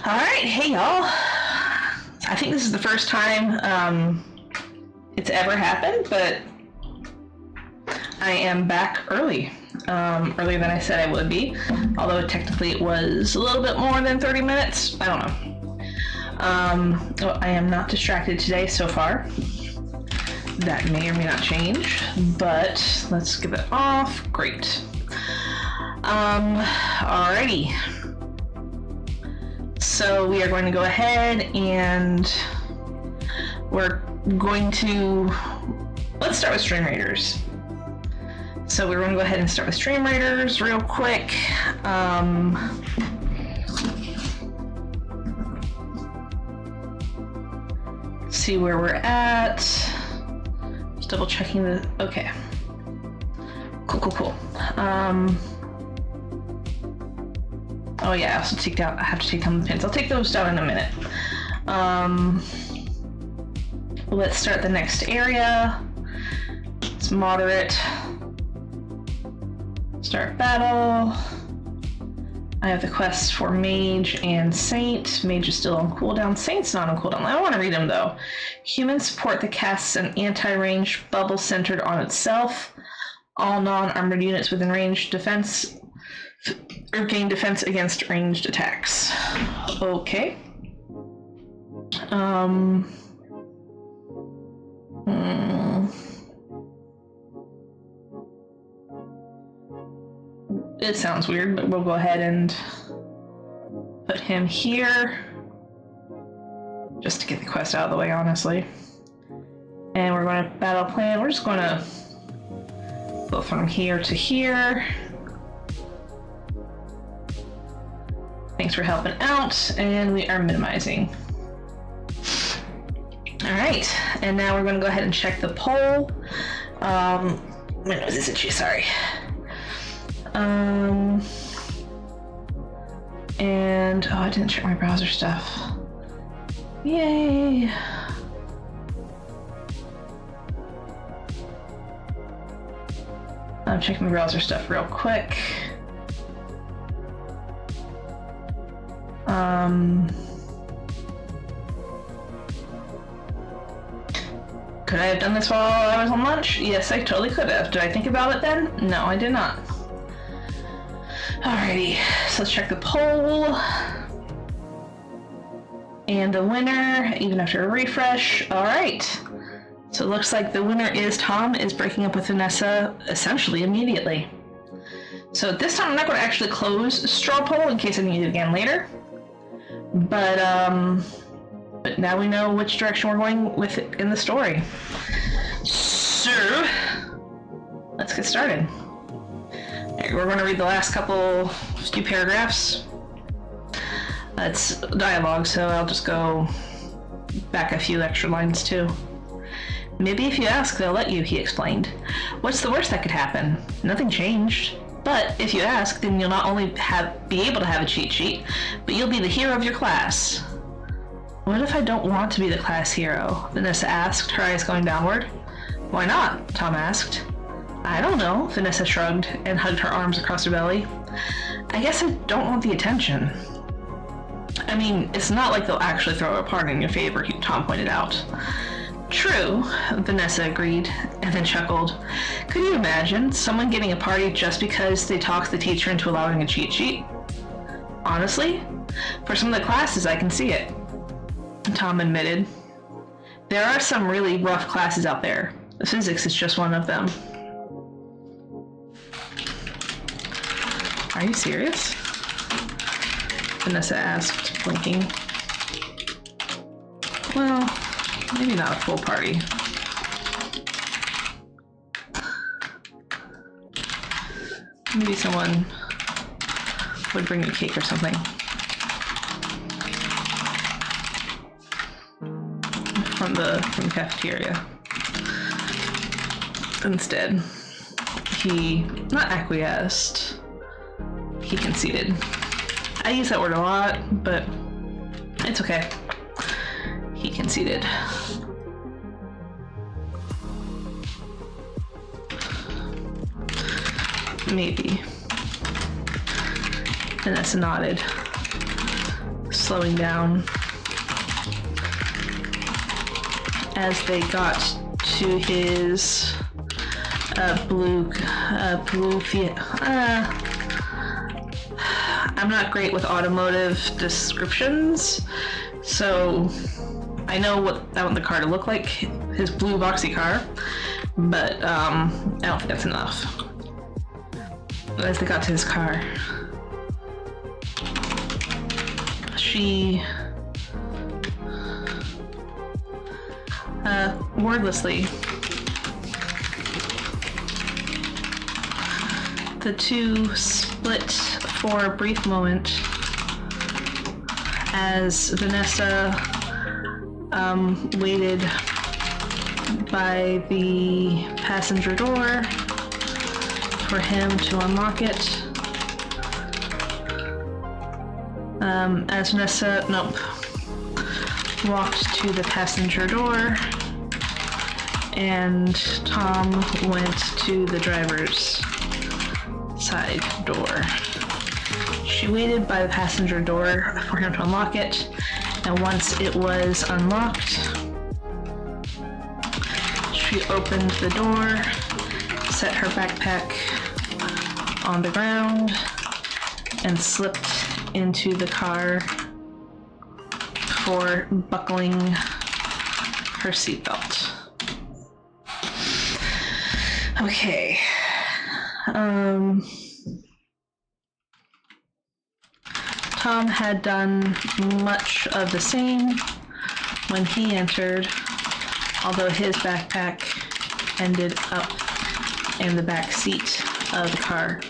All right, hey y'all. I think this is the first time it's ever happened, but I am back early. Earlier than I said I would be, although technically it was a little bit more than 30 minutes. I don't know. I am not distracted today so far. That may or may not change, but let's get it off. Great. Alrighty. So we are going to go ahead and we're going to, let's start with Stream Raiders. So we're going to go ahead and start with Stream Raiders real quick. See where we're at. Just double checking the, okay. Cool. Oh yeah, I also I have to take down the pins. I'll take those down in a minute. Let's start the next area. It's moderate. Start battle. I have the quests for Mage and Saint. Mage is still on cooldown. Saint's not on cooldown. I don't want to read them though. Human support that casts an anti-range bubble centered on itself. All non-armored units within range defense or gain defense against ranged attacks. Okay. It sounds weird, but we'll go ahead and put him here just to get the quest out of the way, honestly. And we're going to battle plan. We're just going to go from here to here. I think Thanks for helping out, and we are minimizing. Alright, and now we're going to go ahead and check the poll. My nose is itchy, sorry. And, oh, I didn't check my browser stuff. Yay! I'm checking my browser stuff real quick. Could I have done this while I was on lunch? Yes, I totally could have. Did I think about it then? No, I did not. Alrighty, so let's check the poll. And the winner, even after a refresh. Alright. So it looks like the winner is Tom is breaking up with Vanessa essentially immediately. So this time I'm not going to actually close straw poll in case I need it again later. But now we know which direction we're going with it in the story. So let's get started. We're going to read the last few paragraphs. It's dialogue, so I'll just go back a few extra lines too. Maybe if you ask, they'll let you, he explained. What's the worst that could happen? Nothing changed. But if you ask, then you'll not only be able to have a cheat sheet, but you'll be the hero of your class. What if I don't want to be the class hero? Vanessa asked, her eyes going downward. Why not? Tom asked. I don't know, Vanessa shrugged and hugged her arms across her belly. I guess I don't want the attention. I mean, it's not like they'll actually throw a party in your favor, Tom pointed out. True, Vanessa agreed, and then chuckled. Could you imagine someone getting a party just because they talked the teacher into allowing a cheat sheet? Honestly, for some of the classes I can see it, Tom admitted. There are some really rough classes out there. Physics is just one of them. Are you serious? Vanessa asked, blinking. Well, maybe not a full party. Maybe someone would bring you cake or something. From the cafeteria. Instead, he not acquiesced. He conceded. I use that word a lot, but it's okay. He conceded. Maybe. Vanessa nodded, slowing down. As they got to his blue I'm not great with automotive descriptions, so I know what I want the car to look like, his blue boxy car, but I don't think that's enough. As they got to his car, she wordlessly, the two split for a brief moment as Vanessa waited by the passenger door for him to unlock it. As Vanessa, walked to the passenger door, and Tom went to the driver's side door. She waited by the passenger door for him to unlock it, and once it was unlocked, she opened the door, set her backpack on the ground, and slipped into the car before buckling her seatbelt. Okay. Tom had done much of the same when he entered, although his backpack ended up in the back seat of the car.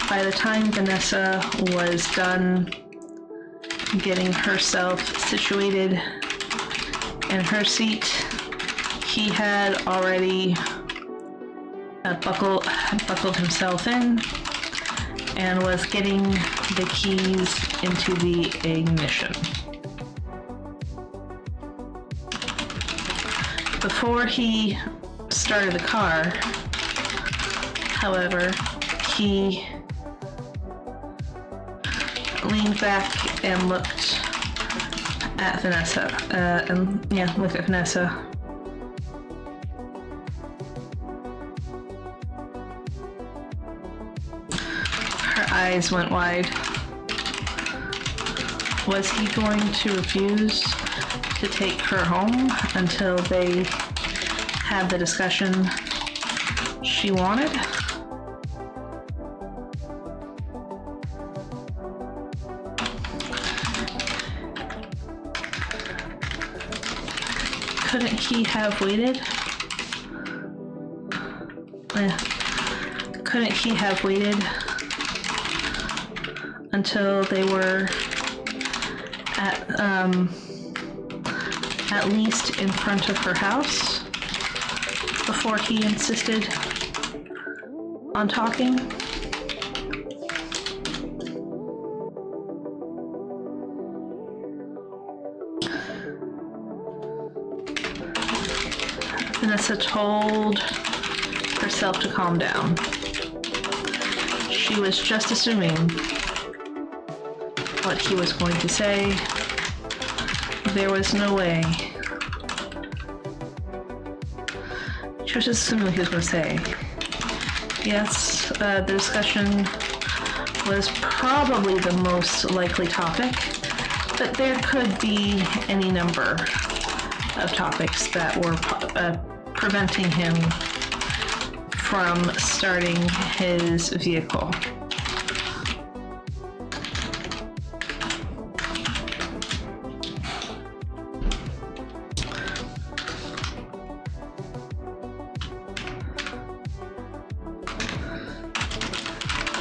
By the time Vanessa was done getting herself situated in her seat, he had already buckled himself in and was getting the keys into the ignition. Before he started the car, however, he leaned back and looked at Vanessa. Looked at Vanessa. Her eyes went wide. Was he going to refuse to take her home until they had the discussion she wanted? Couldn't he have waited? Couldn't he have waited until they were at least in front of her house before he insisted on talking? Vanessa told herself to calm down. She was just assuming what he was going to say. There was no way. She was just assuming what he was going to say. Yes, the discussion was probably the most likely topic, but there could be any number of topics that were preventing him from starting his vehicle.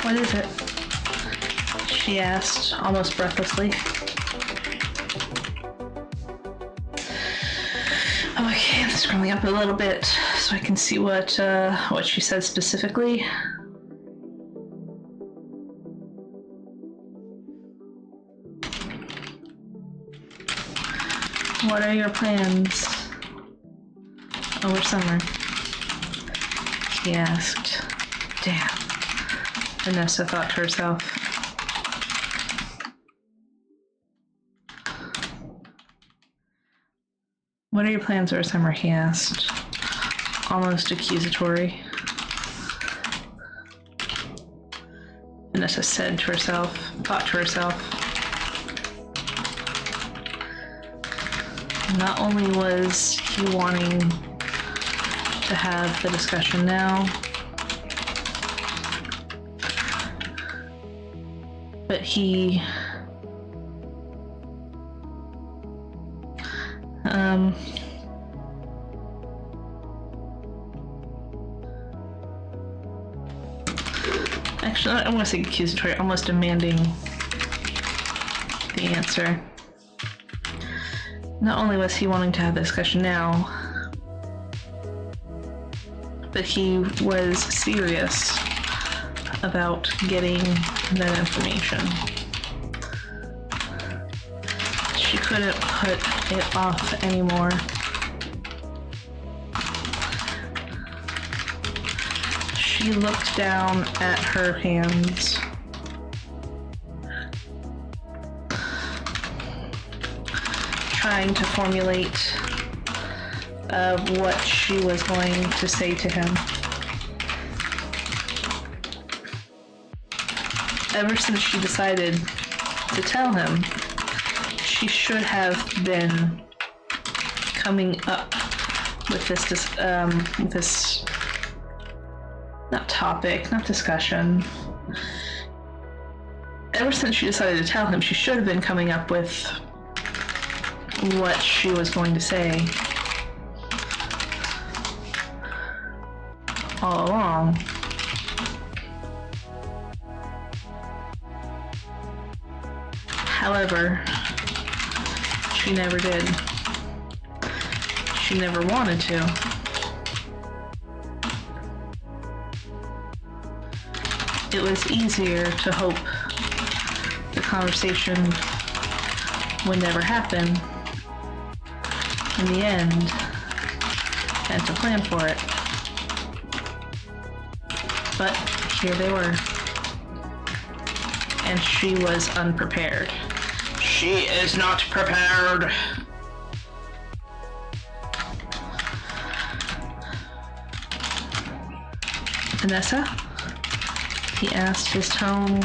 What is it? She asked, almost breathlessly. Okay, I'm scrolling up a little bit so I can see what she said specifically. What are your plans over summer? He asked. Damn, Vanessa thought to herself. What are your plans over summer? He asked, almost accusatory. Vanessa said to herself, thought to herself. Not only was he wanting to have the discussion now, but he actually, I don't want to say accusatory, almost demanding the answer. Not only was he wanting to have the discussion now, but he was serious about getting that information. She couldn't put it off anymore. She looked down at her hands. Trying to formulate what she was going to say to him. Ever since she decided to tell him, she should have been coming up with this not topic, not discussion. Ever since she decided to tell him, she should have been coming up with what she was going to say all along. However, she never did. She never wanted to. It was easier to hope the conversation would never happen in the end than to plan for it. But here they were. And she was unprepared. She is not prepared. Vanessa? He asked, his tone.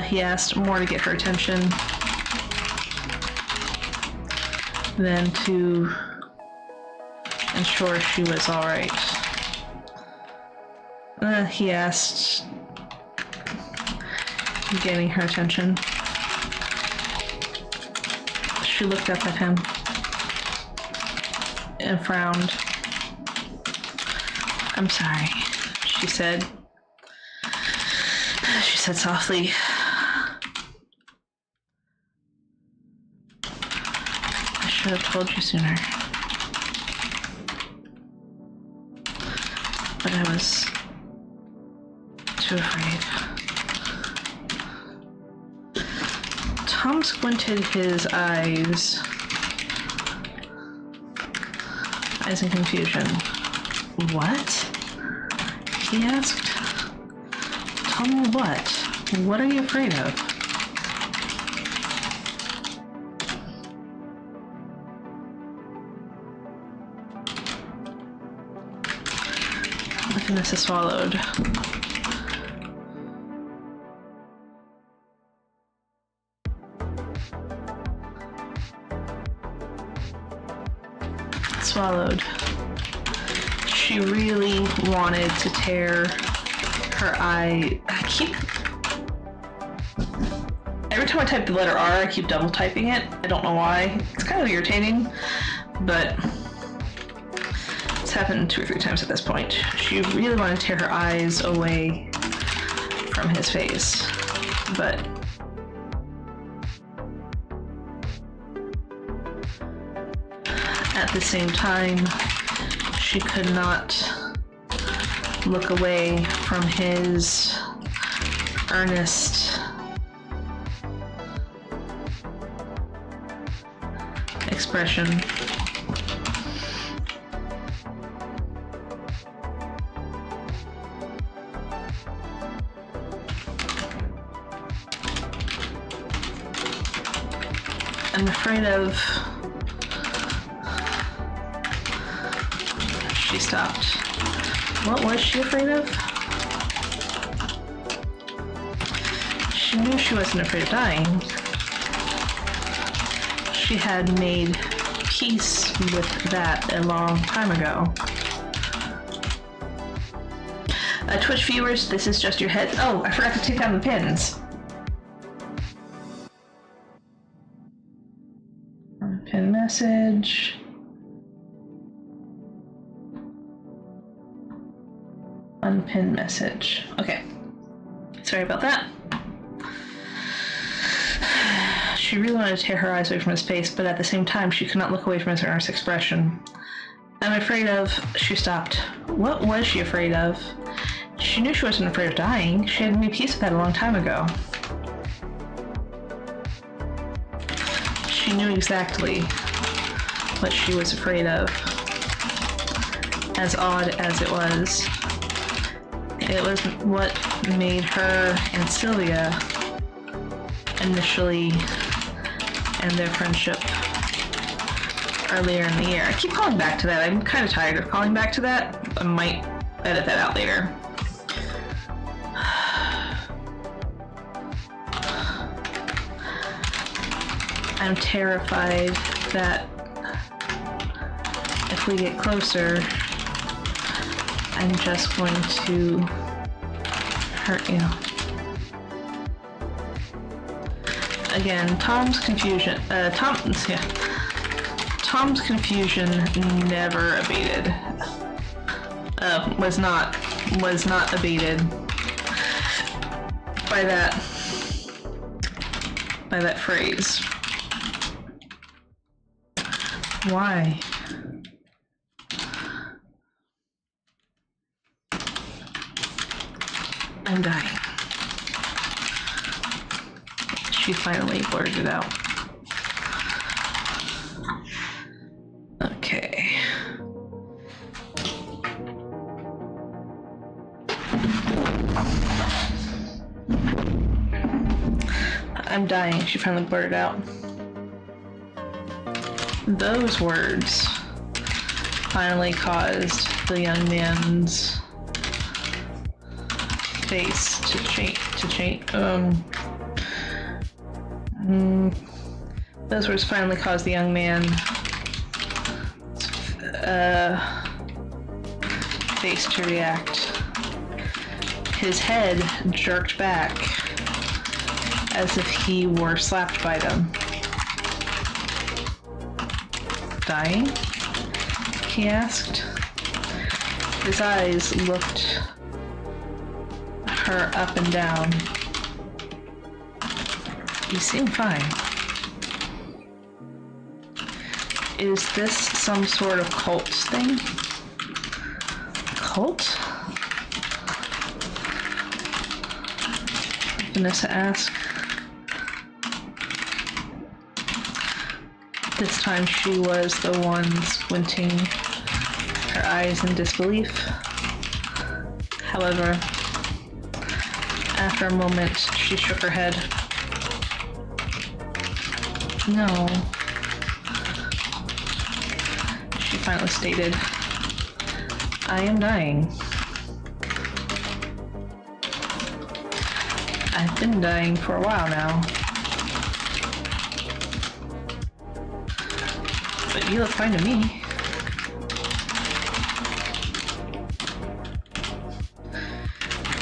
He asked more to get her attention than to ensure she was alright. He asked, getting her attention. She looked up at him and frowned. "I'm sorry," she said. She said softly, "I should have told you sooner. But I was too afraid." Tom squinted his eyes in confusion. "What?" he asked. "Tell me what? What are you afraid of?" Vanessa swallowed. Swallowed. She really wanted to tear her eye. Every time I type the letter R, I keep double typing it. I don't know why. It's kind of irritating, but it's happened 2 or 3 times at this point. She really wanted to tear her eyes away from his face, but at the same time, she could not look away from his earnest expression. I'm afraid of... She stopped. What was she afraid of? She knew she wasn't afraid of dying. She had made peace with that a long time ago. Twitch viewers, this is just your head. Oh, I forgot to take down the pins. Pin message. Unpin message. Okay. Sorry about that. She really wanted to tear her eyes away from his face, but at the same time, she could not look away from his earnest expression. I'm afraid of... She stopped. What was she afraid of? She knew she wasn't afraid of dying. She had made peace with that a long time ago. She knew exactly what she was afraid of. As odd as it was. It was what made her and Sylvia initially end their friendship earlier in the year. I keep calling back to that. I'm kind of tired of calling back to that. I might edit that out later. I'm terrified that if we get closer, I'm just going to hurt you. Again, Tom's confusion never abated. Was not abated. by that phrase. Why? I'm dying. She finally blurted it out. Okay. I'm dying, she finally blurted out. Those words finally caused the young man's face to change. Those words finally caused the young man face to react. His head jerked back as if he were slapped by them. Dying? He asked. His eyes looked her up and down. You seem fine. Is this some sort of cult thing? Cult? Vanessa asked. This time she was the one squinting her eyes in disbelief. However, after a moment, she shook her head. No. She finally stated, I am dying. I've been dying for a while now. But you look fine to me.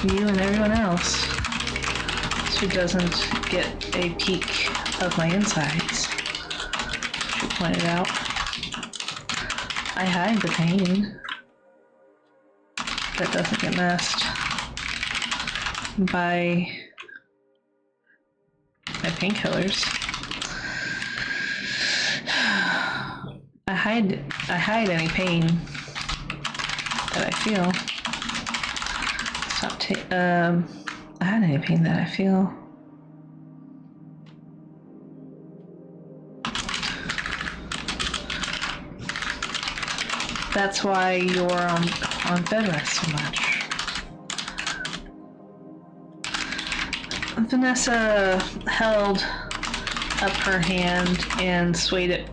You and everyone else who doesn't get a peek of my insides, she pointed out. I hide the pain. That doesn't get masked by my painkillers. I hide any pain that I feel. I hide any pain that I feel. That's why you're on bed rest so much. Vanessa held up her hand and swayed it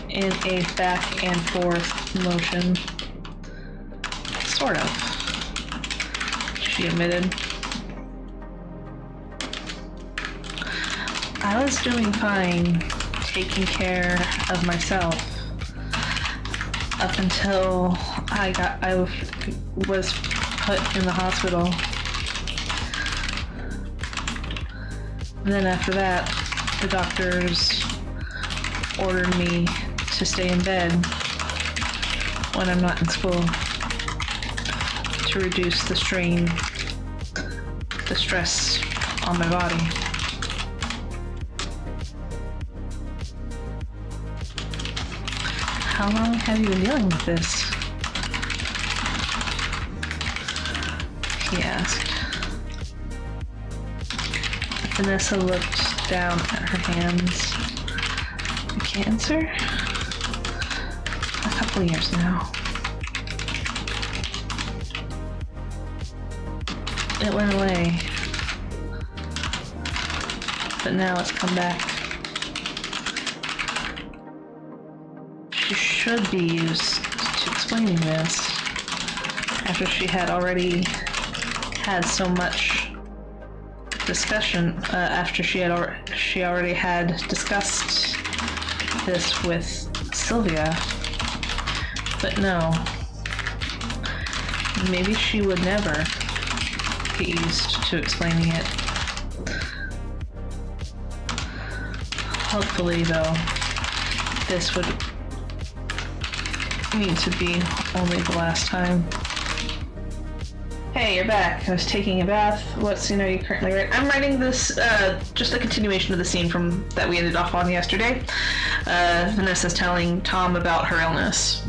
in a back and forth motion. Sort of, she admitted. I was doing fine, taking care of myself, up until I was put in the hospital. Then after that, the doctors ordered me to stay in bed when I'm not in school to reduce the strain, the stress on my body. How long have you been dealing with this? He asked. Vanessa looked down at her hands. Cancer? A couple years now. It went away, but now it's come back. She should be used to explaining this after she had already had so much discussion, after she already had discussed this with Sylvia. But no, maybe she would never get used to explaining it. Hopefully, though, this would need to be only the last time. Hey, you're back. I was taking a bath. What scene are you currently writing? I'm writing this, just a continuation of the scene from that we ended off on yesterday. Vanessa's telling Tom about her illness.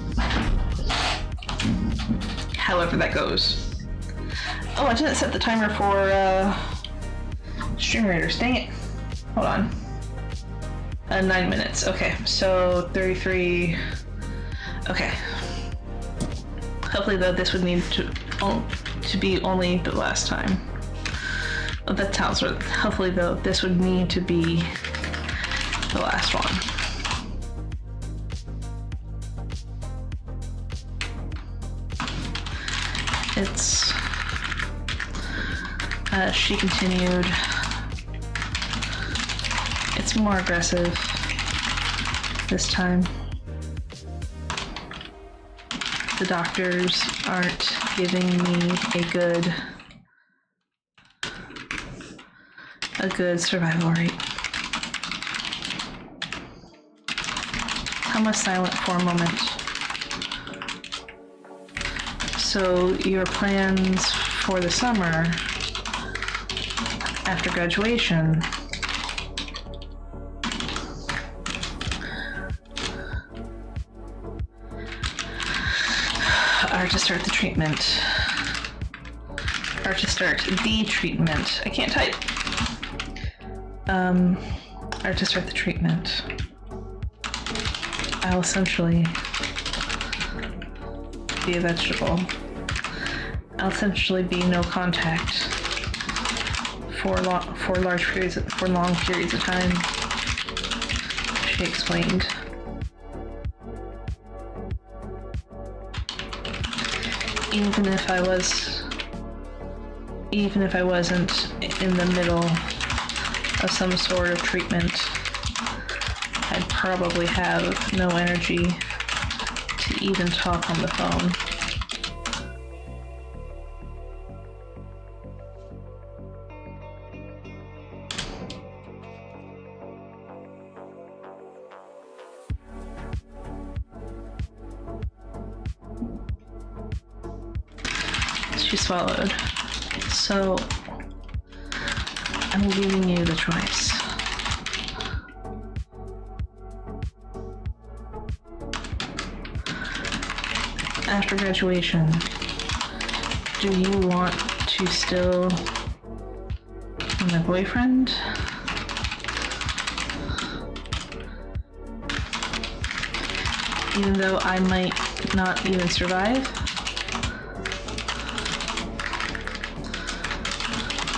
However that goes. Oh, I didn't set the timer for, Stream Raiders. Dang it. Hold on. 9 minutes. Okay, so 33... Okay. Hopefully, though, this would need to be only the last time. Oh, that sounds right. Hopefully, though, this would need to be the last one. It's... she continued. It's more aggressive this time. The doctors aren't giving me a good survival rate. Tom was silent for a moment. So your plans for the summer after graduation are to start the treatment. Or to start the treatment. I can't type. Or to start the treatment. I'll essentially be a vegetable. I'll essentially be no contact for long periods of time, she explained. Even if I wasn't in the middle of some sort of treatment, I'd probably have no energy to even talk on the phone. She swallowed. So, I'm leaving you the choice. After graduation, do you want to still be my boyfriend? Even though I might not even survive?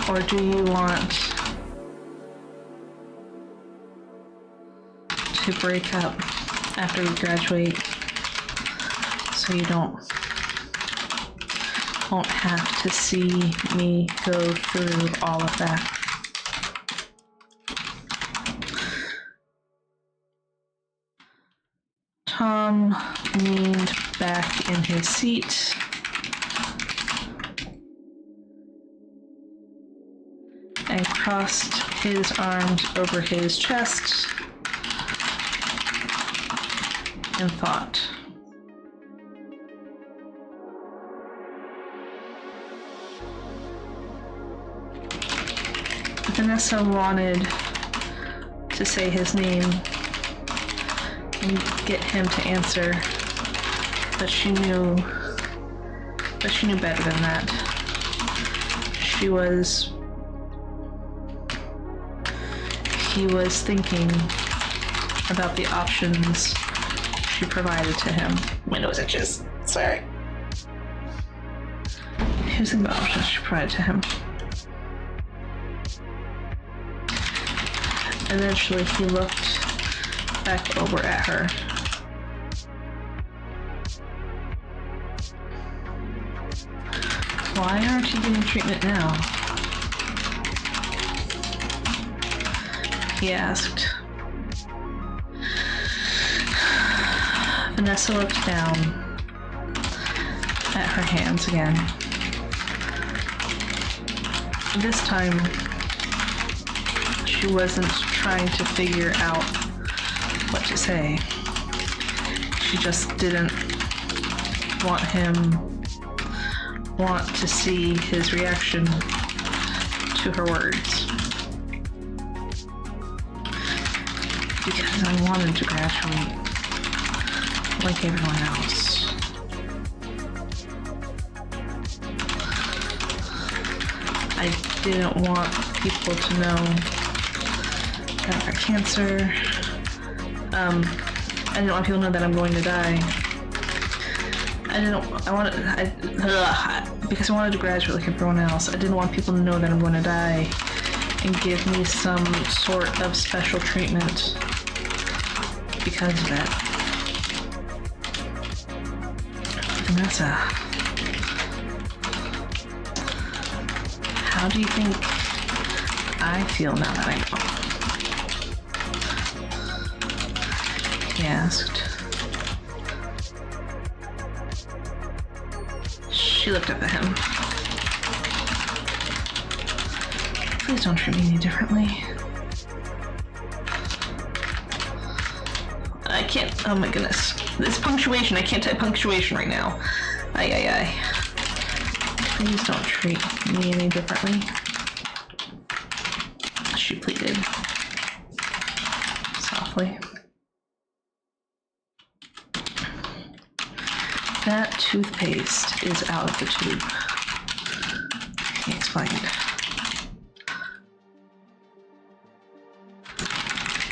Or do you want to break up after you graduate so you won't have to see me go through all of that? Tom leaned back in his seat and crossed his arms over his chest and thought. Vanessa wanted to say his name and get him to answer, but she knew better than that. He was thinking about the options she provided to him. My nose itches. Sorry. He was thinking about options she provided to him. Eventually, he looked back over at her. Why aren't you getting treatment now? He asked. Vanessa looked down at her hands again. This time, she wasn't trying to figure out what to say. She just didn't want him want to see his reaction to her words. Because I wanted to graduate like everyone else. I didn't want people to know that I got cancer. I didn't want people to know that I'm going to die. Because I wanted to graduate like everyone else. I didn't want people to know that I'm going to die and give me some sort of special treatment because of it. Vanessa, how do you think I feel now that I know? He asked. She looked up at him. Please don't treat me any differently. I can't, oh my goodness. It's punctuation, I can't type punctuation right now. Ay. Please don't treat me any differently. She pleaded. Softly. That toothpaste is out of the tube, he explained.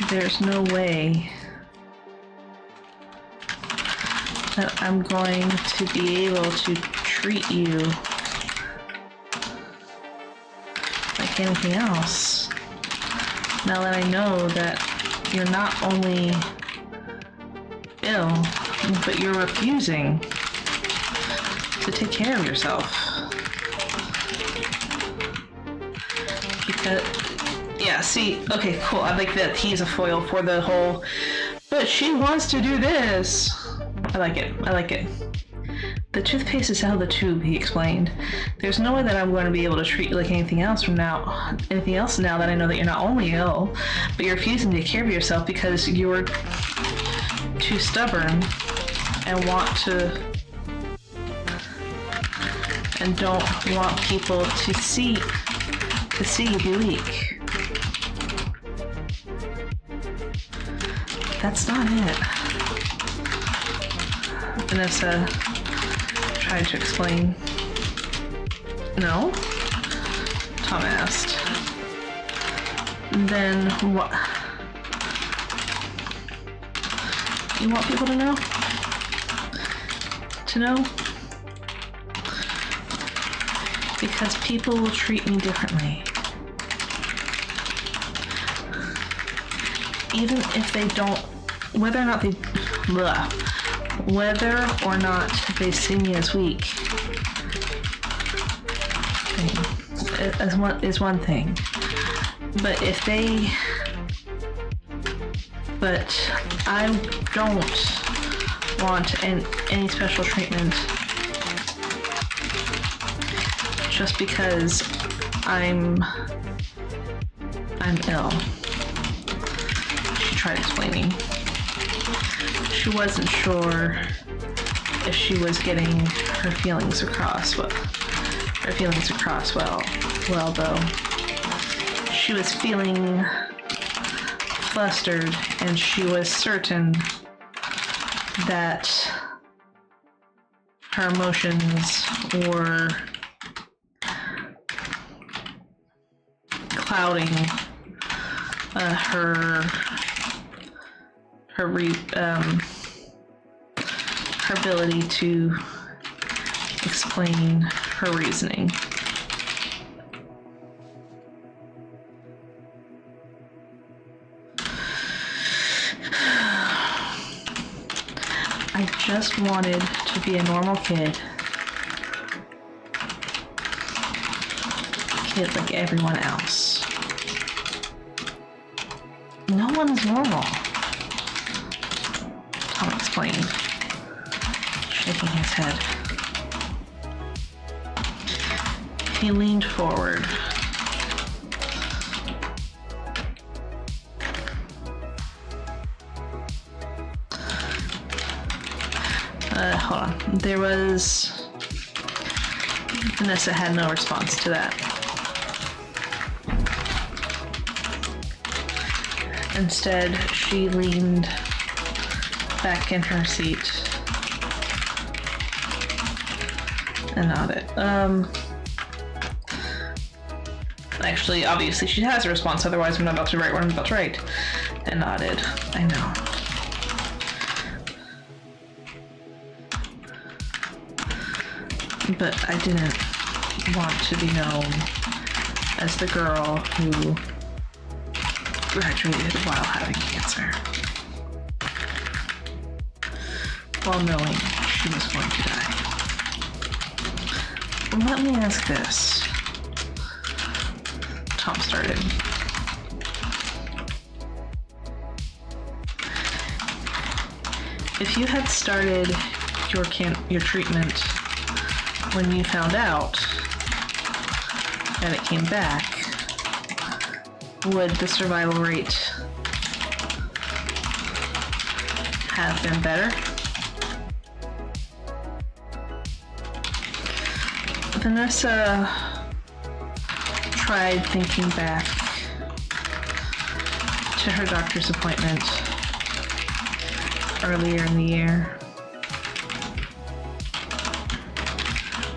There's no way that I'm going to be able to treat you like anything else. Now that I know that you're not only ill, but you're refusing to take care of yourself. Because, yeah, see, okay, cool. I like that he's a foil for the whole, but she wants to do this. I like it. The toothpaste is out of the tube, he explained. There's no way that I'm going to be able to treat you like anything else now that I know that you're not only ill, but you're refusing to take care of yourself because you're too stubborn and don't want people to see you be weak. That's not it. Vanessa tried to explain. No? Tom asked. Then what? You want people to know? To know? Because people will treat me differently. Even if they don't, whether or not they see me as weak is one thing. But I don't want any special treatment just because I'm ill. She tried explaining. She wasn't sure if she was getting her feelings across well, though. She was feeling flustered, and she was certain that her emotions were clouding her ability to explain her reasoning. I just wanted to be a normal kid like everyone else. No one is normal, Tom explained, shaking his head. He leaned forward. Hold on. Vanessa had no response to that. Instead, she leaned back in her seat and nodded. Actually, obviously she has a response, otherwise I'm not about to write what I'm about to write. And nodded. I know. But I didn't want to be known as the girl who graduated while having cancer, while knowing she was going to die. Let me ask this. Tom started. If you had started your treatment when you found out that it came back, would the survival rate have been better? Vanessa tried thinking back to her doctor's appointment earlier in the year,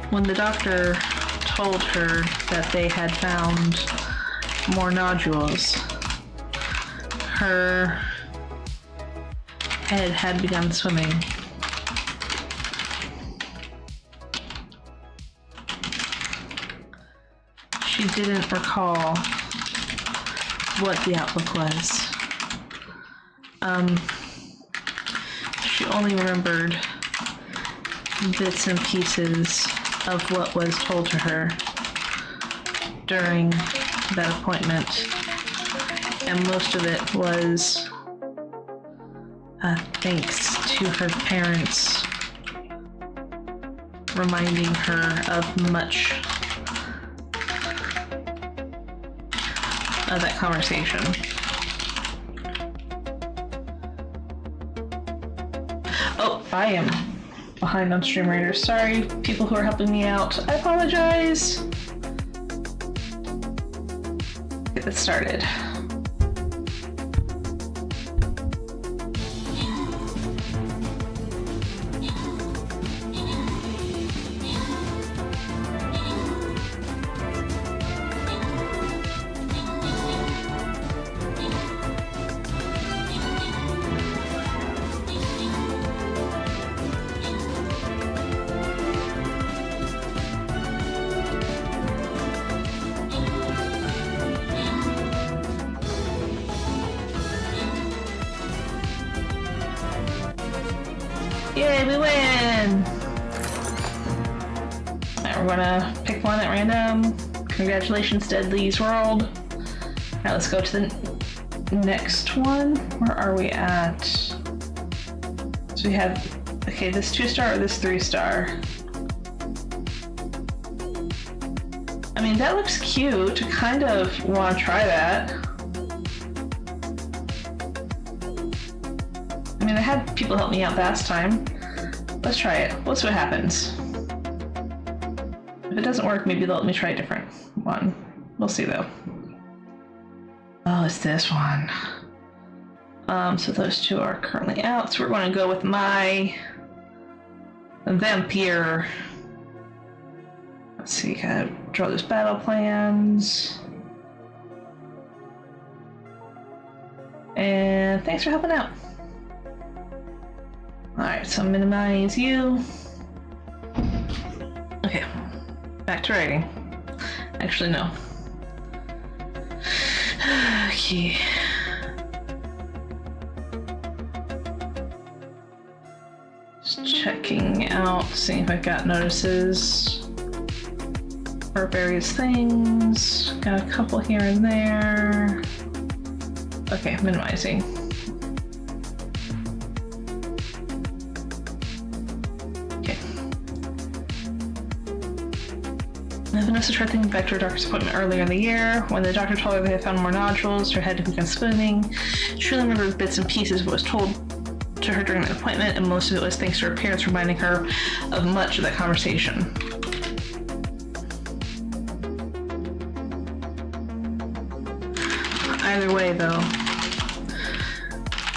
when the doctor told her that they had found more nodules. Her head had begun swimming. She didn't recall what the outlook was. She only remembered bits and pieces of what was told to her during that appointment, and most of it was thanks to her parents reminding her of much of that conversation. Oh, I am behind on stream readers. Sorry, people who are helping me out. I apologize. Get this started. Yay, we win! Alright, we're gonna pick one at random. Congratulations, Deadly's World. Now let's go to the next one. Where are we at? So we have, okay, this 2-star or this 3-star? I mean, that looks cute. I kind of want to try that. I mean, I had people help me out last time. Let's try it. Let's see what happens. If it doesn't work, maybe they'll let me try a different one. We'll see though. Oh, it's this one. So those two are currently out. So we're going to go with my vampire. Let's see, gotta draw those battle plans. And thanks for helping out. Alright, so minimize you. Okay, back to writing. Actually, no. Okay. Just checking out, seeing if I got notices for various things. Got a couple here and there. Okay, minimizing. Vanessa tried thinking back to her doctor's appointment earlier in the year. When the doctor told her they had found more nodules, her head had begun swimming. She only remembered bits and pieces of what was told to her during that appointment, and most of it was thanks to her parents reminding her of much of that conversation. Either way, though,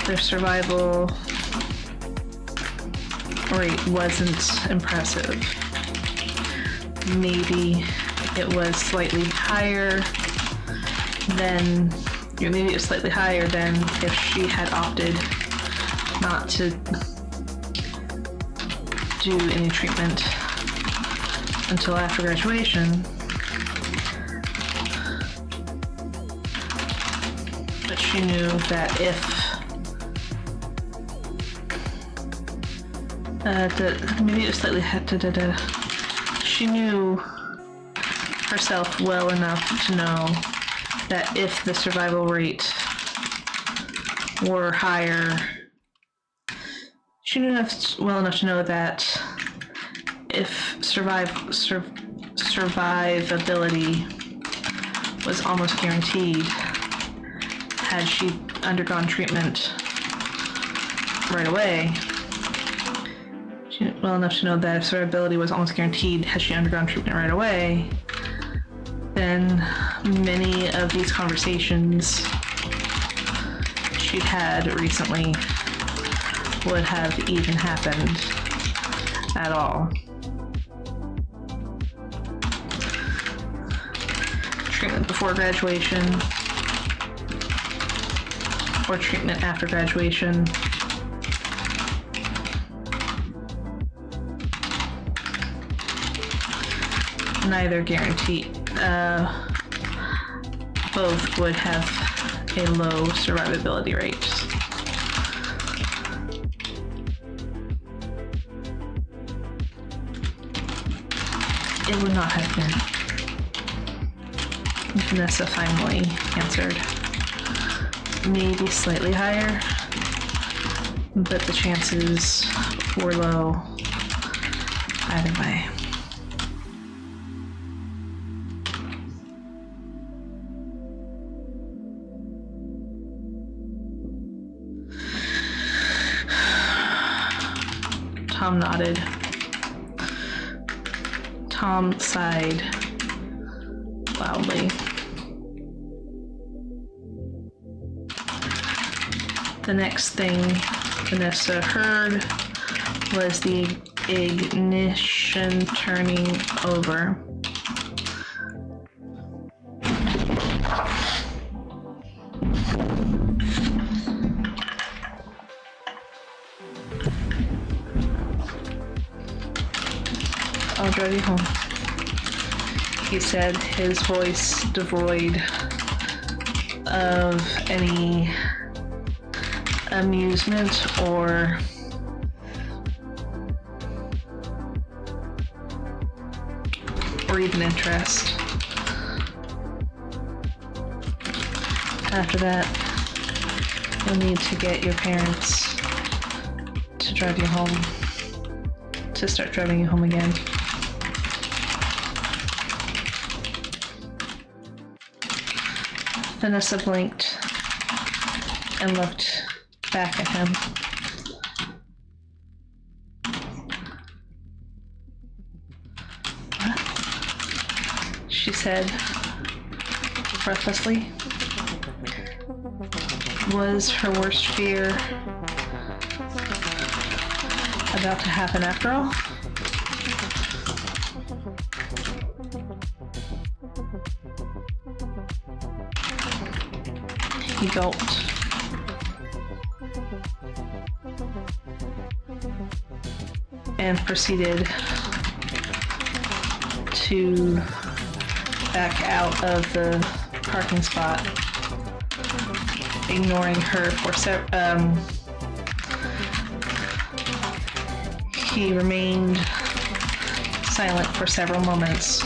their survival rate wasn't impressive. Maybe it was slightly higher than, maybe it was slightly higher than if she had opted not to do any treatment until after graduation. But she knew that if maybe it was slightly she knew herself well enough to know that if the survival rate were higher, she knew well enough to know that if survivability was almost guaranteed, had she undergone treatment right away, she knew well enough to know that if survivability was almost guaranteed, had she undergone treatment right away, then many of these conversations she'd had recently would have even happened at all. Treatment before graduation or treatment after graduation, neither guaranteed. Both would have a low survivability rate. It would not have been. Vanessa finally answered. Maybe slightly higher, but the chances were low either way. Tom nodded. Tom sighed loudly. The next thing Vanessa heard was the ignition turning over. I'll drive you home, he said, his voice devoid of any amusement or even interest. After that, you'll need to get your parents to drive you home, to start driving you home again. Vanessa blinked and looked back at him. What? She said breathlessly. Was her worst fear about to happen after all? He gulped. And proceeded to back out of the parking spot, ignoring her for he remained silent for several moments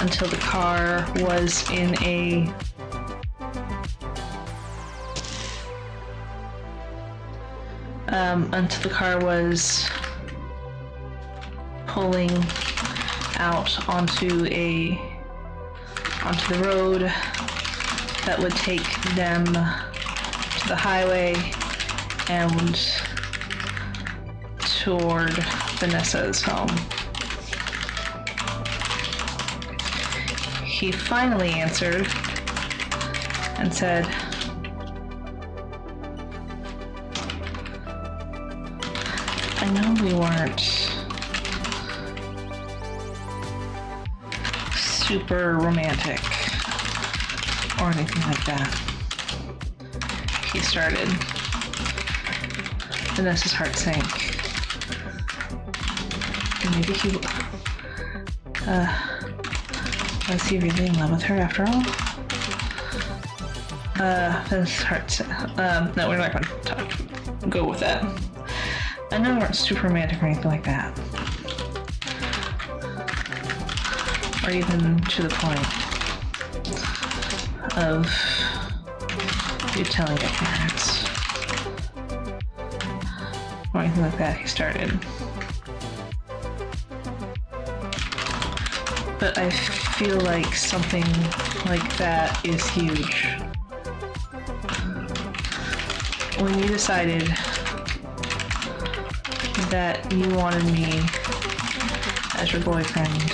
until the car was in a until the car was pulling out onto the road that would take them to the highway and toward Vanessa's home. He finally answered and said, I know we weren't super romantic or anything like that. He started. Vanessa's heart sank. Maybe he was he really in love with her after all? Vanessa's heart sank. No, we're not going to go with that. I know we weren't super romantic or anything like that. Or even to the point of you telling your parents. Or anything like that. He started. But I feel like something like that is huge. When you decided that you wanted me as your boyfriend,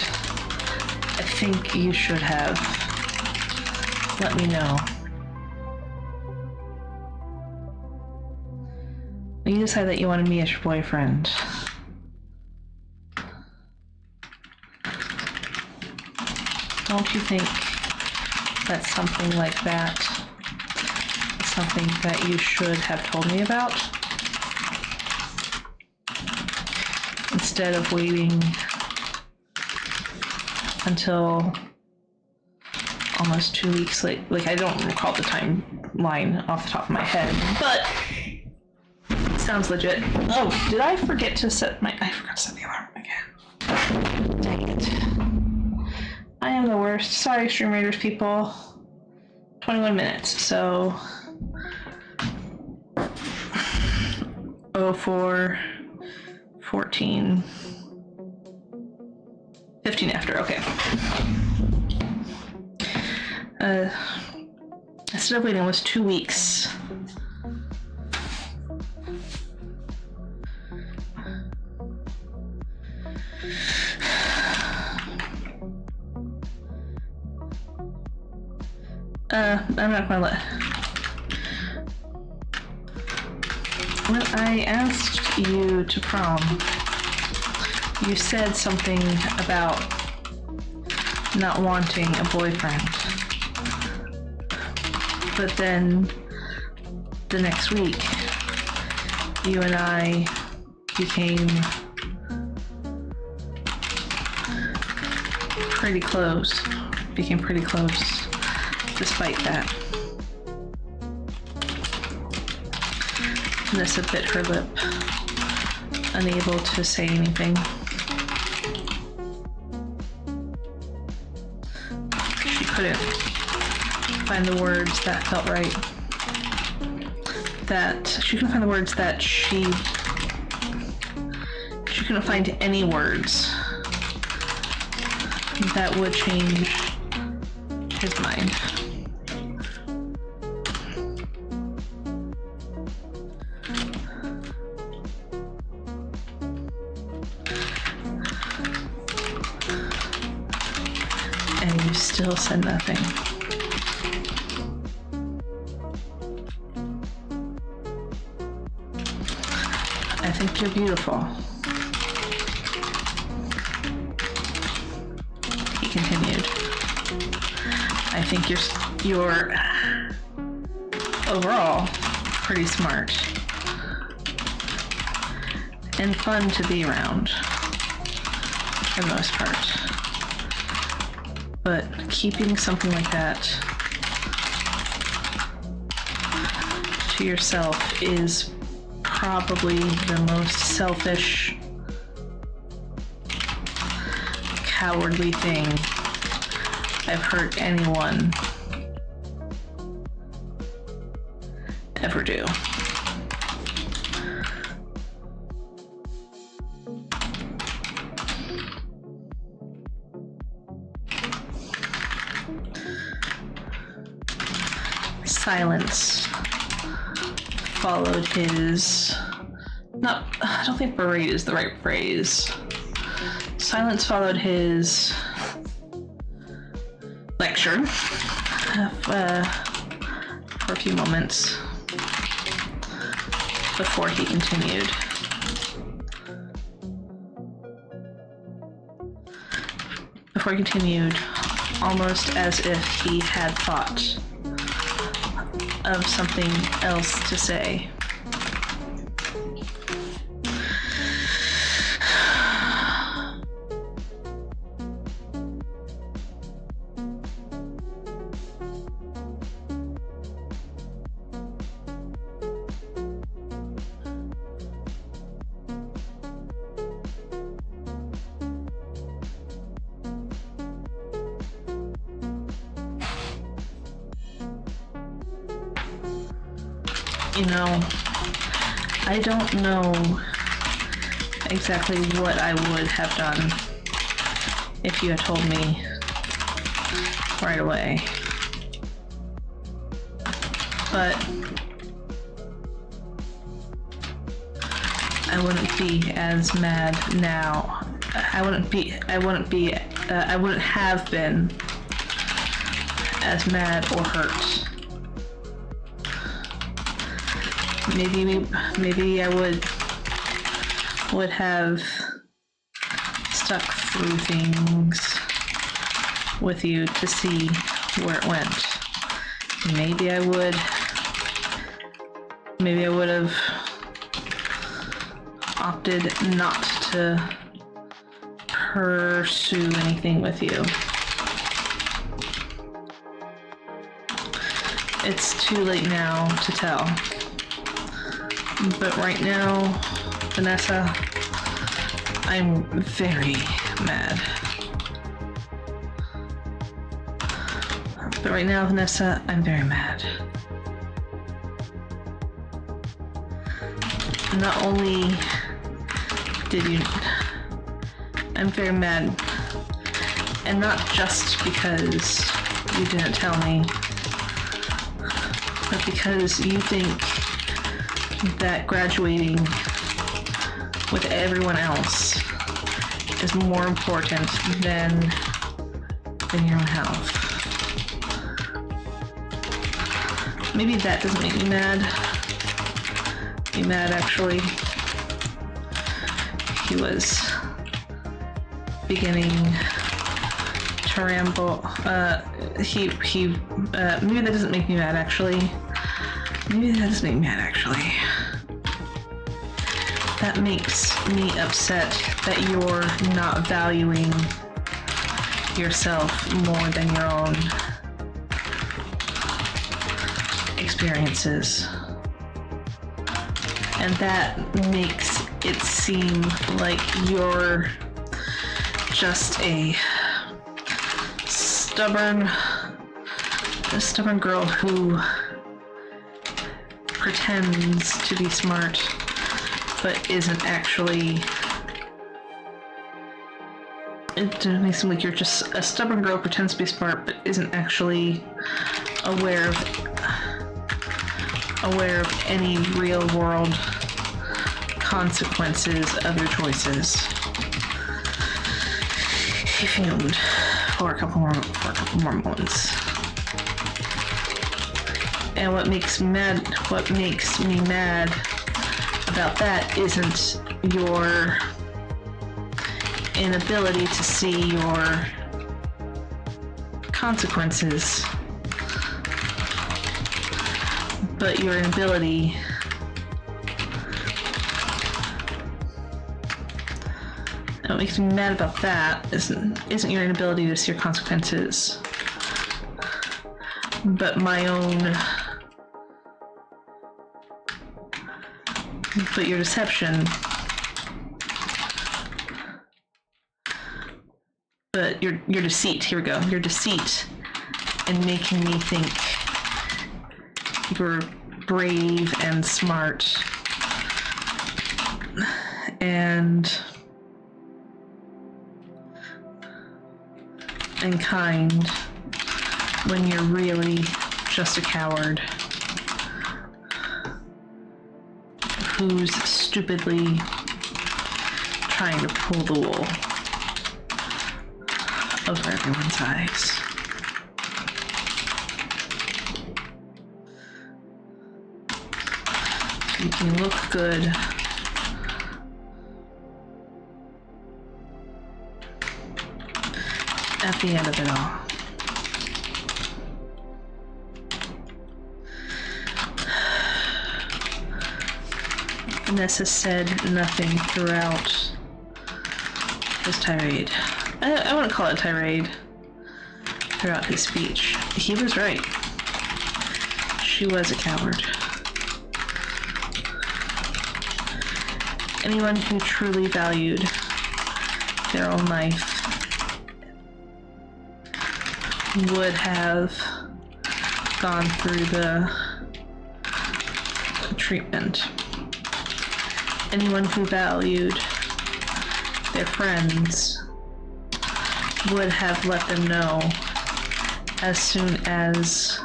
I think you should have let me know. When you decided that you wanted me as your boyfriend, don't you think that something like that is something that you should have told me about? Instead of waiting until almost 2 weeks late. Like, I don't recall the timeline off the top of my head, but it sounds legit. Oh, did I forget to set I forgot to set the alarm again. Dang it. I am the worst. Sorry, Stream Raiders people. 21 minutes, so 04, 14, 15 after, okay. Instead of waiting almost 2 weeks. I'm not gonna let... When I asked you to prom, you said something about not wanting a boyfriend. But then the next week, you and I became pretty close. Became pretty close despite that. Vanessa bit her lip, unable to say anything. She couldn't find the words that felt right. She couldn't find the words that she couldn't find any words that would change his mind. And you still said nothing. I think you're beautiful. He continued. I think you're overall pretty smart and fun to be around for the most part. But keeping something like that to yourself is probably the most selfish, cowardly thing I've heard anyone ever do. Silence followed his... I don't think berate is the right phrase. Silence followed his lecture for a few moments before he continued. Almost as if he had thought of something else to say. You know, I don't know exactly what I would have done if you had told me right away. But I wouldn't be as mad now. I wouldn't have been as mad or hurt. Maybe I would have stuck through things with you to see where it went. Maybe I would have opted not to pursue anything with you. It's too late now to tell. But right now, Vanessa, I'm very mad. Not only did you... I'm very mad. And not just because you didn't tell me, but because you think that graduating with everyone else is more important than your own health. Maybe that doesn't make me mad. Be mad, actually. He was beginning to ramble. Maybe that doesn't make me mad, actually. That makes me upset that you're not valuing yourself more than your own experiences. And that makes it seem like you're just a stubborn girl who pretends to be smart but isn't actually. It makes it seem like you're just a stubborn girl who pretends to be smart but isn't actually aware of any real world consequences of your choices. He fumed for a couple more moments. And what makes me mad about that isn't your inability to see your consequences, but your inability what makes me mad about that isn't your inability to see your consequences, but your deception. But your deceit, here we go. Your deceit in making me think you're brave and smart and kind when you're really just a coward who's stupidly trying to pull the wool over everyone's eyes. You look good. At the end of it all. Vanessa said nothing throughout his tirade. I wouldn't call it a tirade. Throughout his speech. He was right. She was a coward. Anyone who truly valued their own life would have gone through the treatment. Anyone who valued their friends would have let them know as soon as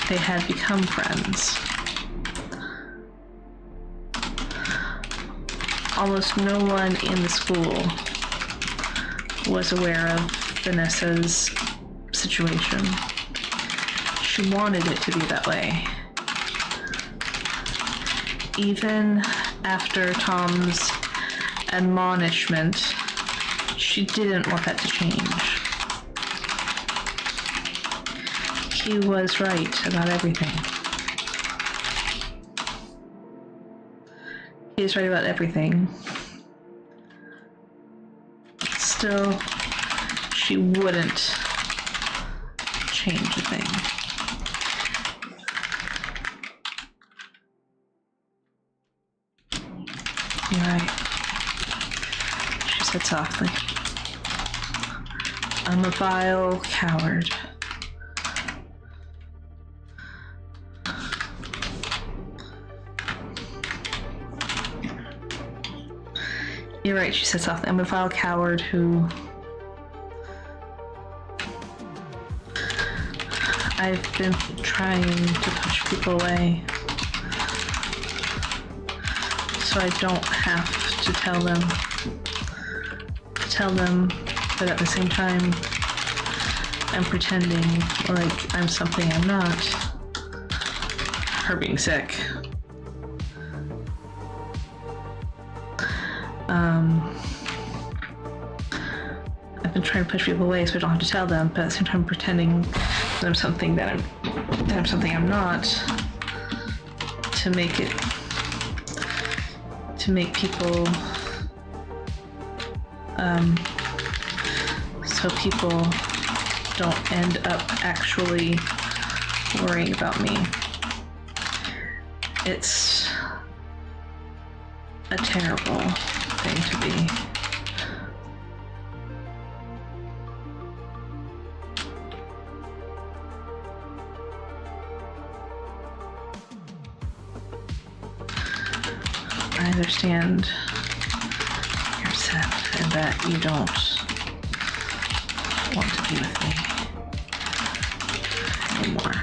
they had become friends. Almost no one in the school was aware of Vanessa's situation. She wanted it to be that way. Even after Tom's admonishment, she didn't want that to change. He was right about everything. He is right about everything. Still, she wouldn't change a thing. You're right, she said softly. I'm a vile coward. You're right, she said softly. I'm a vile coward who... I've been trying to push people away. So I don't have to tell them. But at the same time, I'm pretending like I'm something I'm not. Her being sick. I've been trying to push people away so I don't have to tell them, but at the same time pretending that I'm something that I'm something I'm not, to make people so people don't end up actually worrying about me. It's a terrible thing to be. I understand you're upset and that you don't want to be with me anymore.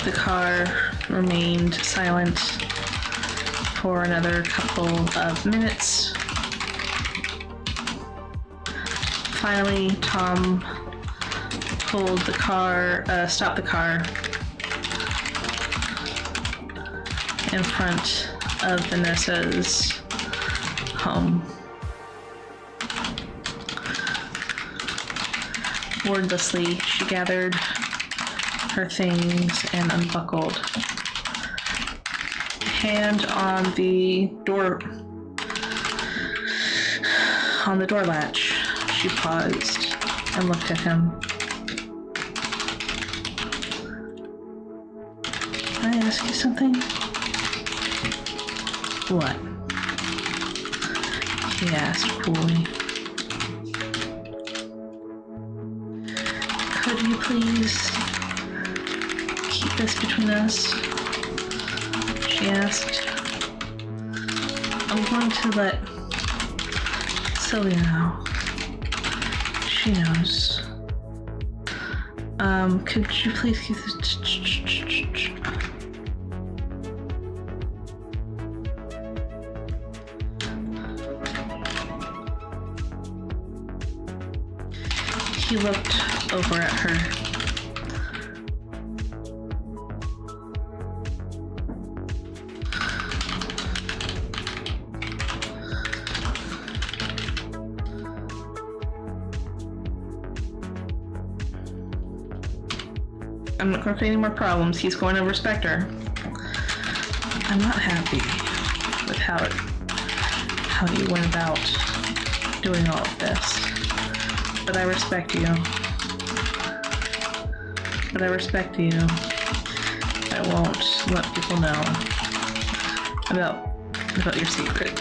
The car remained silent for another couple of minutes. Finally, Tom stopped the car in front of Vanessa's home. Wordlessly, she gathered her things and unbuckled. Hand on the door latch, she paused and looked at him. Can I ask you something? What? He asked coolly. Could you please keep this between us? She asked. I'm going to let Sylvia know. She knows. Could you please keep this? He looked over at her. I'm not going to create any more problems. He's going to respect her. I'm not happy with how you went about doing all of this. But I respect you. I won't let people know about your secret.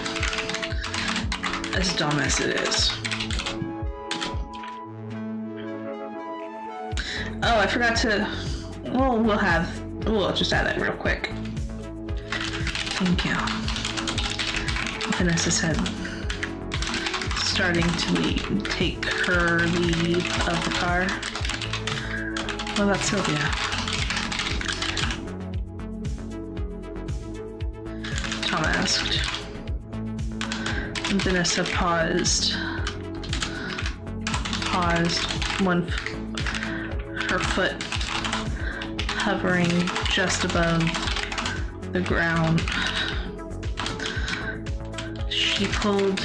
As dumb as it is. Oh, I forgot to... Well, we'll just add that real quick. Thank you. Vanessa said, starting to take her leave of the car. What about Sylvia? Tom asked. And Vanessa paused, her foot hovering just above the ground. She pulled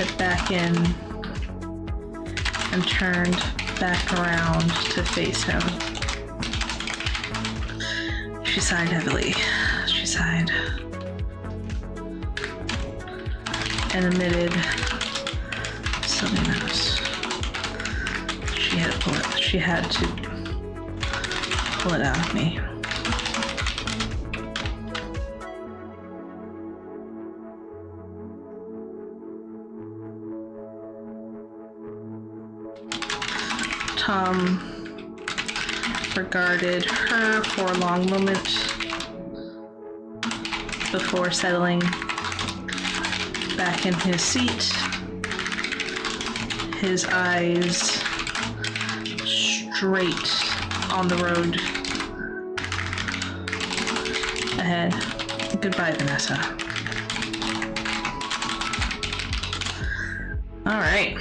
it back in and turned back around to face him. She sighed heavily. And admitted, Sylvia knows. She had to pull it out of me. Tom regarded her for a long moment before settling back in his seat, his eyes straight on the road ahead. Goodbye, Vanessa. All right.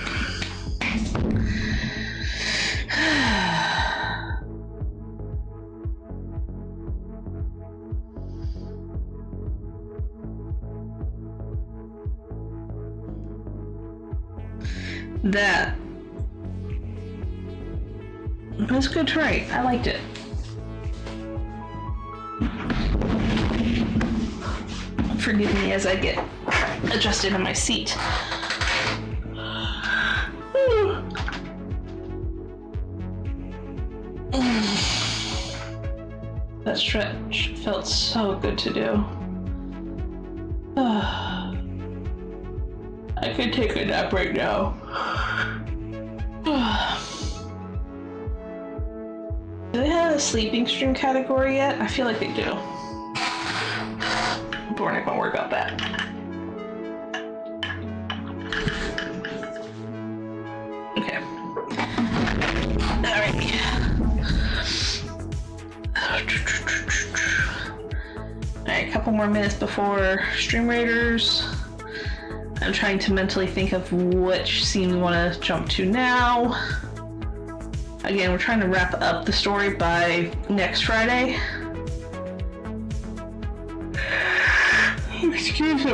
That was good to write. I liked it. Forgive me as I get adjusted in my seat. That stretch felt so good to do. I could take a nap right now. Do they have a sleeping stream category yet? I feel like they do. But we're not gonna worry about that. Okay. Alright. Alright, a couple more minutes before Stream Raiders. I'm trying to mentally think of which scene we want to jump to now. Again, we're trying to wrap up the story by next Friday. Excuse me.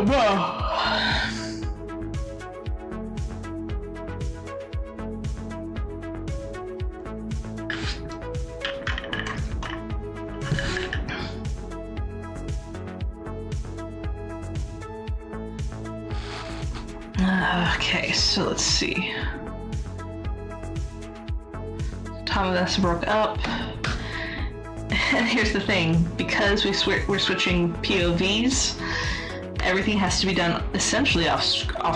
Okay, so let's see. Tom and Vanessa broke up. And here's the thing, because we're switching POVs, everything has to be done essentially off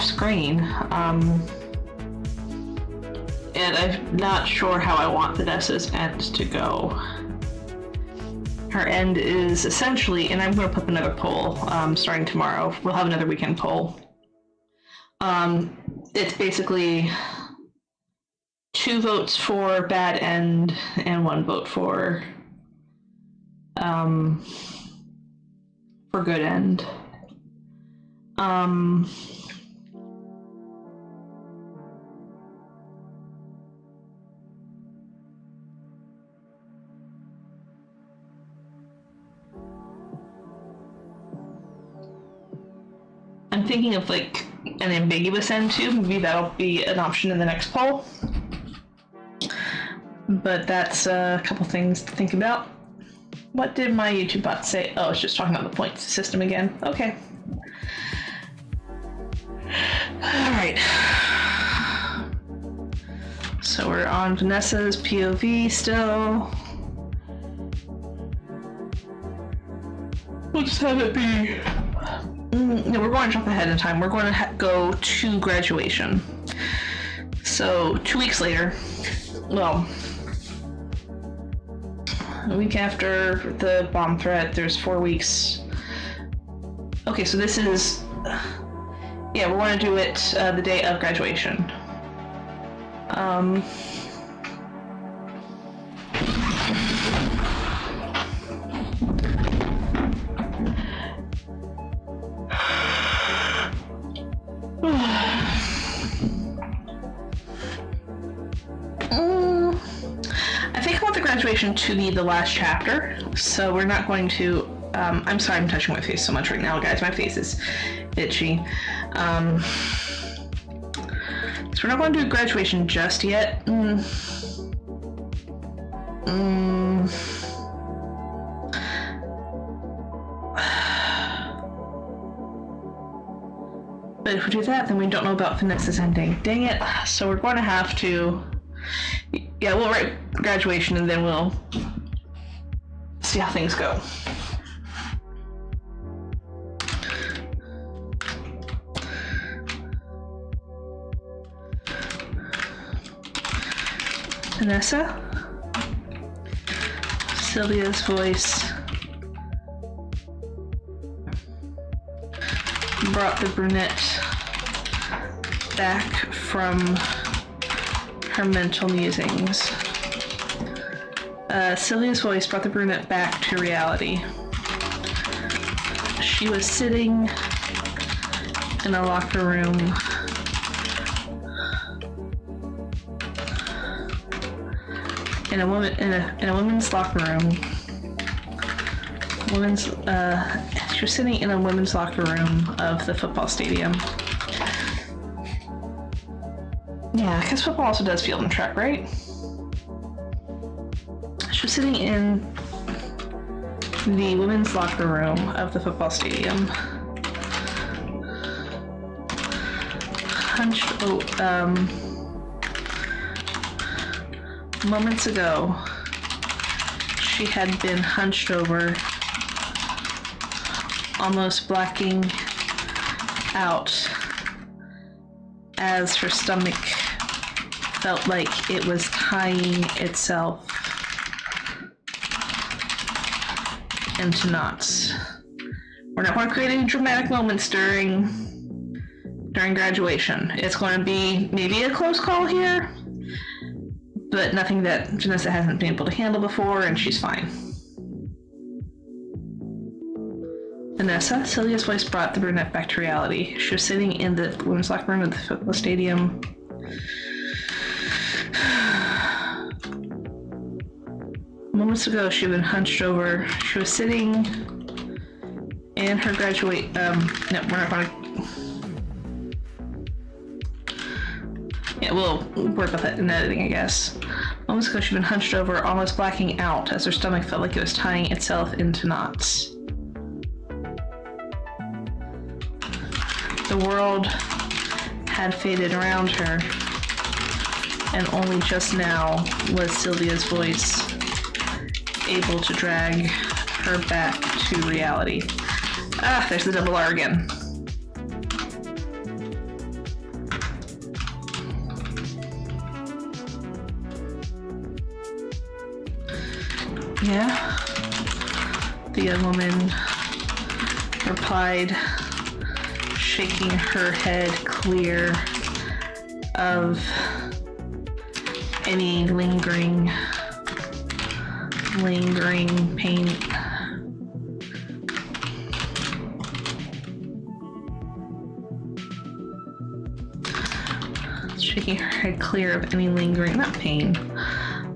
screen. And I'm not sure how I want Vanessa's end to go. Her end is essentially, and I'm going to put another poll starting tomorrow. We'll have another weekend poll. It's basically 2 votes for bad end and 1 vote for good end. I'm thinking of like an ambiguous end too. Maybe that'll be an option in the next poll. But that's a couple things to think about. What did my YouTube bot say? Oh, it's just talking about the point system again. Okay. Alright. So we're on Vanessa's POV still. We'll just have it be... No, we're going to jump ahead in time. We're going to go to graduation. So, 2 weeks later, well, a week after the bomb threat, there's 4 weeks. Okay, so this is... Yeah, we're going to do it the day of graduation. I think I want the graduation to be the last chapter, so we're not going to... I'm sorry I'm touching my face so much right now, guys. My face is itchy. So we're not going to do graduation just yet. But if we do that, then we don't know about Vanessa's ending. Dang it. So we're going to have to... Yeah, we'll write graduation and then we'll see how things go. Vanessa? Sylvia's voice brought the brunette back from her mental musings. Sylvia's voice brought the brunette back to reality. She was sitting in a locker room in a women's locker room. She was sitting in a women's locker room of the football stadium. Yeah, because football also does field and track, right? She was sitting in the women's locker room of the football stadium. Moments ago, she had been hunched over, almost blacking out as her stomach felt like it was tying itself into knots. We're not going to create any dramatic moments during graduation. It's going to be maybe a close call here, but nothing that Vanessa hasn't been able to handle before, and she's fine. Vanessa, Sylvia's voice brought the brunette back to reality. She was sitting in the women's locker room at the football stadium. Moments ago, she had been hunched over. She was sitting in her no, we're not going to... Yeah, we'll work with it in editing, I guess. Moments ago, she'd been hunched over, almost blacking out, as her stomach felt like it was tying itself into knots. The world had faded around her, and only just now was Sylvia's voice able to drag her back to reality. Ah, there's the double R again. Yeah? The young woman replied, shaking her head clear of any lingering pain. Shaking her head clear of any lingering, not pain,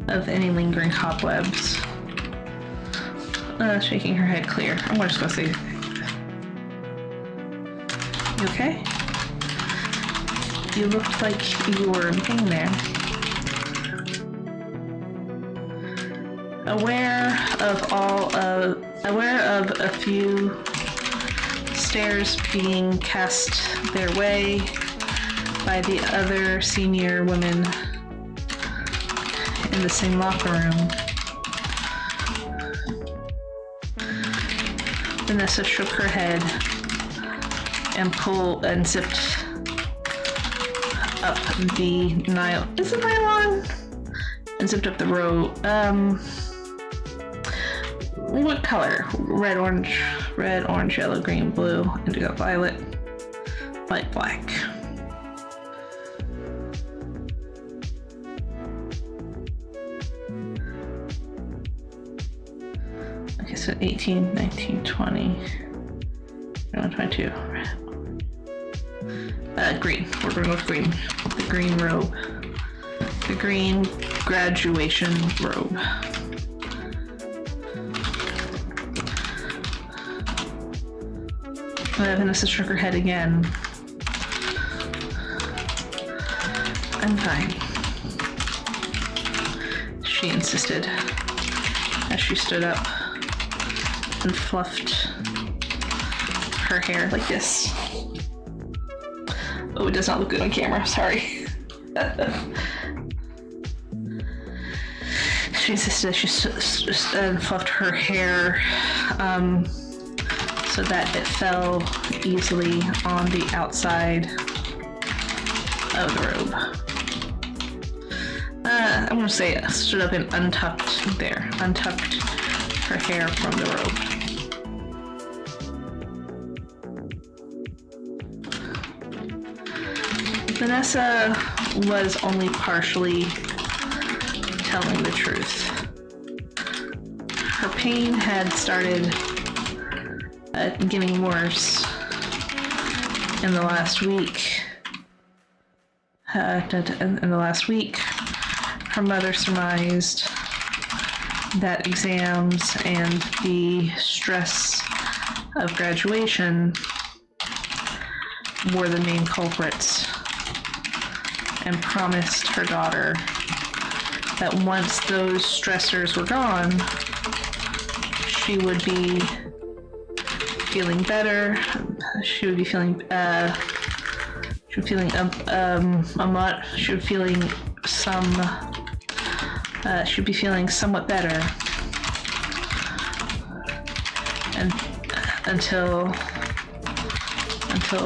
of any lingering cobwebs. Shaking her head clear. I'm just gonna say You okay? You looked like you were in pain there. Aware of a few stares being cast their way by the other senior women in the same locker room, Vanessa shook her head and zipped up the nylon. Is it nylon? And zipped up the robe. What color? Red, orange, yellow, green, blue, indigo, violet, light black. Okay, so 18, 19, 20, 21, 22. Green. We're going with green. The green robe. The green graduation robe. Vanessa shook her head again. I'm fine, she insisted as she stood up and fluffed her hair like this. Oh, it does not look good on camera, sorry. She insisted she fluffed her hair so that it fell easily on the outside of the robe. I'm gonna say stood up and untucked her hair from the robe. Vanessa was only partially telling the truth. Her pain had started getting worse in the last week. Her mother surmised that exams and the stress of graduation were the main culprits, and promised her daughter that once those stressors were gone, she would be feeling better. She would be feeling somewhat better, and until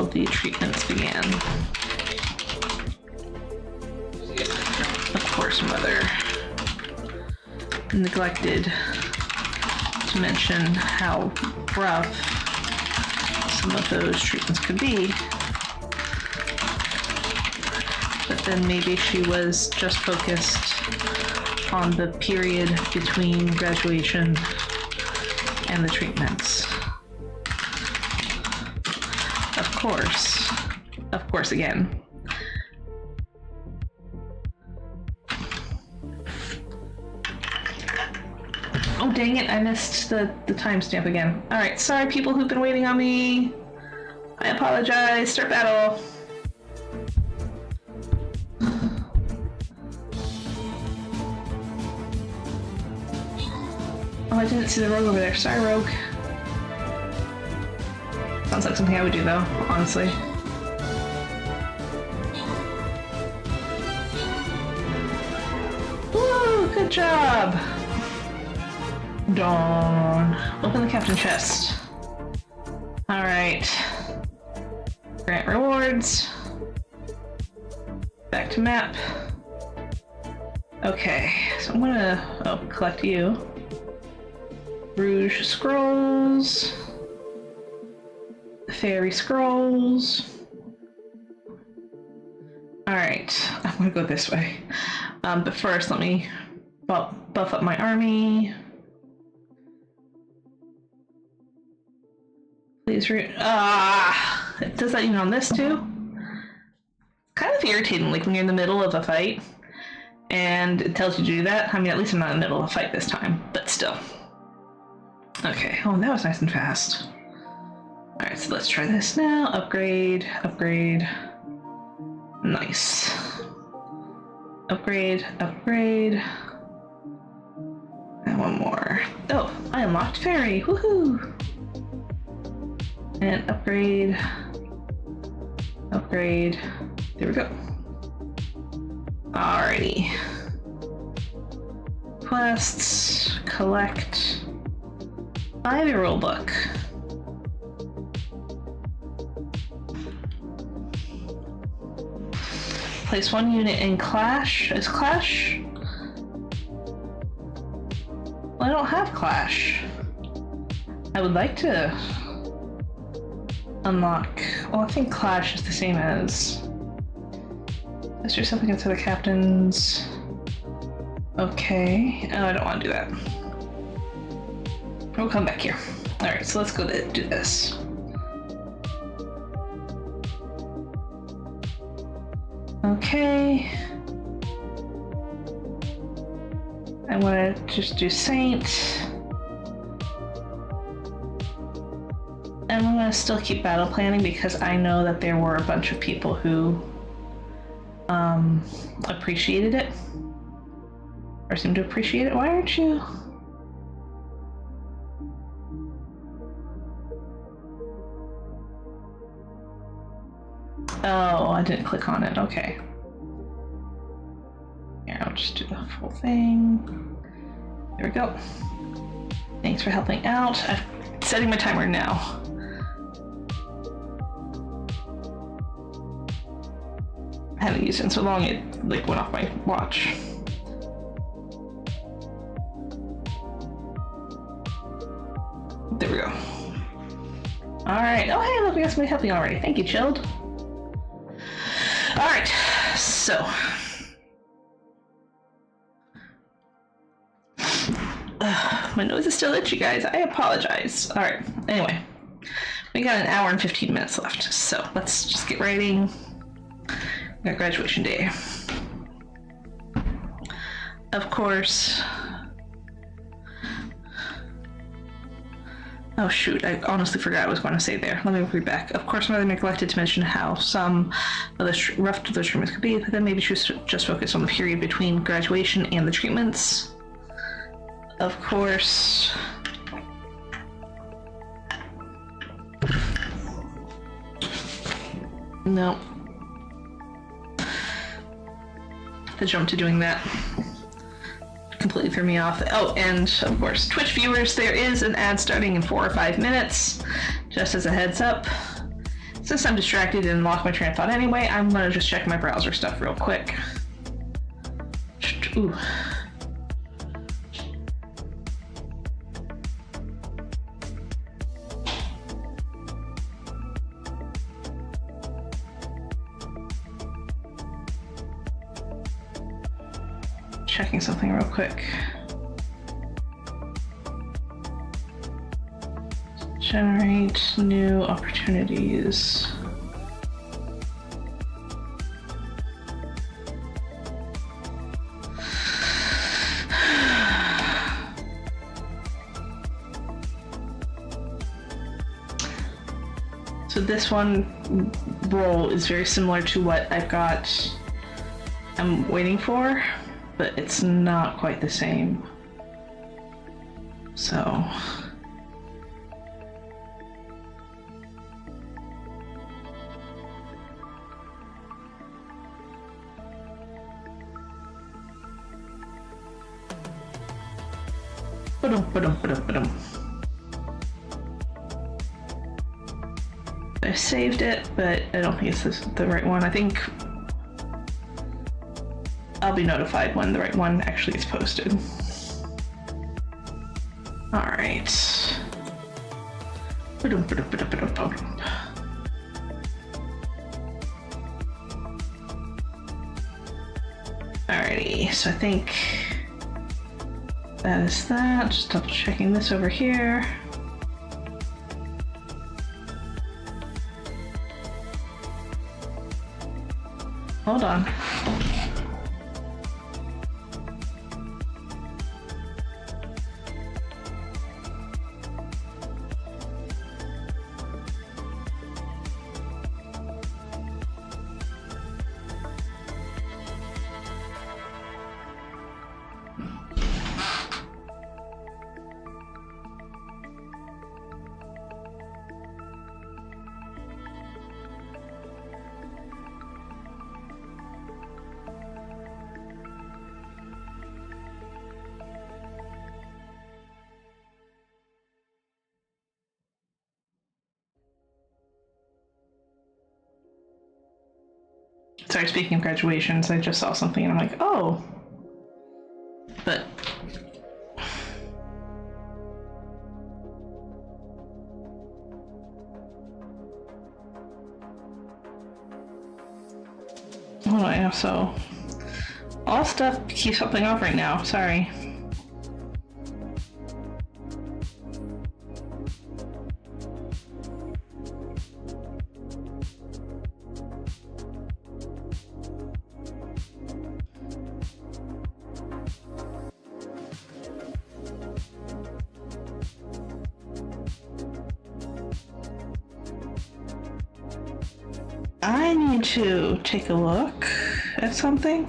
the treatments began. Of course, Mother neglected to mention how rough some of those treatments could be. But then maybe she was just focused on the period between graduation and the treatments. Of course again. Oh dang it, I missed the timestamp again. Alright, sorry people who've been waiting on me. I apologize. Start battle. Oh, I didn't see the rogue over there. Sorry, rogue. Sounds like something I would do, though, honestly. Woo! Good job! Dawn. Open the captain chest. Alright. Grant rewards. Back to map. Okay, so I'm gonna collect you. Rouge scrolls. Fairy scrolls. Alright, I'm gonna go this way. But first let me buff up my army. Please it does that even on this too? Kind of irritating, like when you're in the middle of a fight and it tells you to do that. I mean, at least I'm not in the middle of a fight this time, but still. Okay, oh, that was nice and fast. Alright, so let's try this now. Upgrade, upgrade. Nice. Upgrade, upgrade. And one more. Oh, I unlocked fairy. Woohoo! And upgrade. Upgrade. There we go. Alrighty. Quests. Collect. Buy the rule book. Place one unit in Clash. Is Clash? Well, I don't have Clash. I would like to unlock. Well, I think Clash is the same as. Let's do something into the captains. Okay. Oh, I don't want to do that. We'll come back here. Alright, so let's go do this. Okay. I want to just do Saint. And I'm going to still keep battle planning because I know that there were a bunch of people who appreciated it. Or seem to appreciate it. Why aren't you? Oh, I didn't click on it. Okay. Here, I'll just do the full thing. There we go. Thanks for helping out. I'm setting my timer now. I haven't used it in so long it like went off my watch. There we go. Alright. Oh hey, look, we got somebody helping already. Thank you, Chilled. Alright, so. My nose is still itchy, guys. I apologize. Alright, anyway. We got an hour and 15 minutes left, so let's just get writing. We got graduation day. Of course. Oh shoot, I honestly forgot what I was going to say there. Let me read back. Of course, Mother neglected to mention how some of the rough to those treatments could be, but then maybe she was just focused on the period between graduation and the treatments. Of course. No. The jump to doing that completely threw me off. Oh, and of course, Twitch viewers, there is an ad starting in 4 or 5 minutes, just as a heads up. Since I'm distracted and lost my train of thought anyway, I'm gonna just check my browser stuff real quick. Ooh. Checking something real quick. Generate new opportunities. So this one role is very similar to what I'm waiting for, but it's not quite the same. So. I saved it, but I don't think it's the right one. I think I'll be notified when the right one actually is posted. Alright. Alrighty, so I think that is that. Just double checking this over here. Hold on. Sorry, speaking of graduations, I just saw something and I'm like, oh. But oh, I know. So all stuff keeps popping off right now. Sorry. I need to take a look at something.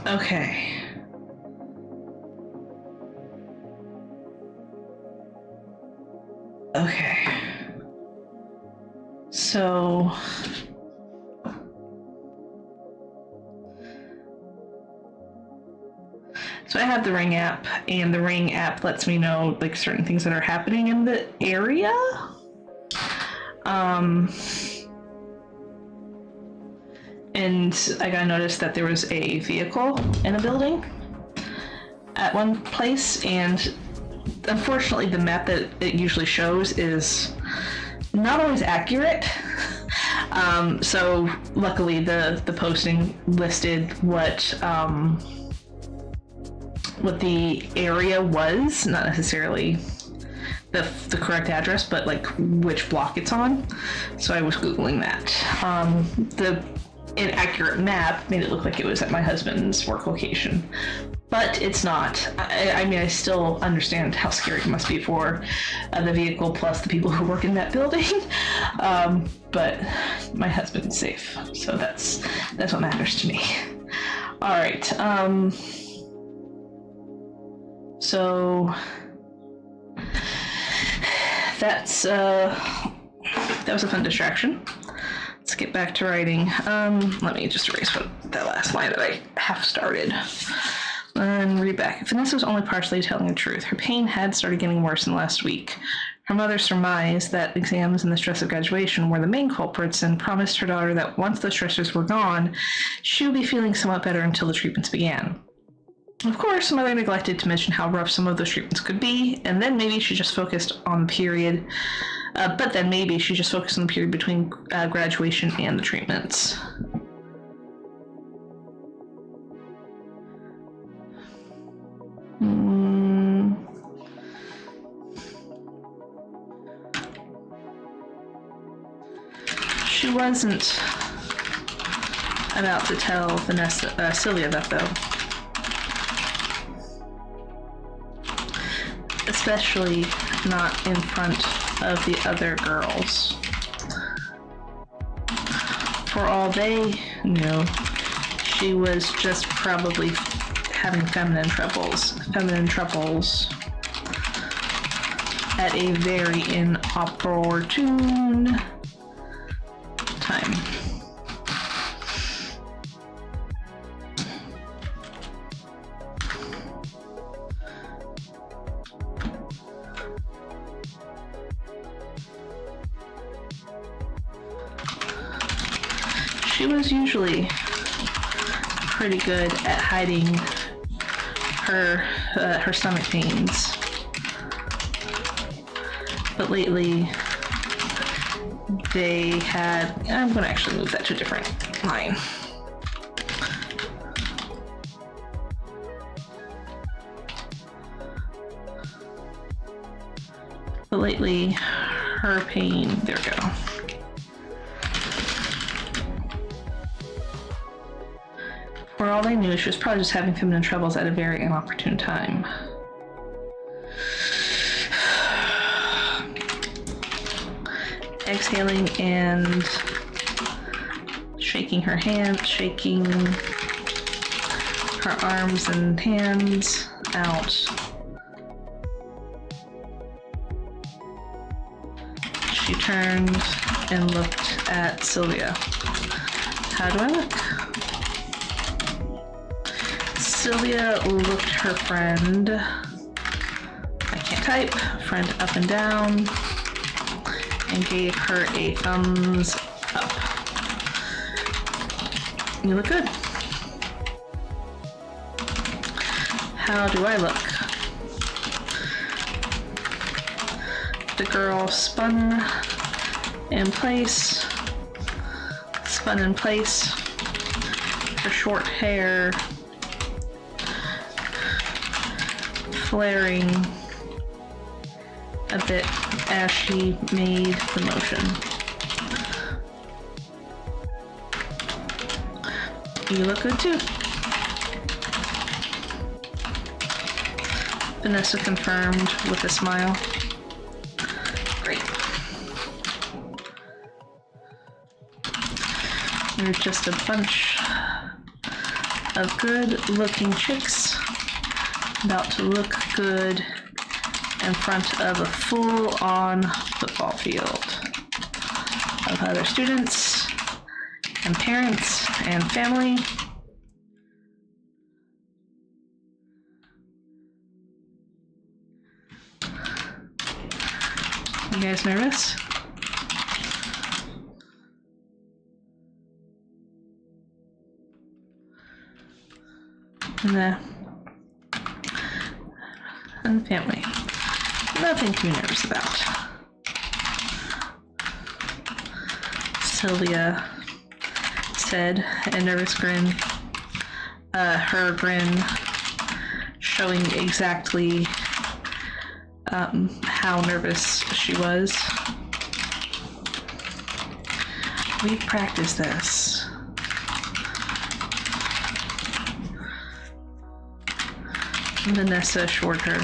Okay. Okay. So I have the Ring app, and the Ring app lets me know like certain things that are happening in the area. And I got noticed that there was a vehicle in a building at one place, and unfortunately the map that it usually shows is not always accurate. So luckily the posting listed what the area was, not necessarily the correct address, but like which block it's on. So I was Googling that. The inaccurate map made it look like it was at my husband's work location, but it's not. I mean, I still understand how scary it must be for the vehicle plus the people who work in that building. But my husband's safe, so that's what matters to me. All right. So that was a fun distraction. Let's get back to writing. Let me just erase that last line that I half started. And read back. Vanessa was only partially telling the truth. Her pain had started getting worse in the last week. Her mother surmised that exams and the stress of graduation were the main culprits and promised her daughter that once the stressors were gone, she would be feeling somewhat better until the treatments began. Of course, Mother neglected to mention how rough some of those treatments could be, and then maybe she just focused on the period. But then maybe she just focused on the period between graduation and the treatments. She wasn't about to tell Sylvia that, though. Especially not in front of the other girls. For all they knew, she was just probably having feminine troubles at a very inopportune time. She was usually pretty good at hiding her stomach pains, but lately they had. I'm going to actually move that to a different line. But lately, her pain. There we go. For all they knew, she was probably just having feminine troubles at a very inopportune time. Exhaling and shaking her arms and hands. out. She turned and looked at Sylvia. How do I look? Sylvia looked her friend, I can't type, friend up and down, and gave her a thumbs up. You look good. How do I look? The girl spun in place, her short hair flaring a bit as she made the motion. You look good too. Vanessa confirmed with a smile. Great. You're just a bunch of good-looking chicks about to look good in front of a full-on football field of other students and parents and family. You guys nervous? Nah. And family. Nothing to be nervous about. Sylvia said, a nervous grin. Her grin showing exactly how nervous she was. We've practiced this. Vanessa assured her.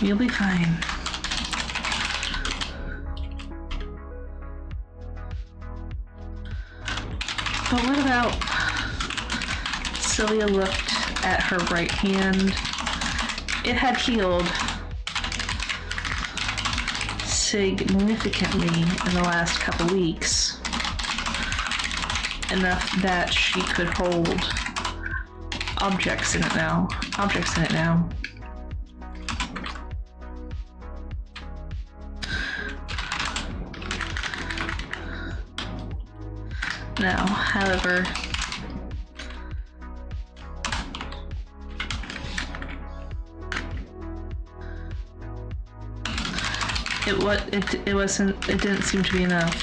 You'll be fine. But what about... Sylvia looked at her right hand. It had healed significantly in the last couple weeks. Enough that she could hold objects in it now. Now, however, it didn't seem to be enough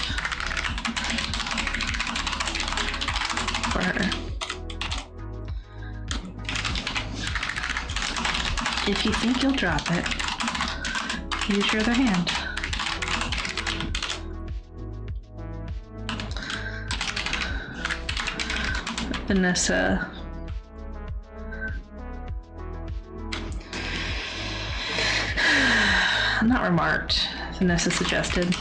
for her. If you think you'll drop it, use your other hand. Vanessa not remarked, Vanessa suggested.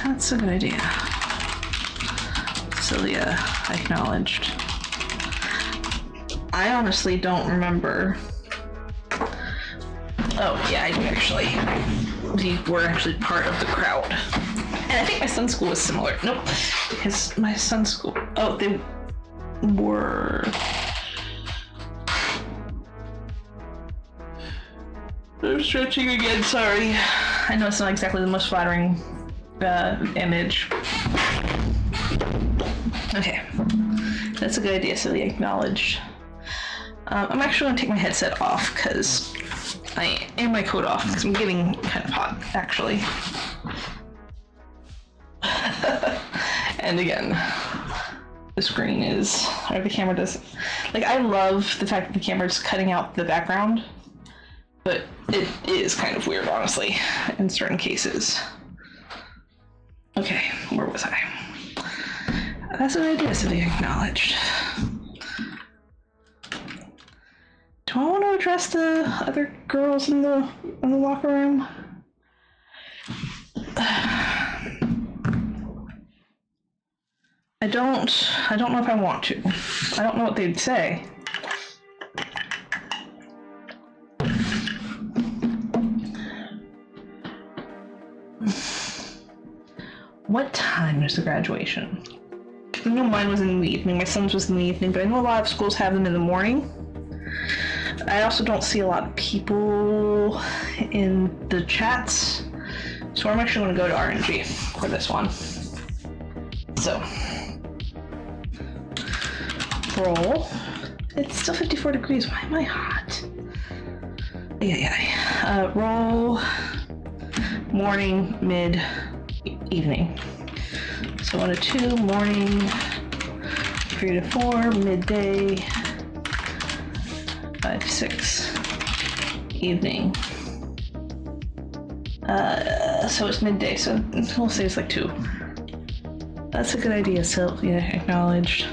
That's a good idea. Sylvia acknowledged. I honestly don't remember. Oh yeah, I do actually. We were actually part of the crowd. And I think my son's school was similar. Nope, because my son's school, oh, they were. I'm stretching again, sorry. I know it's not exactly the most flattering image. Okay, that's a good idea, Sylvia acknowledged. I'm actually gonna take my headset off because and my coat off because I'm getting kind of hot, actually. And again, the screen is, or the camera does, like, I love the fact that the camera's cutting out the background, but it is kind of weird, honestly, in certain cases. Okay, where was I? That's an idea to be acknowledged. Do I want to address the other girls in the locker room? I don't know if I want to. I don't know what they'd say. What time is the graduation? I know mine was in the evening, my son's was in the evening, but I know a lot of schools have them in the morning. I also don't see a lot of people in the chats, so I'm actually going to go to RNG for this one. So, roll. It's still 54 degrees. Why am I hot? Yeah. Roll. Morning, mid, evening. So 1 to 2, morning. 3 to 4, midday. 5 to 6, evening. So it's midday, so we'll say it's like 2. That's a good idea, Sylvia, acknowledged.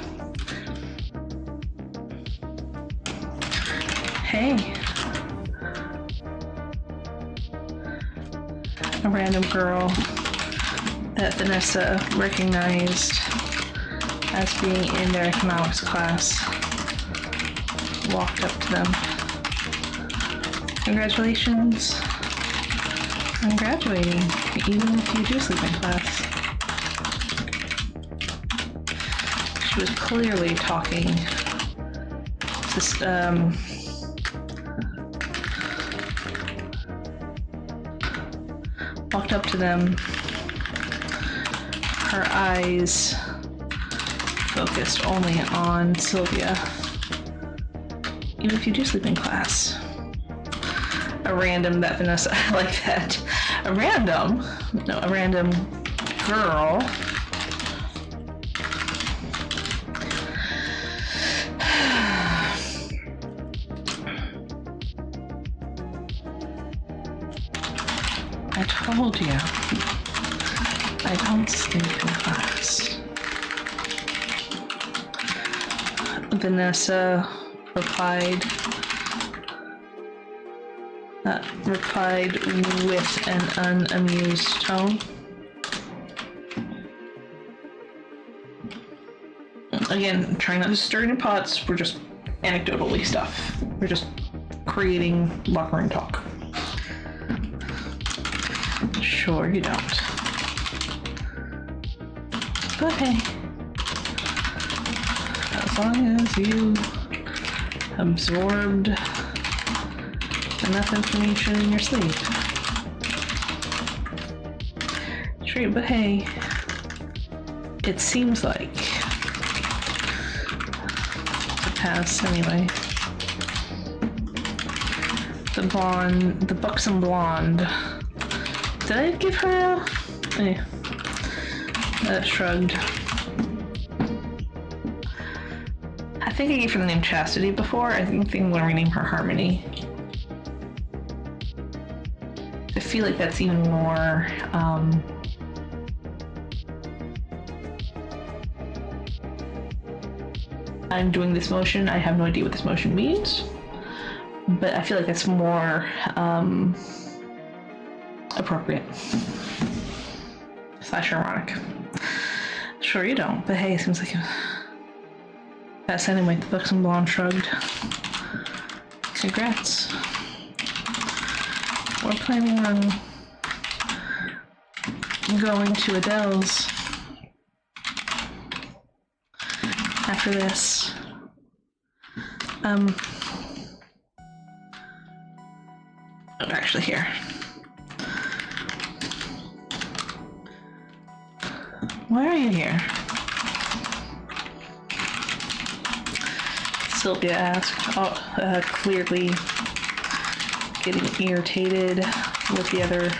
Hey. A random girl that Vanessa recognized as being in their economics class walked up to them. Congratulations on graduating, even if you do sleep in class. She was clearly talking to, walked up to them, her eyes focused only on Sylvia. Even if you do sleep in class. A random that Vanessa, I like that. A random girl. I told you, I don't sleep in class. Vanessa replied with an unamused tone. Again, trying not to stir any pots, we're just anecdotally stuff. We're just creating locker room talk. Sure you don't. But hey, as long as you absorbed enough information in your sleep. True, but hey, it seems like to pass anyway. The buxom blonde. Did I give her a shrugged. I think I gave her the name Chastity before. I think I'm gonna rename her Harmony. I feel like that's even more I'm doing this motion. I have no idea what this motion means, but I feel like that's more appropriate / ironic. Sure you don't, but hey, it seems like that's anyway. The buxom blonde shrugged. Congrats. We're planning on going to Adele's after this. Actually here. Why are you here? Sylvia asked, clearly getting irritated with the other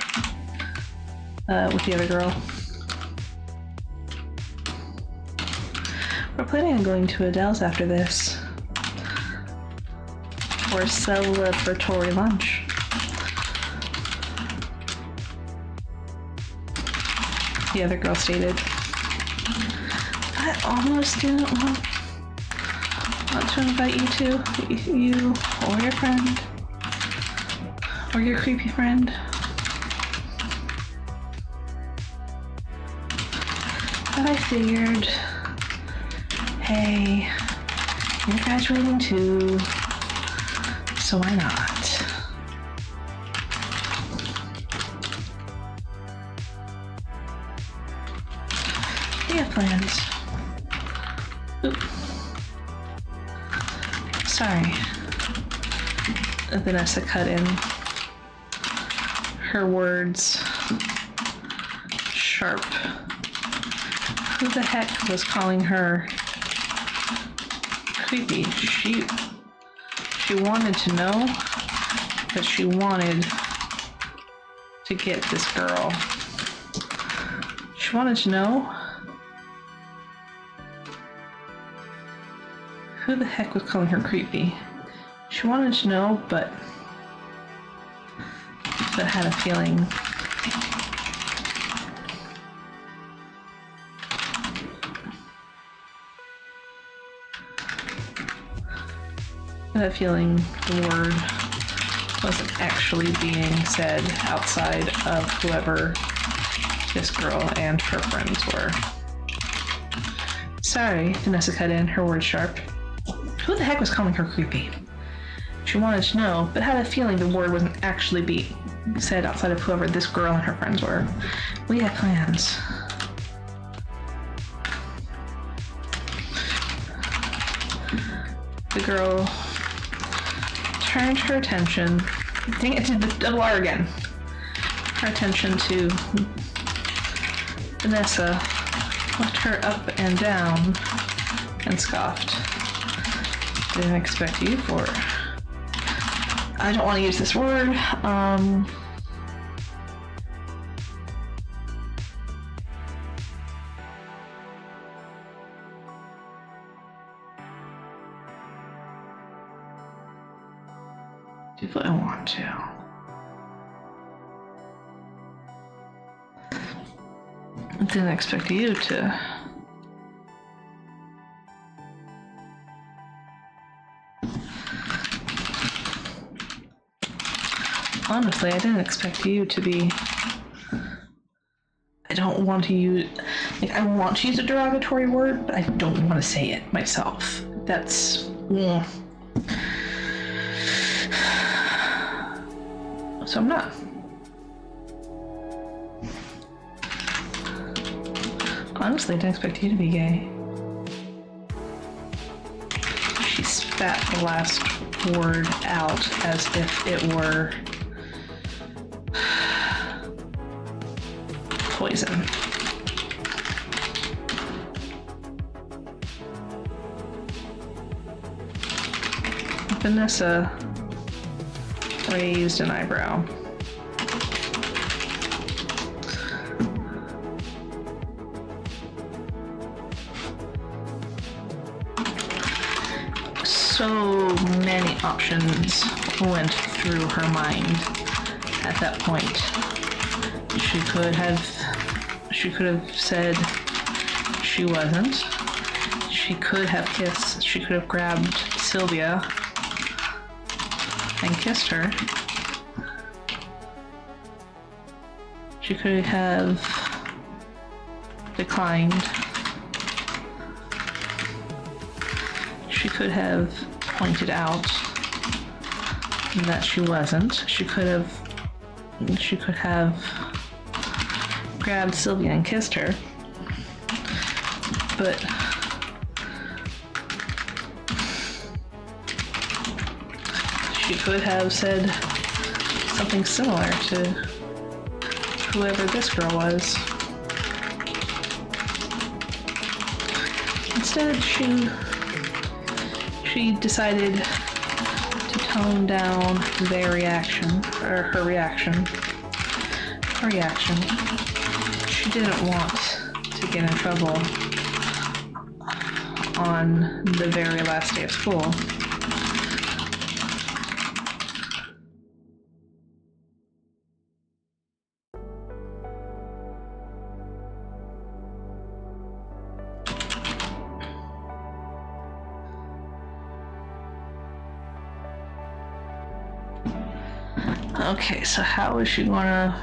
girl. We're planning on going to Adele's after this for a celebratory lunch. The other girl stated. I almost didn't want to invite you to, you or your friend, or your creepy friend. But I figured okay. You're graduating too, so why not? We have plans. Oop. Sorry. Vanessa cut in, her words sharp. Who the heck was calling her creepy? She wanted to know, but she wanted to get this girl. She wanted to know who the heck was calling her creepy. She wanted to know, but had a feeling. I had a feeling the word wasn't actually being said outside of whoever this girl and her friends were. Sorry, Vanessa cut in, her words sharp. Who the heck was calling her creepy? She wanted to know, but had a feeling the word wasn't actually being said outside of whoever this girl and her friends were. We had plans. The girl turned her attention. Dang it, did the double R again. Her attention to Vanessa, looked her up and down, and scoffed. Didn't expect you for. I don't want to use this word. Do I want to? I didn't expect you to. Honestly, I didn't expect you to be. I don't want to use. Like, I want to use a derogatory word, but I don't want to say it myself. That's. So I'm not. Honestly, I didn't expect you to be gay. She spat the last word out as if it were poison. Vanessa raised an eyebrow. So many options went through her mind at that point. She could have said she wasn't. She could have kissed. She could have grabbed Sylvia and kissed her. She could have declined. She could have pointed out that she wasn't. She could have grabbed Sylvia and kissed her. But she could have said something similar to whoever this girl was. Instead, she decided to tone down their reaction, or her reaction. Her reaction. She didn't want to get in trouble on the very last day of school. Okay, so how is she gonna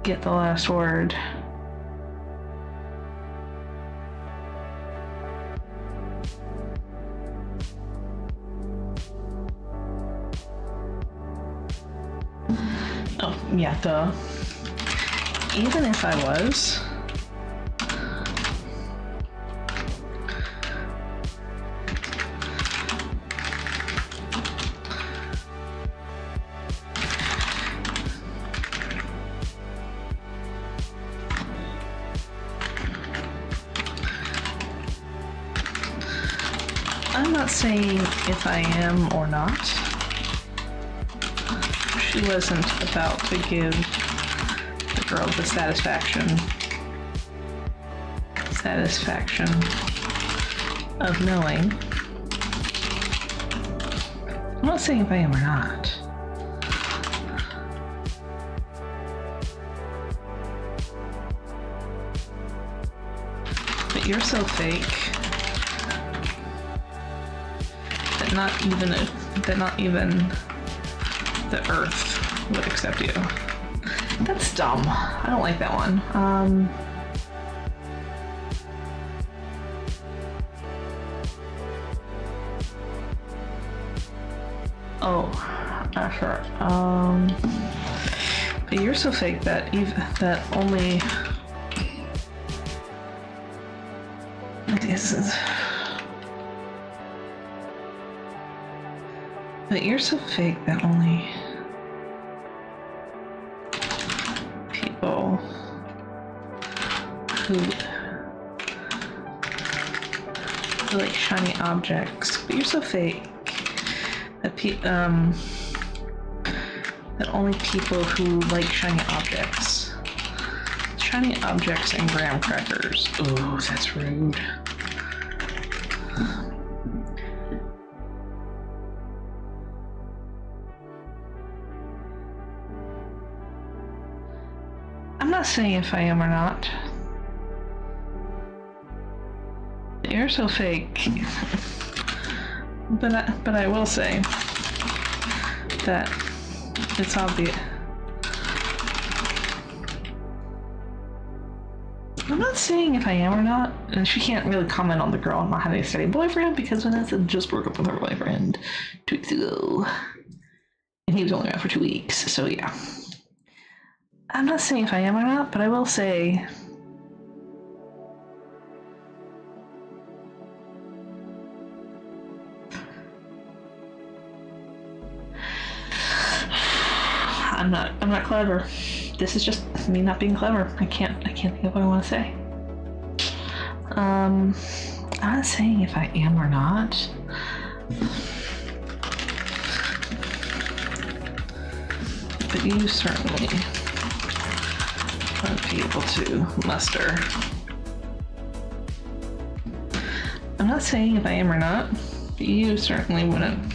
get the last word? Duh. Even if I was, I'm not saying if I am or not. She wasn't about to give the girl the satisfaction of knowing. I'm not saying if I am or not. But you're so fake that not even the earth would accept you. That's dumb. I don't like that one. Sure. But you're so fake that only. But you're so fake that only people who like shiny objects. But you're so fake that that only people who like shiny objects and graham crackers. Oh, that's rude. I'm not saying if I am or not. You're so fake. But I will say that it's obvious. I'm not saying if I am or not, and she can't really comment on the girl not having a steady boyfriend because Vanessa just broke up with her boyfriend 2 weeks ago. And he was only around for 2 weeks, so yeah. I'm not saying if I am or not, but I will say I'm not clever. This is just me not being clever. I can't think of what I want to say. I'm not saying if I am or not. But you certainly won't be able to muster. I'm not saying if I am or not, but you certainly wouldn't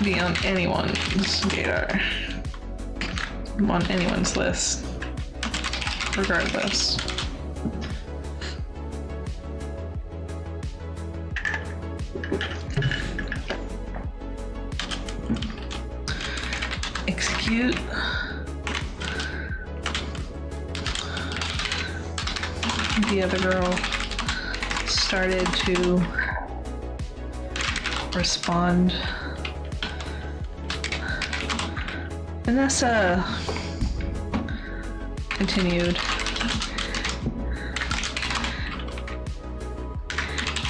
be on anyone's radar, on anyone's list, regardless. Execute. The other girl started to respond. Vanessa continued.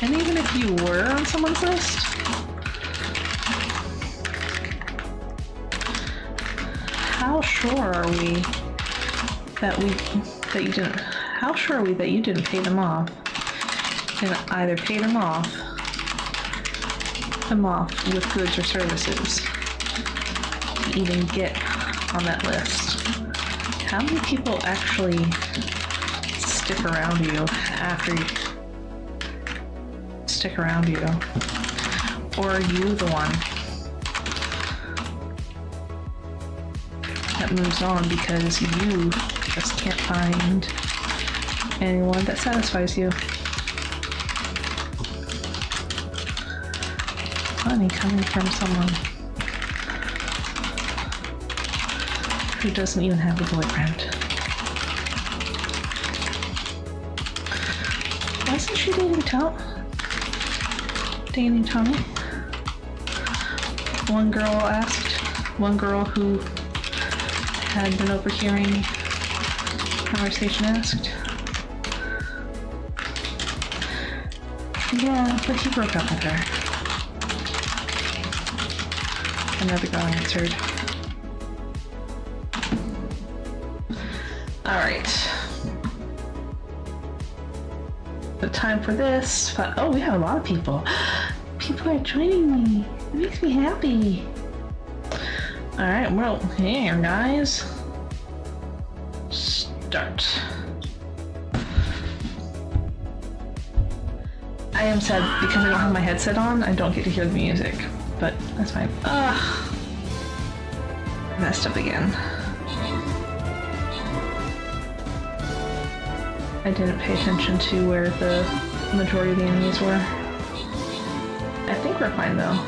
And even if you were on someone's list, how sure are we that you didn't pay them off? And either pay them off with goods or services to even get on that list. How many people actually stick around you after you stick around you? Or are you the one that moves on because you just can't find anyone that satisfies you? Funny coming from someone who doesn't even have a boyfriend. Wasn't she dating Tommy? One girl who had been overhearing conversation asked. Yeah, but he broke up with her. Another girl answered. Alright. The time for this. Oh, we have a lot of people. People are joining me. It makes me happy. Alright, well, here, guys. Start. I am sad because I don't have my headset on, I don't get to hear the music. But that's fine. Ugh. Messed up again. I didn't pay attention to where the majority of the enemies were. I think we're fine though.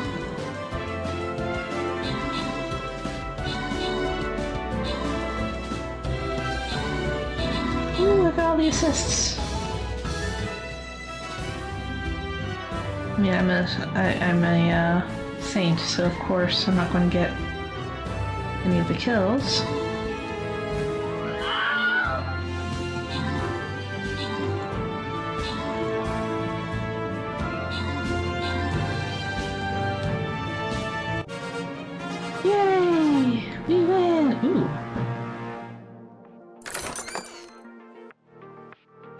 Ooh, look at all the assists. I mean, I'm a saint, so of course I'm not going to get any of the kills. Yay! We win! Ooh.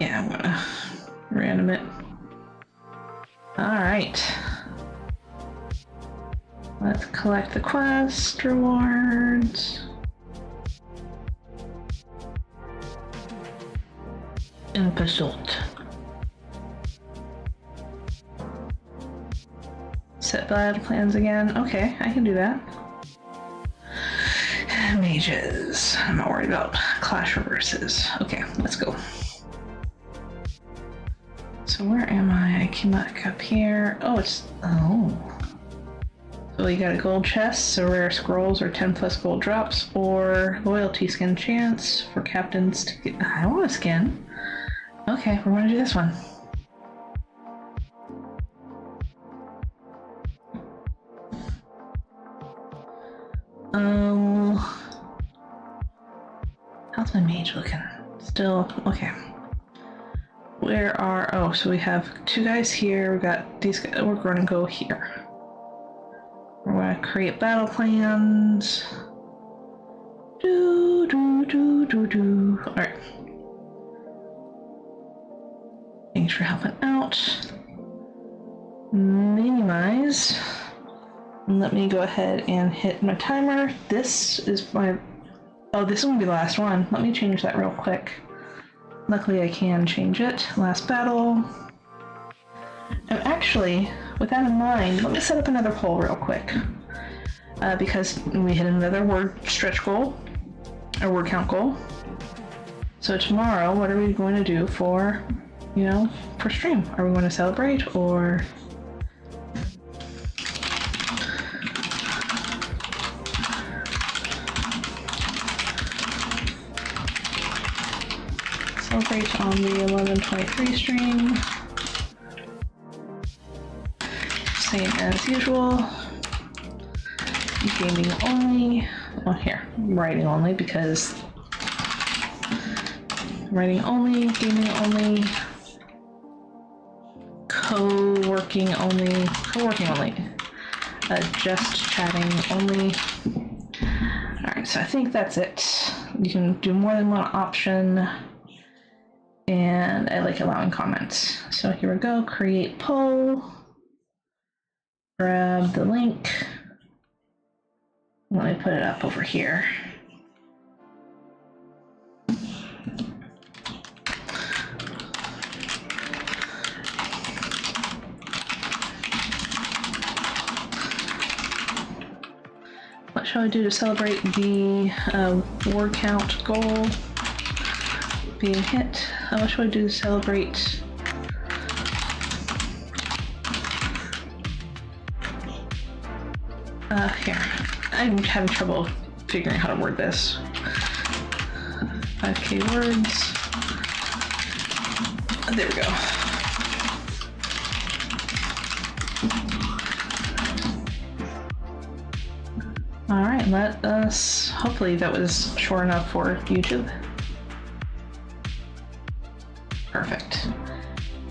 Yeah, I'm gonna random it. Alright. Let's collect the quest rewards. In pursuit. Set battle plans again. Okay, I can do that. Mages. I'm not worried about clash reverses. Okay, let's go. So where am I? I came back up here. Oh, it's... Oh. So you got a gold chest, so rare scrolls or 10 plus gold drops, or loyalty skin chance for captains to get... I want a skin. Okay, we're gonna do this one. How's my mage looking? Still... Okay. Where are... Oh, so we have two guys here. We got these guys. We're going to go here. We're going to create battle plans. Alright. Thanks for helping out. Minimize. And let me go ahead and hit my timer. This is my... Oh, this is going to be the last one. Let me change that real quick. Luckily I can change it. Last battle. And actually, with that in mind, let me set up another poll real quick. Because we hit another word stretch goal, or word count goal. So tomorrow, what are we going to do for, you know, for stream? Are we going to celebrate, or... Celebrate on the 11/23 stream. Same as usual. Gaming only. Oh, here. Writing only because... Writing only, gaming only, co-working only, just chatting only. Alright, so I think that's it. You can do more than one option. And I like allowing comments. So here we go, create poll. Grab the link. Let me put it up over here. What shall I do to celebrate the word count goal being hit? What shall I do to celebrate? Here. I'm having trouble figuring how to word this. 5K words. There we go. All right, let us, hopefully that was short enough for YouTube. Perfect.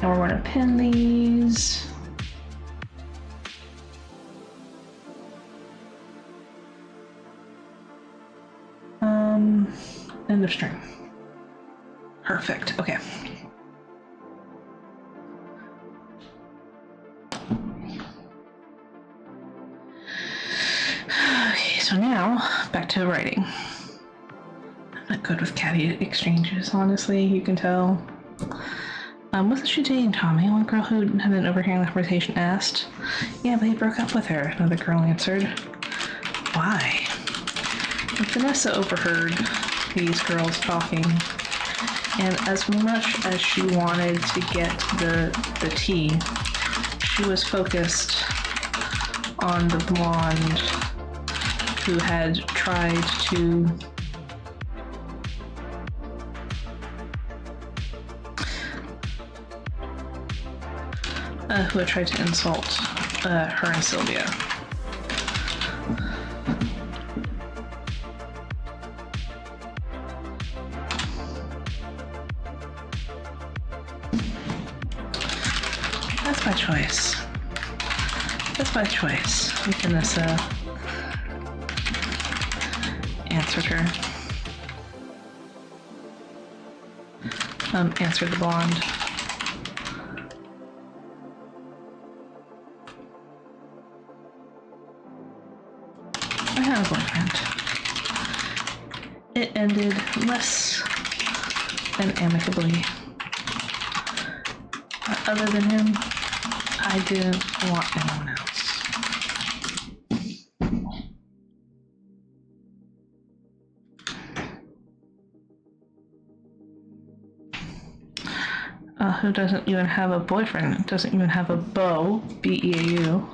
Now we're going to pin these. End of string. Perfect. Okay. Okay, so now back to writing. I'm not good with catty exchanges, honestly, you can tell. Wasn't she dating Tommy? One girl who had been overhearing the conversation asked. Yeah, but he broke up with her, another girl answered. Why? Vanessa overheard these girls talking, and as much as she wanted to get the tea, she was focused on the blonde who had tried to insult her and Sylvia. That's by choice. That's by choice. Vanessa answered her. Answered the blonde. I had a boyfriend. It ended less than amicably. Other than him, I didn't want anyone else. Who doesn't even have a boyfriend, doesn't even have a beau, B-E-A-U.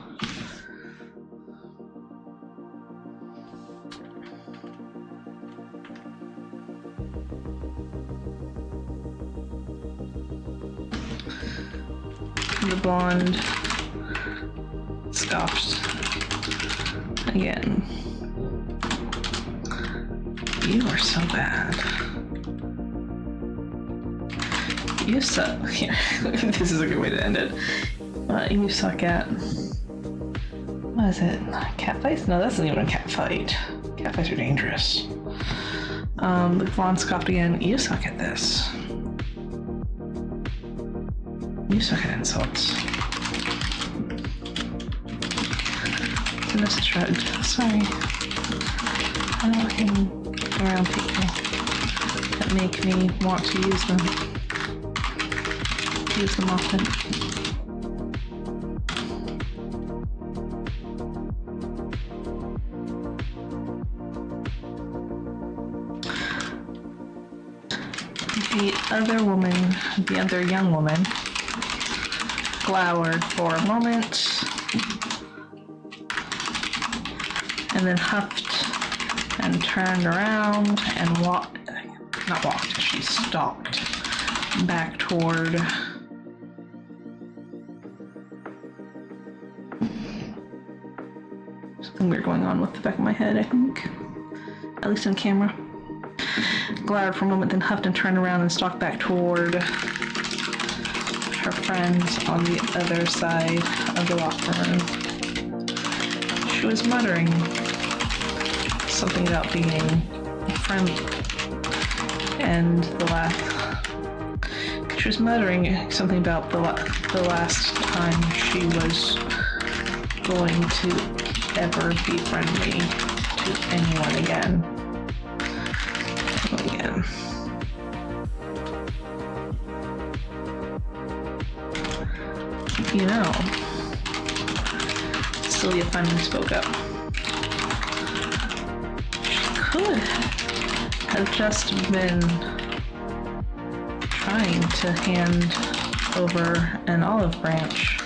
The blonde scoffed again. You are so bad. You suck. This is a good way to end it. You suck at... What is it? Cat fights? No, that's not even a cat fight. Cat fights are dangerous. The blonde scoffed again. You suck at this. You suck at insults. Vanessa shrugged. Sorry. I don't hang around people that make me want to use them. Use them often. The other young woman, glowered for a moment, and then huffed and turned around and she stalked back toward something weird going on with the back of my head, I think. At least on camera. Glowered for a moment, then huffed and turned around and stalked back toward her friends on the other side of the locker room. She was muttering something about being friendly, and she was muttering something about the last time she was going to ever be friendly to anyone again. You know, Sylvia finally spoke up. She could have just been trying to hand over an olive branch.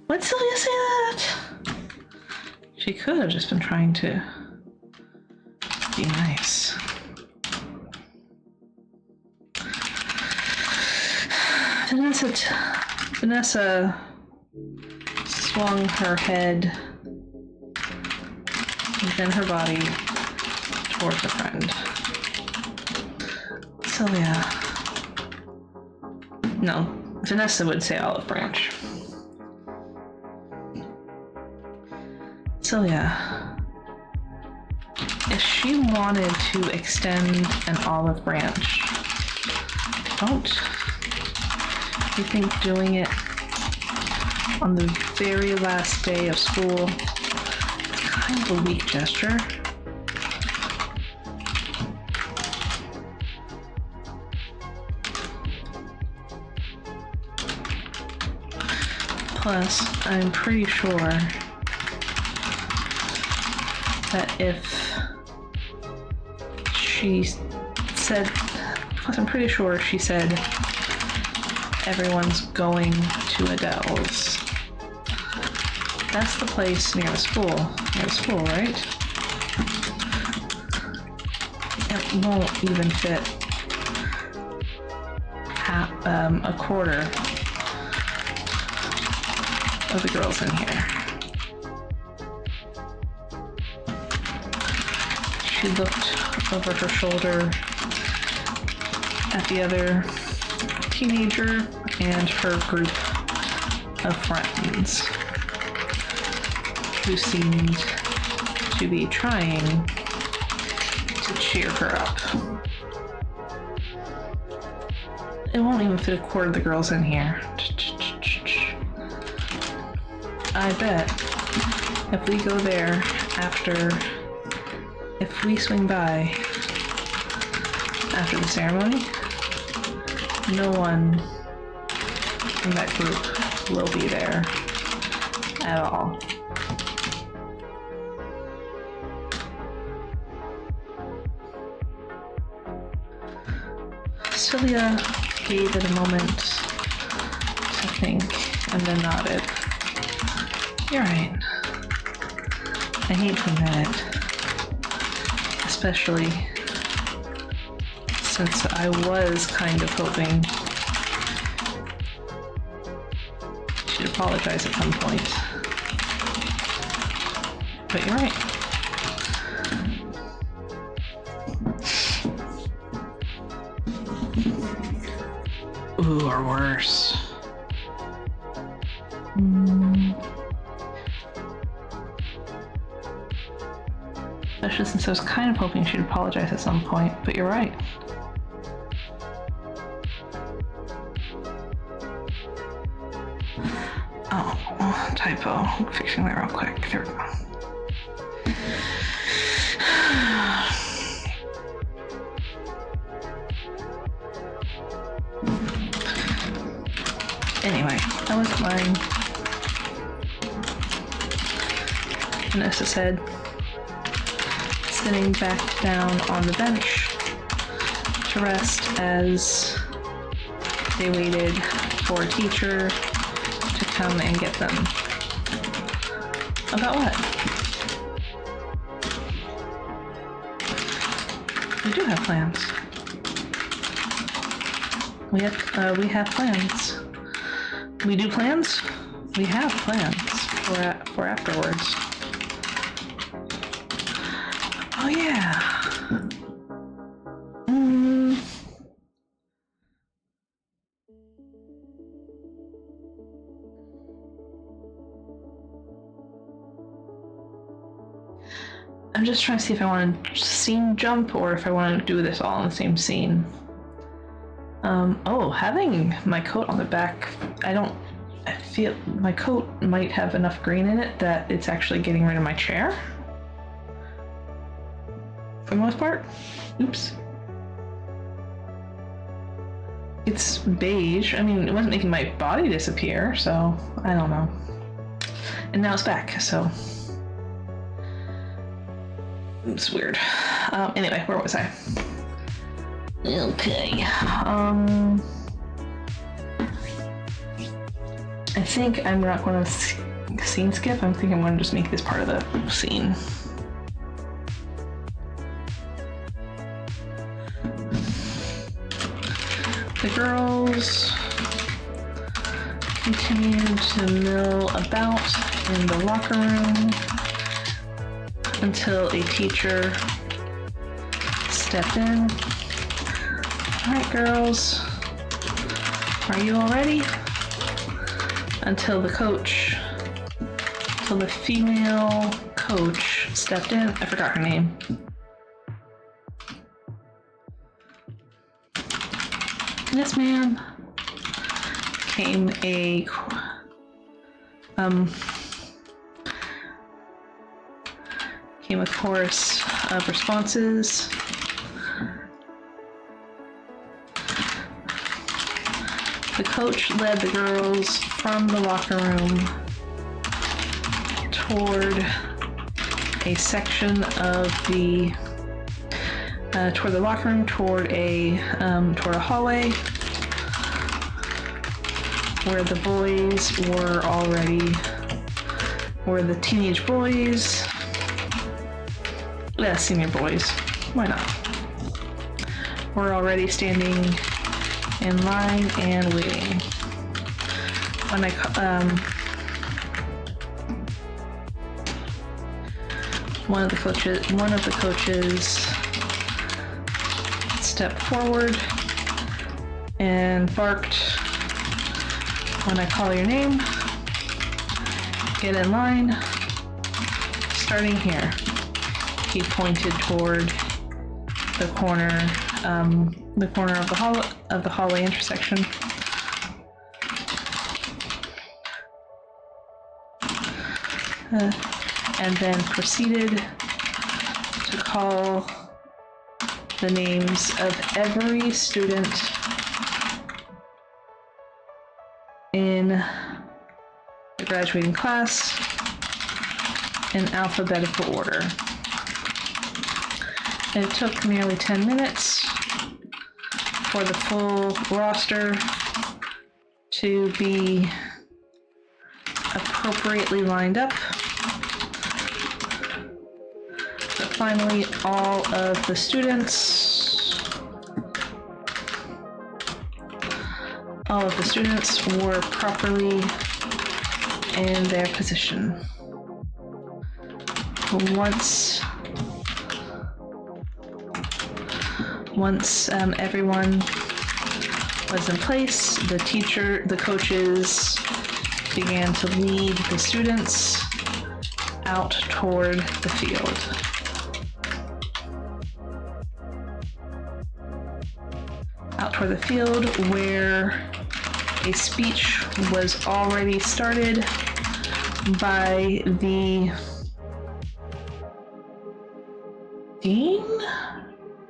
What did Sylvia say that? She could have just been trying to be nice. Vanessa swung her head and then her body towards a friend. Celia. No, Vanessa would say olive branch. Celia. If she wanted to extend an olive branch, don't you think doing it on the very last day of school is kind of a weak gesture? Plus, I'm pretty sure that if she said, I'm pretty sure she said everyone's going to Adele's. That's the place near the school. Right? It won't even fit a quarter of the girls in here. She looked over her shoulder at the other teenager and her group of friends who seemed to be trying to cheer her up. It won't even fit a quarter of the girls in here. I bet if we go there if we swing by after the ceremony, no one in that group will be there at all. Celia gave it a moment to think and then nodded. You're right. I hate to admit it, especially since I was kind of hoping she'd apologize at some point. But you're right. Ooh, or worse. Especially since I was kind of hoping she'd apologize at some point, but you're right. Oh, typo. I'm fixing that real quick. There we go. Anyway, that was mine. Vanessa said, sitting back down on the bench to rest as they waited for a teacher to come and get them. About what? We do have plans. We have plans. We do plans? We have plans for afterwards. Oh yeah. I'm just trying to see if I want to scene jump or if I want to do this all in the same scene. Having my coat on the back, I feel my coat might have enough green in it that it's actually getting rid of my chair. For the most part. Oops. It's beige. I mean, it wasn't making my body disappear, so I don't know. And now it's back, so it's weird. Anyway, where was I? Okay. I think I'm not going to scene skip. I think I'm going to just make this part of the scene. The girls continued to mill about in the locker room until a teacher stepped in. All right, girls, are you all ready? Until the female coach stepped in. I forgot her name. Yes, ma'am. Came a chorus of responses. The coach led the girls from the locker room toward a section of the toward the locker room, toward a hallway where the boys were already, where the teenage boys, senior boys, why not, were already standing in line and waiting. When one of the coaches stepped forward and barked, "When I call your name, get in line, starting here." He pointed toward the corner of the hallway intersection. And then proceeded to call the names of every student in the graduating class in alphabetical order. It took nearly 10 minutes for the full roster to be appropriately lined up. But finally, all of the students were properly in their position. Once everyone was in place, the coaches began to lead the students out toward the field. Out toward the field, where a speech was already started by the dean?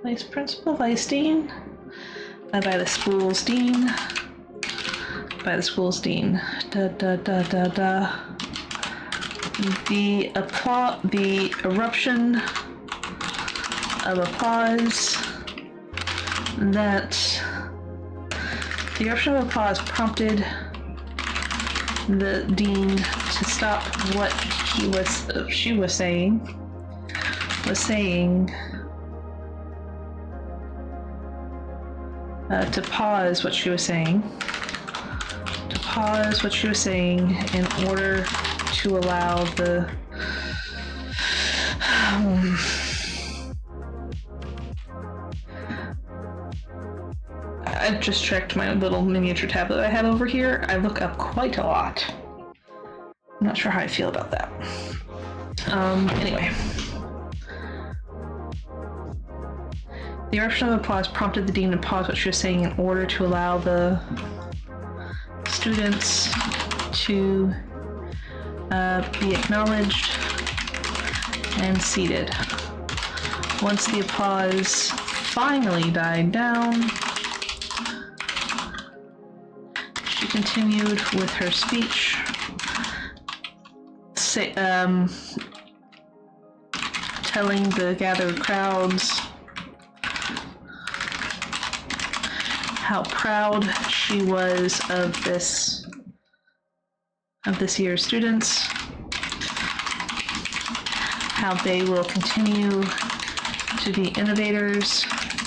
Vice principal, vice dean, by the school's dean, The eruption of applause prompted the dean to stop what she was saying. To pause what she was saying in order to allow the I just checked my little miniature tablet I have over here. I look up quite a lot. I'm not sure how I feel about that. Anyway. The eruption of applause prompted the dean to pause what she was saying in order to allow the students to be acknowledged and seated. Once the applause finally died down, she continued with her speech, telling the gathered crowds how proud she was of this year's students, how they will continue to be innovators,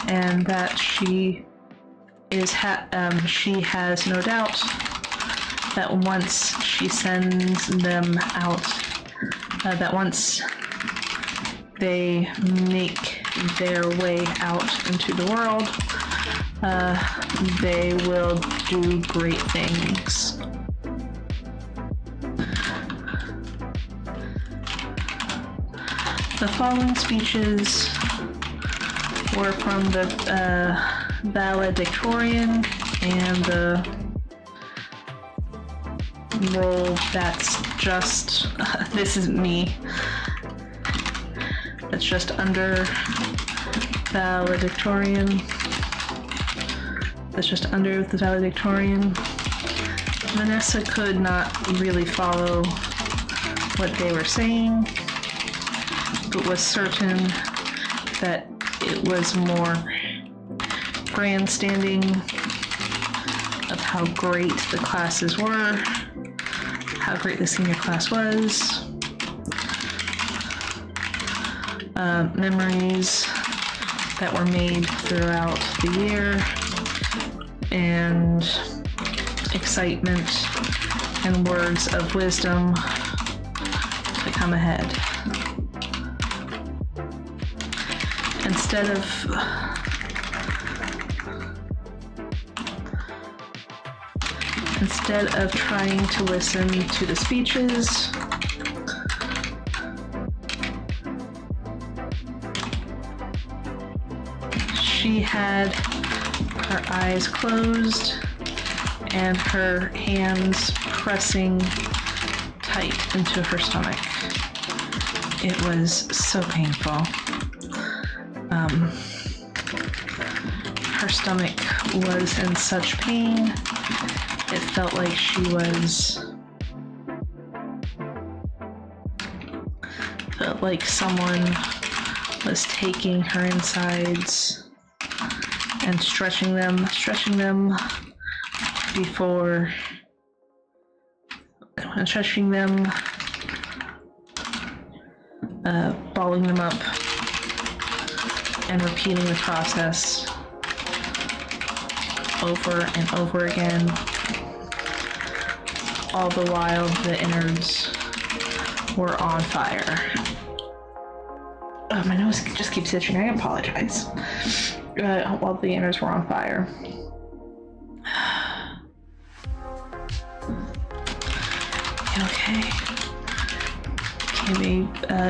and that she has no doubt that once she sends them out, that once they make their way out into the world, they will do great things. The following speeches were from the valedictorian and the role that's just, this is me, that's just under valedictorian. That's just under the valedictorian. Vanessa could not really follow what they were saying, but was certain that it was more grandstanding of how great the classes were, how great the senior class was, memories that were made throughout the year, and excitement and words of wisdom to come ahead. Instead of trying to listen to the speeches, she had her eyes closed and her hands pressing tight into her stomach. It was so painful. Her stomach was in such pain. It felt like someone was taking her insides and stretching them before, balling them up and repeating the process over and over again, all the while the innards were on fire. Oh, my nose just keeps itching. I apologize. While the innards were on fire. Okay.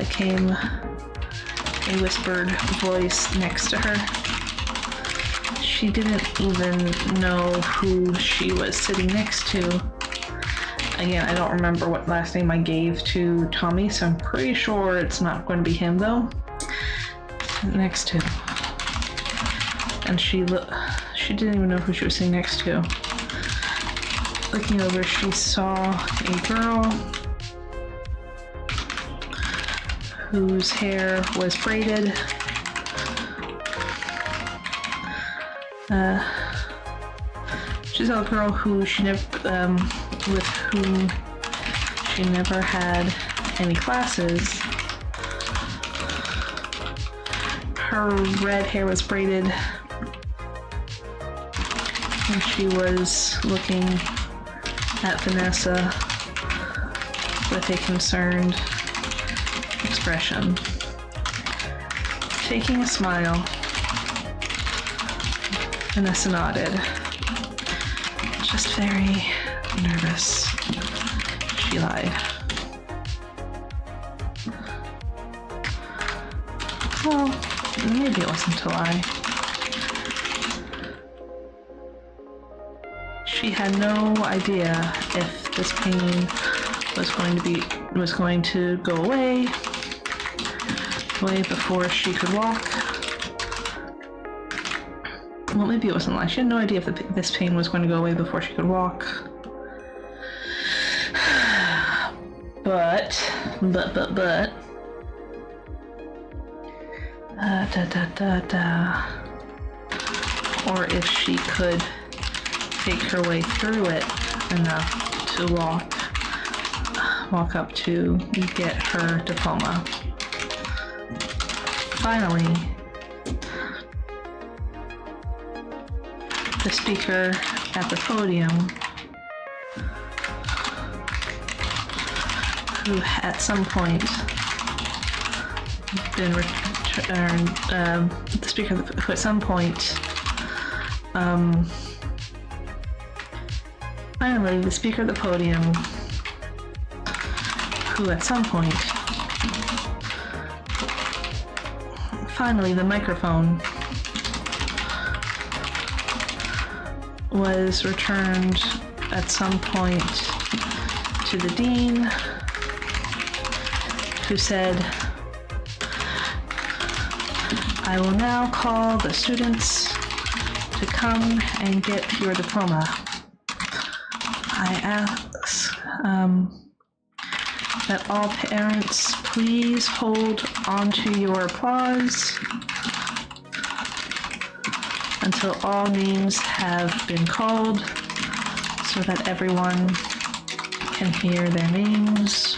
Came a whispered voice next to her. She didn't even know who she was sitting next to. Again, I don't remember what last name I gave to Tommy, so I'm pretty sure it's not going to be him though. Next to. And she didn't even know who she was sitting next to. Looking over, she saw a girl whose hair was braided. She saw a girl who she never, with whom she never had any classes. Her red hair was braided, and she was looking at Vanessa with a concerned expression. Taking a smile, Vanessa nodded. Just very nervous, she lied. Well, maybe it wasn't a lie. She had no idea if this pain was going to go away before she could walk. Well, maybe it wasn't a lie. She had no idea if this pain was going to go away before she could walk. But. Or if she could take her way through it enough to walk up to get her diploma. Finally, the speaker at the podium who at some point been returned, the speaker who at some point, finally the speaker at the podium who at some point, finally the microphone was returned at some point to the dean, who said, "I will now call the students to come and get your diploma. I ask that all parents please hold onto your applause until all names have been called, so that everyone can hear their names.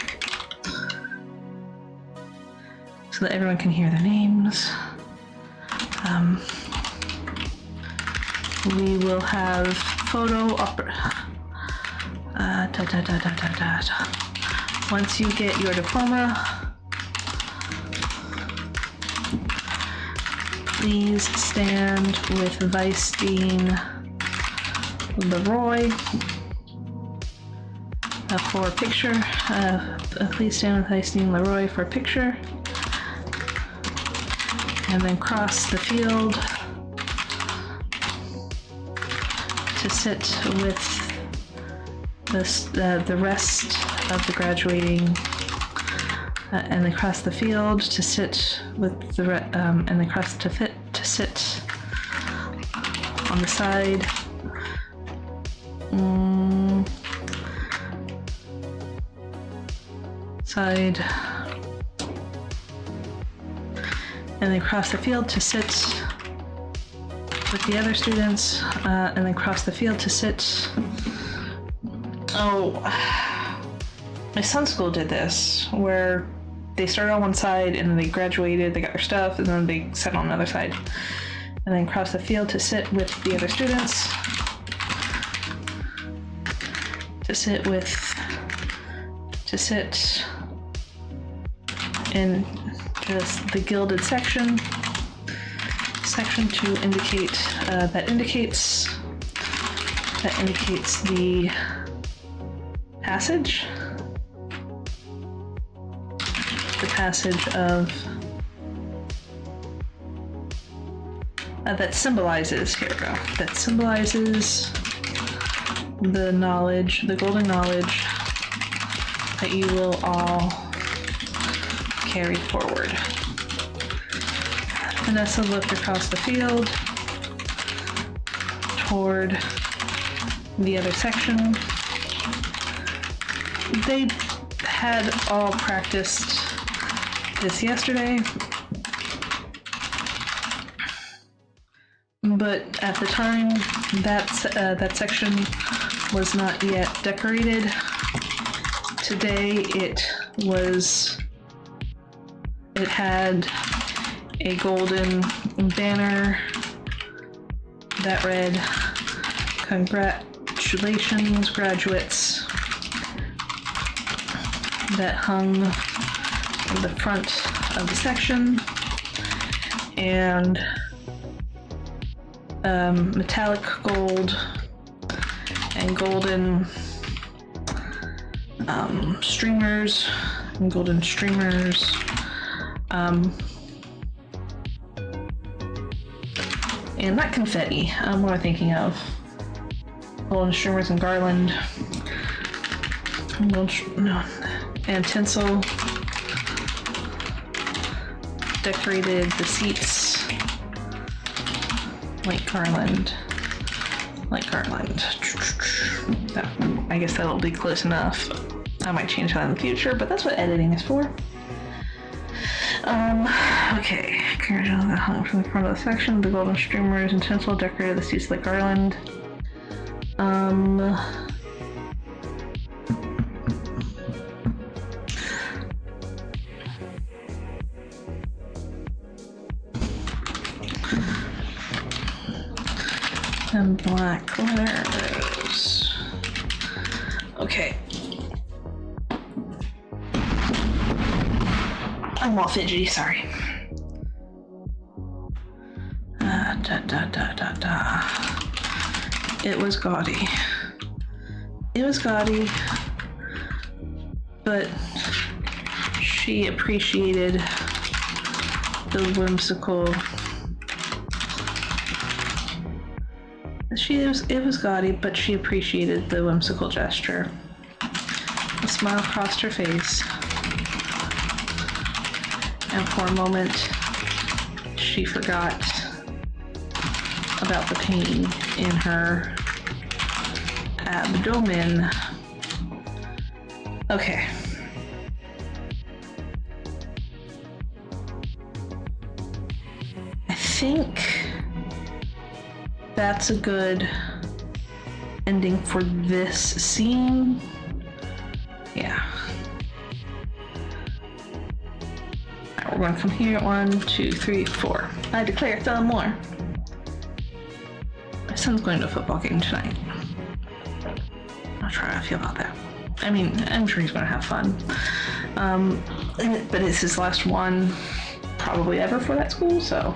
So that everyone can hear their names. We will have photo Once you get your diploma, please stand with Vice Dean Leroy for a picture. Please stand with Vice Dean Leroy for a picture. And then cross the field to sit with the rest of the graduating, and then cross the field to sit with the and then cross to sit on the side. And then cross the field to sit with the other students, and then cross the field to sit. Oh, my son's school did this, where they started on one side and then they graduated, they got their stuff, and then they sat on the other side. And then cross the field to sit with the other students. To sit in just the gilded section to indicate that indicates the passage of that symbolizes, here we go, that symbolizes the knowledge, the golden knowledge that you will all carry forward. Vanessa looked across the field toward the other section. They had all practiced this yesterday, but at the time that section was not yet decorated. Today it had a golden banner that read, "Congratulations, graduates," that hung in the front of the section, and metallic gold and golden streamers, and not confetti. What am I thinking of? Golden streamers and garland. And tinsel decorated the seats like garland. I guess that'll be close enough. I might change that in the future, but that's what editing is for. Okay. Congratulations, that hung from the front of the section. The golden streamers and tinsel decorated the seats like garland. And black letters. Okay. I'm all fidgety, sorry. It was gaudy. It was gaudy, but she appreciated the whimsical. It was gaudy, but she appreciated the whimsical gesture. A smile crossed her face, and for a moment, she forgot about the pain in her abdomen. Okay. I think that's a good ending for this scene. Yeah. Alright, we're going to come here. 1, 2, 3, 4. I declare thumb more. My son's going to a football game tonight. Not sure how I feel about that. I mean, I'm sure he's going to have fun. But it's his last one probably ever for that school, so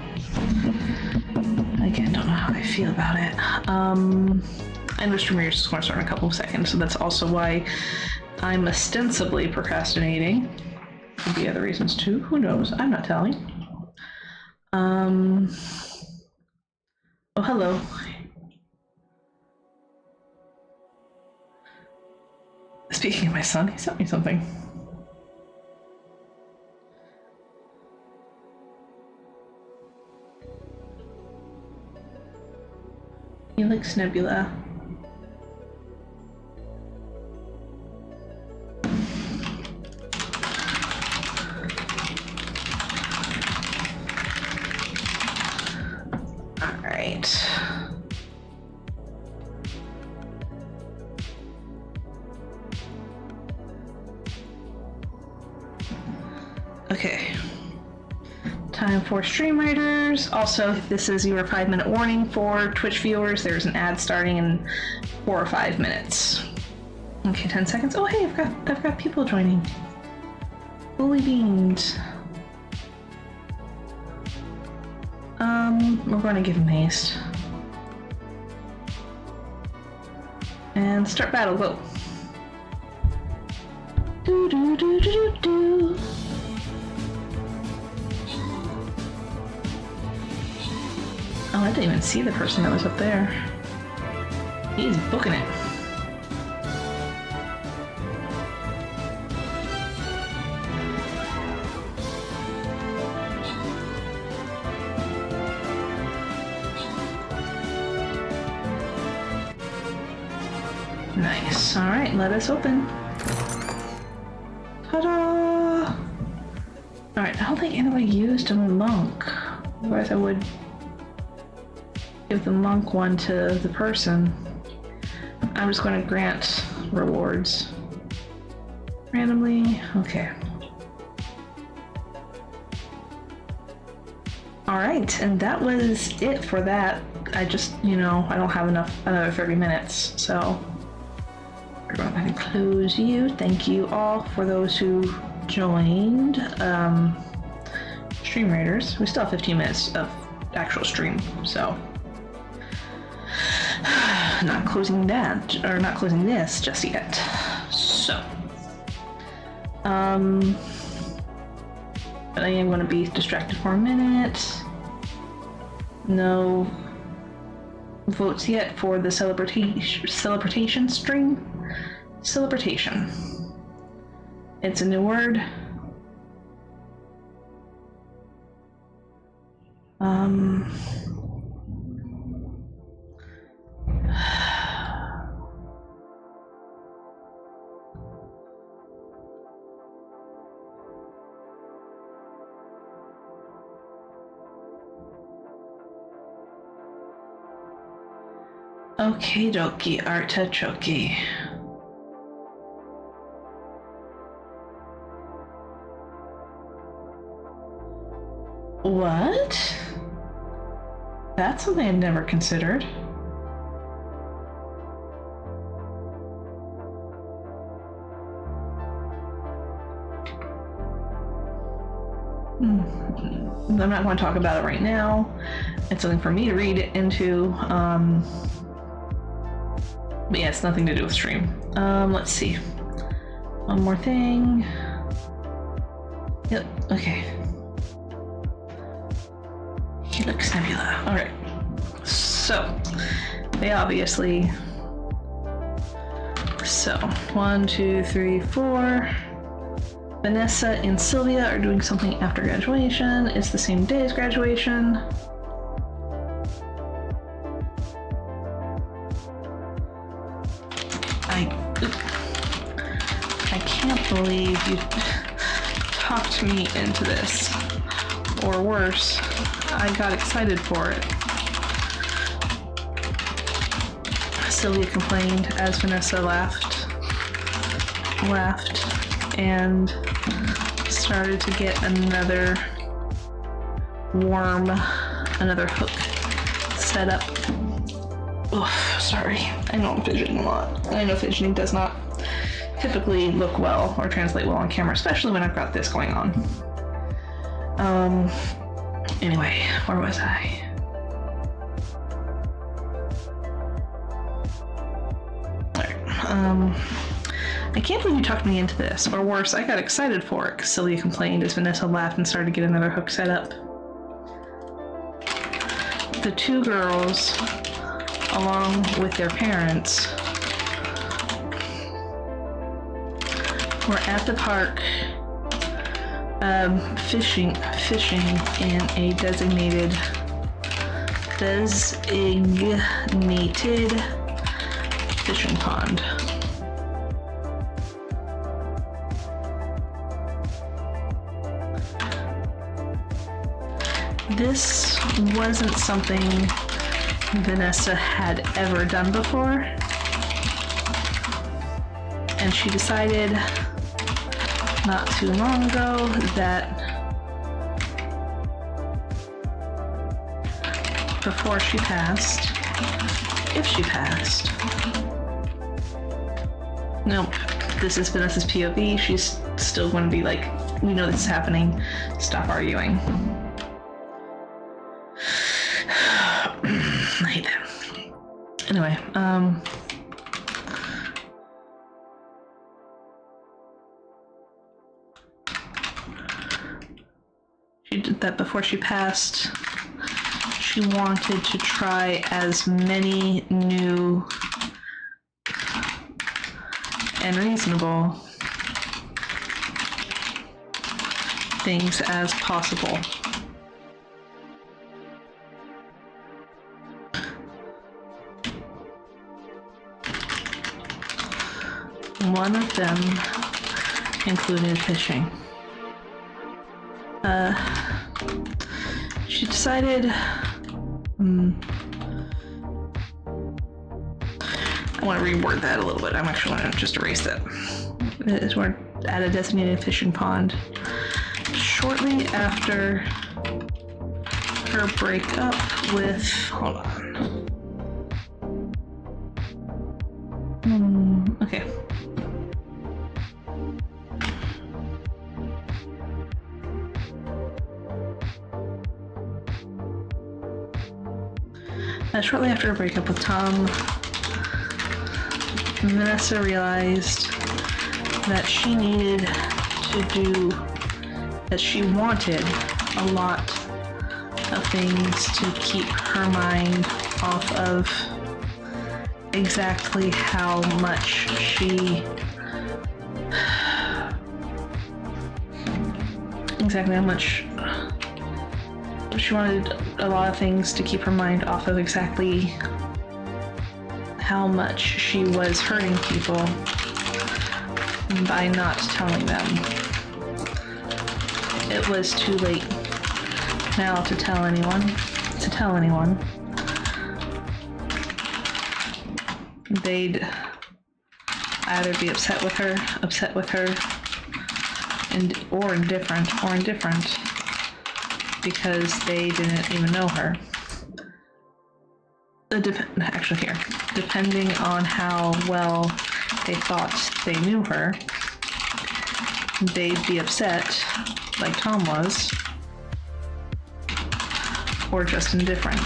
again, don't know how I feel about it. I know Stream Raiders is going to start in a couple of seconds, so that's also why I'm ostensibly procrastinating. Could be other reasons too. Who knows? I'm not telling. Oh, hello. Speaking of my son, he sent me something. Helix Nebula. All right. Okay. Time for Stream Raiders. Also, this is your 5-minute warning for Twitch viewers. There's an ad starting in 4 or 5 minutes. Okay, 10 seconds. Oh, hey, I've got people joining. Bully beans. We're going to give him haste. And start battle. Go. Do do do do do do. Oh, I didn't even see the person that was up there. He's booking it. Nice. All right, let us open. Ta-da! All right, I don't think anybody used a monk. Otherwise, I would give the monk one to the person. I'm just going to grant rewards randomly. Okay. All right, and that was it for that. I just, I don't have another 30 minutes, so we're going to close you. Thank you all for those who joined Stream Raiders. We still have 15 minutes of actual stream, so not closing that, or not closing this just yet. So, but I am going to be distracted for a minute. No votes yet for the celebration stream. Celebration. It's a new word. Okie dokie, artichoke. What? That's something I'd never considered. I'm not going to talk about it right now. It's something for me to read into. But yeah, it's nothing to do with stream. Let's see. One more thing. Yep, okay. Helix Nebula. Alright. So, they obviously... So, 1, 2, 3, 4. Vanessa and Sylvia are doing something after graduation. It's the same day as graduation. I can't believe you talked me into this. Or worse, I got excited for it. Sylvia complained as Vanessa laughed, and started to get another worm, another hook set up. Oof, sorry. I know I'm fidgeting a lot. I know fidgeting does not typically look well or translate well on camera, especially when I've got this going on. Anyway, where was I? I can't believe you talked me into this. Or worse, I got excited for it because Sylvia complained as Vanessa laughed and started to get another hook set up. The two girls, along with their parents, were at the park fishing in a designated fishing pond. This wasn't something Vanessa had ever done before, and she decided not too long ago that before she passed, if she passed, nope, this is Vanessa's POV, she's still going to be like, we know this is happening, stop arguing. I hate that. Anyway, she did that before she passed. She wanted to try as many new and reasonable things as possible. One of them included fishing. She decided, I want to reword that a little bit. I'm actually going to just erase that. We're at a designated fishing pond. Shortly after her breakup with, hold on. Okay. Shortly after her breakup with Tom, Vanessa realized that she needed to do, that she wanted a lot of things to keep her mind off of exactly how much she wanted a lot of things to keep her mind off of exactly how much she was hurting people by not telling them. It was too late now to tell anyone. They'd either be upset with her, or indifferent, because they didn't even know her. Depending on how well they thought they knew her, they'd be upset, like Tom was, or just indifferent.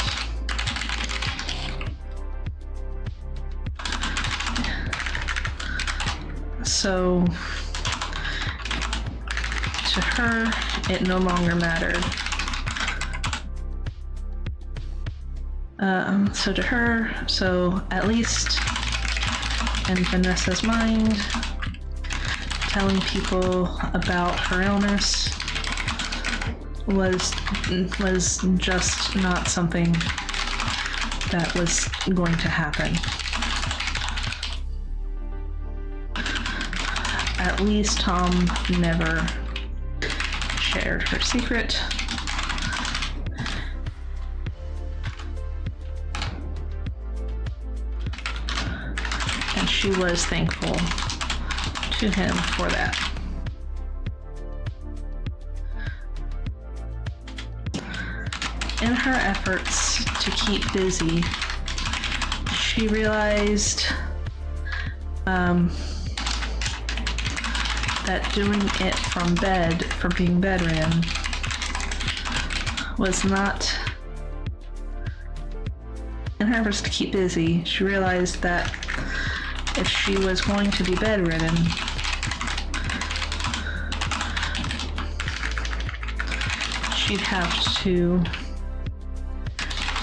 So, to her, it no longer mattered. So at least in Vanessa's mind, telling people about her illness was just not something that was going to happen. At least Tom never shared her secret. And she was thankful to him for that. In her efforts to keep busy, she realized that doing it from bed, from being bedridden, was not. In her efforts to keep busy, she realized that if she was going to be bedridden, she'd have to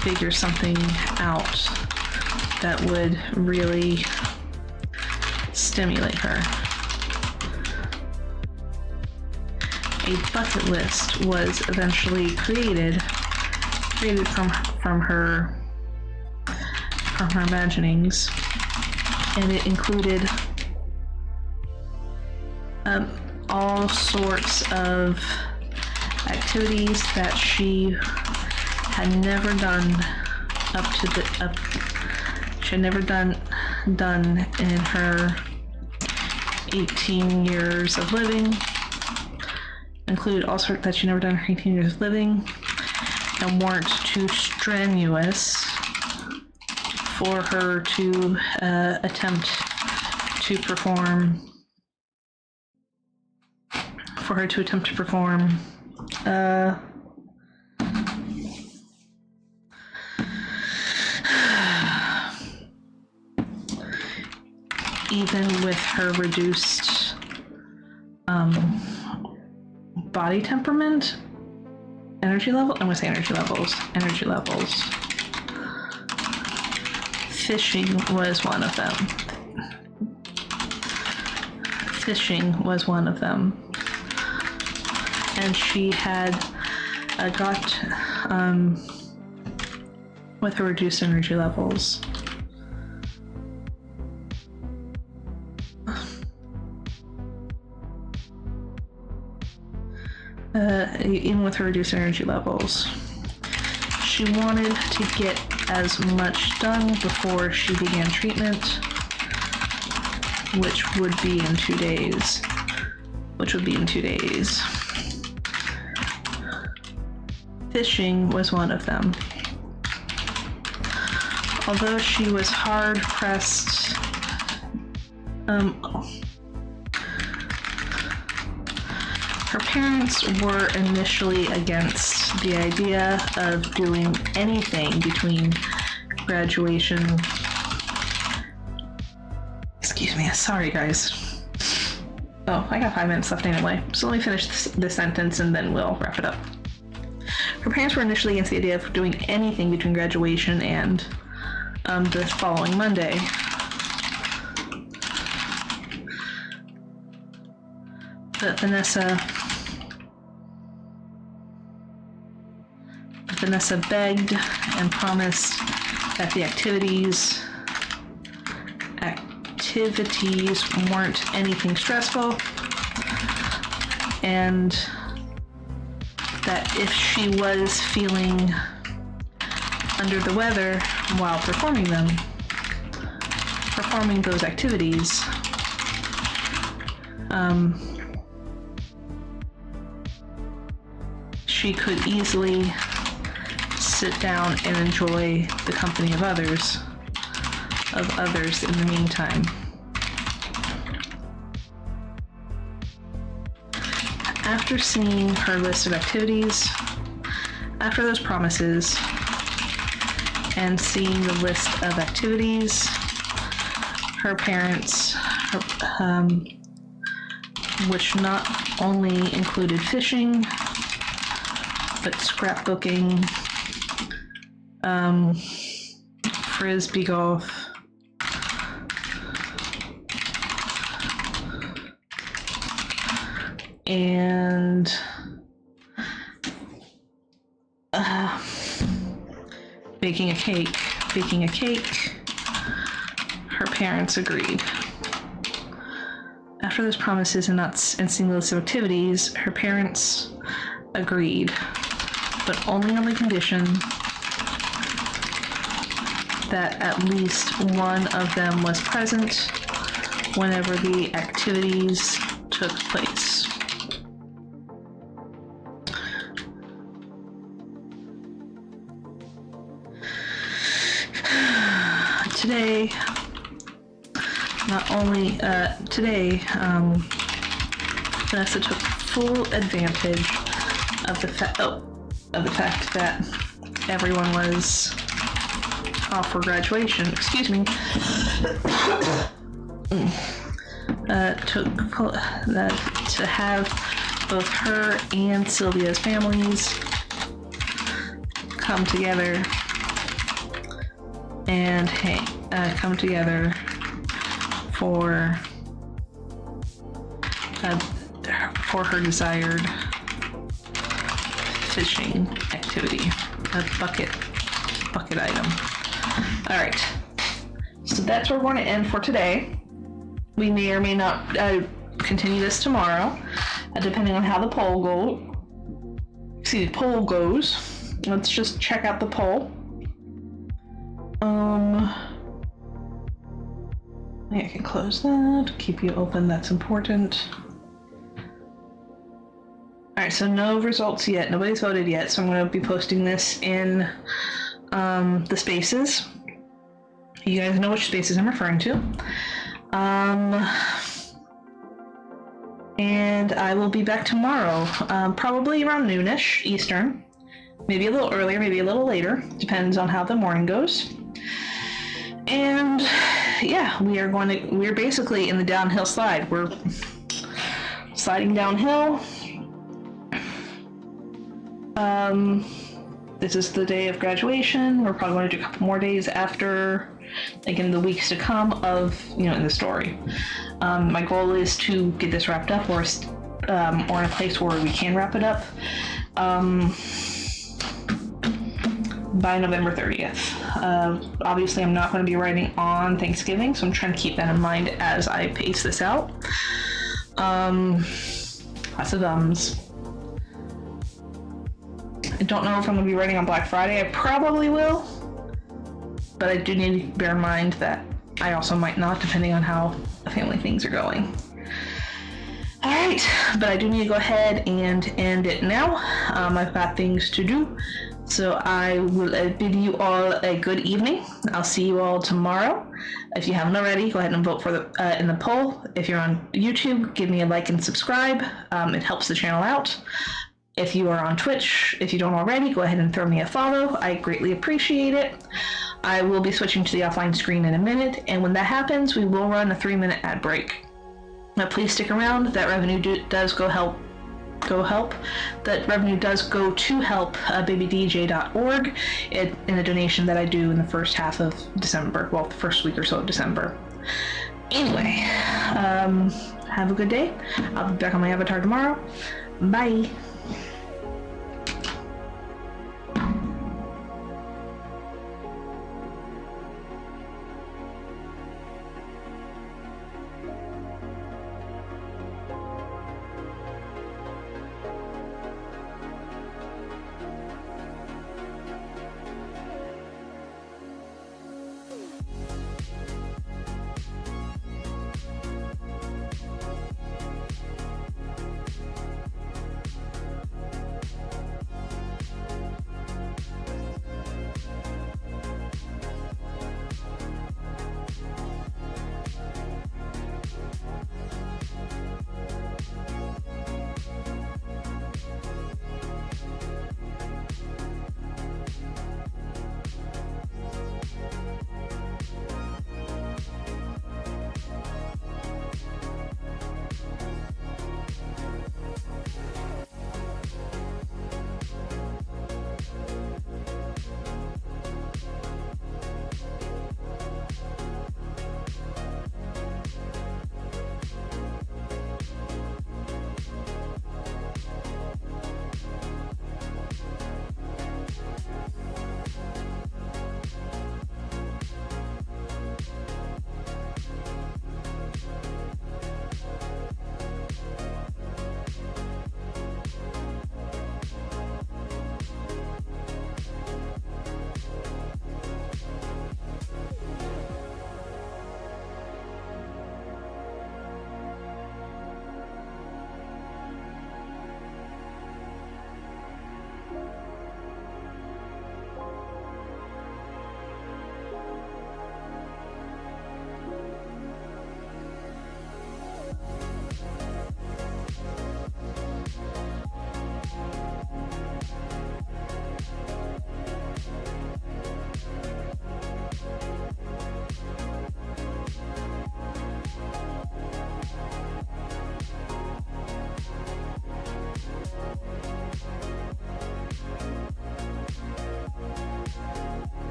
figure something out that would really stimulate her. A bucket list was eventually created from her imaginings, and it included all sorts of activities that she had never done she had never done in her 18 years of living. Included all sorts that she never done in her 18 years of living, and weren't too strenuous for her to attempt to perform. Even with her reduced body temperament, energy levels. Fishing was one of them. And she had got, with her reduced energy levels, even with her reduced energy levels, she wanted to get as much done before she began treatment, which would be in 2 days. Fishing was one of them. Although she was hard pressed, her parents were initially against the idea of doing anything between graduation. Excuse me, sorry guys. Oh, I got 5 minutes left anyway, so let me finish this sentence and then we'll wrap it up. Her parents were initially against the idea of doing anything between graduation and the following Monday. But Vanessa begged and promised that the activities weren't anything stressful, and that if she was feeling under the weather while performing those activities, she could easily sit down and enjoy the company of others in the meantime. After seeing her list of activities, after those promises, and seeing the list of activities, her parents, which not only included fishing, but scrapbooking, frisbee golf, and baking a cake, her parents agreed. After those promises and seeing the list of activities, her parents agreed, but only on the condition that at least one of them was present whenever the activities took place. Today, Vanessa took full advantage of the fact that everyone was off for graduation. Excuse me. To have both her and Sylvia's families come together and come together for her desired fishing activity, a bucket item. All right, so that's where we're going to end for today. We may or may not continue this tomorrow, depending on how the poll goes. Let's just check out the poll. I can close that, keep you open, that's important. Alright, so no results yet, nobody's voted yet, so I'm going to be posting this in the spaces. You guys know which spaces I'm referring to. And I will be back tomorrow, probably around noonish Eastern. Maybe a little earlier, maybe a little later, depends on how the morning goes. And yeah, we're basically in the downhill slide. We're sliding downhill. This is the day of graduation. We're probably going to do a couple more days after, like in the weeks to come of, in the story. My goal is to get this wrapped up or in a place where we can wrap it up by November 30th. Obviously, I'm not going to be writing on Thanksgiving, so I'm trying to keep that in mind as I pace this out. Lots of ums. I don't know if I'm going to be writing on Black Friday. I probably will, but I do need to bear in mind that I also might not, depending on how the family things are going. Alright, but I do need to go ahead and end it now. I've got things to do, so I will bid you all a good evening. I'll see you all tomorrow. If you haven't already, go ahead and vote for in the poll. If you're on YouTube, give me a like and subscribe. It helps the channel out. If you are on Twitch, if you don't already, go ahead and throw me a follow. I greatly appreciate it. I will be switching to the offline screen in a minute, and when that happens, we will run a 3-minute ad break. Now, please stick around. That revenue does go help. That revenue does go to help babydj.org in a donation that I do in the first half of December. Well, the first week or so of December. Anyway, have a good day. I'll be back on my avatar tomorrow. Bye.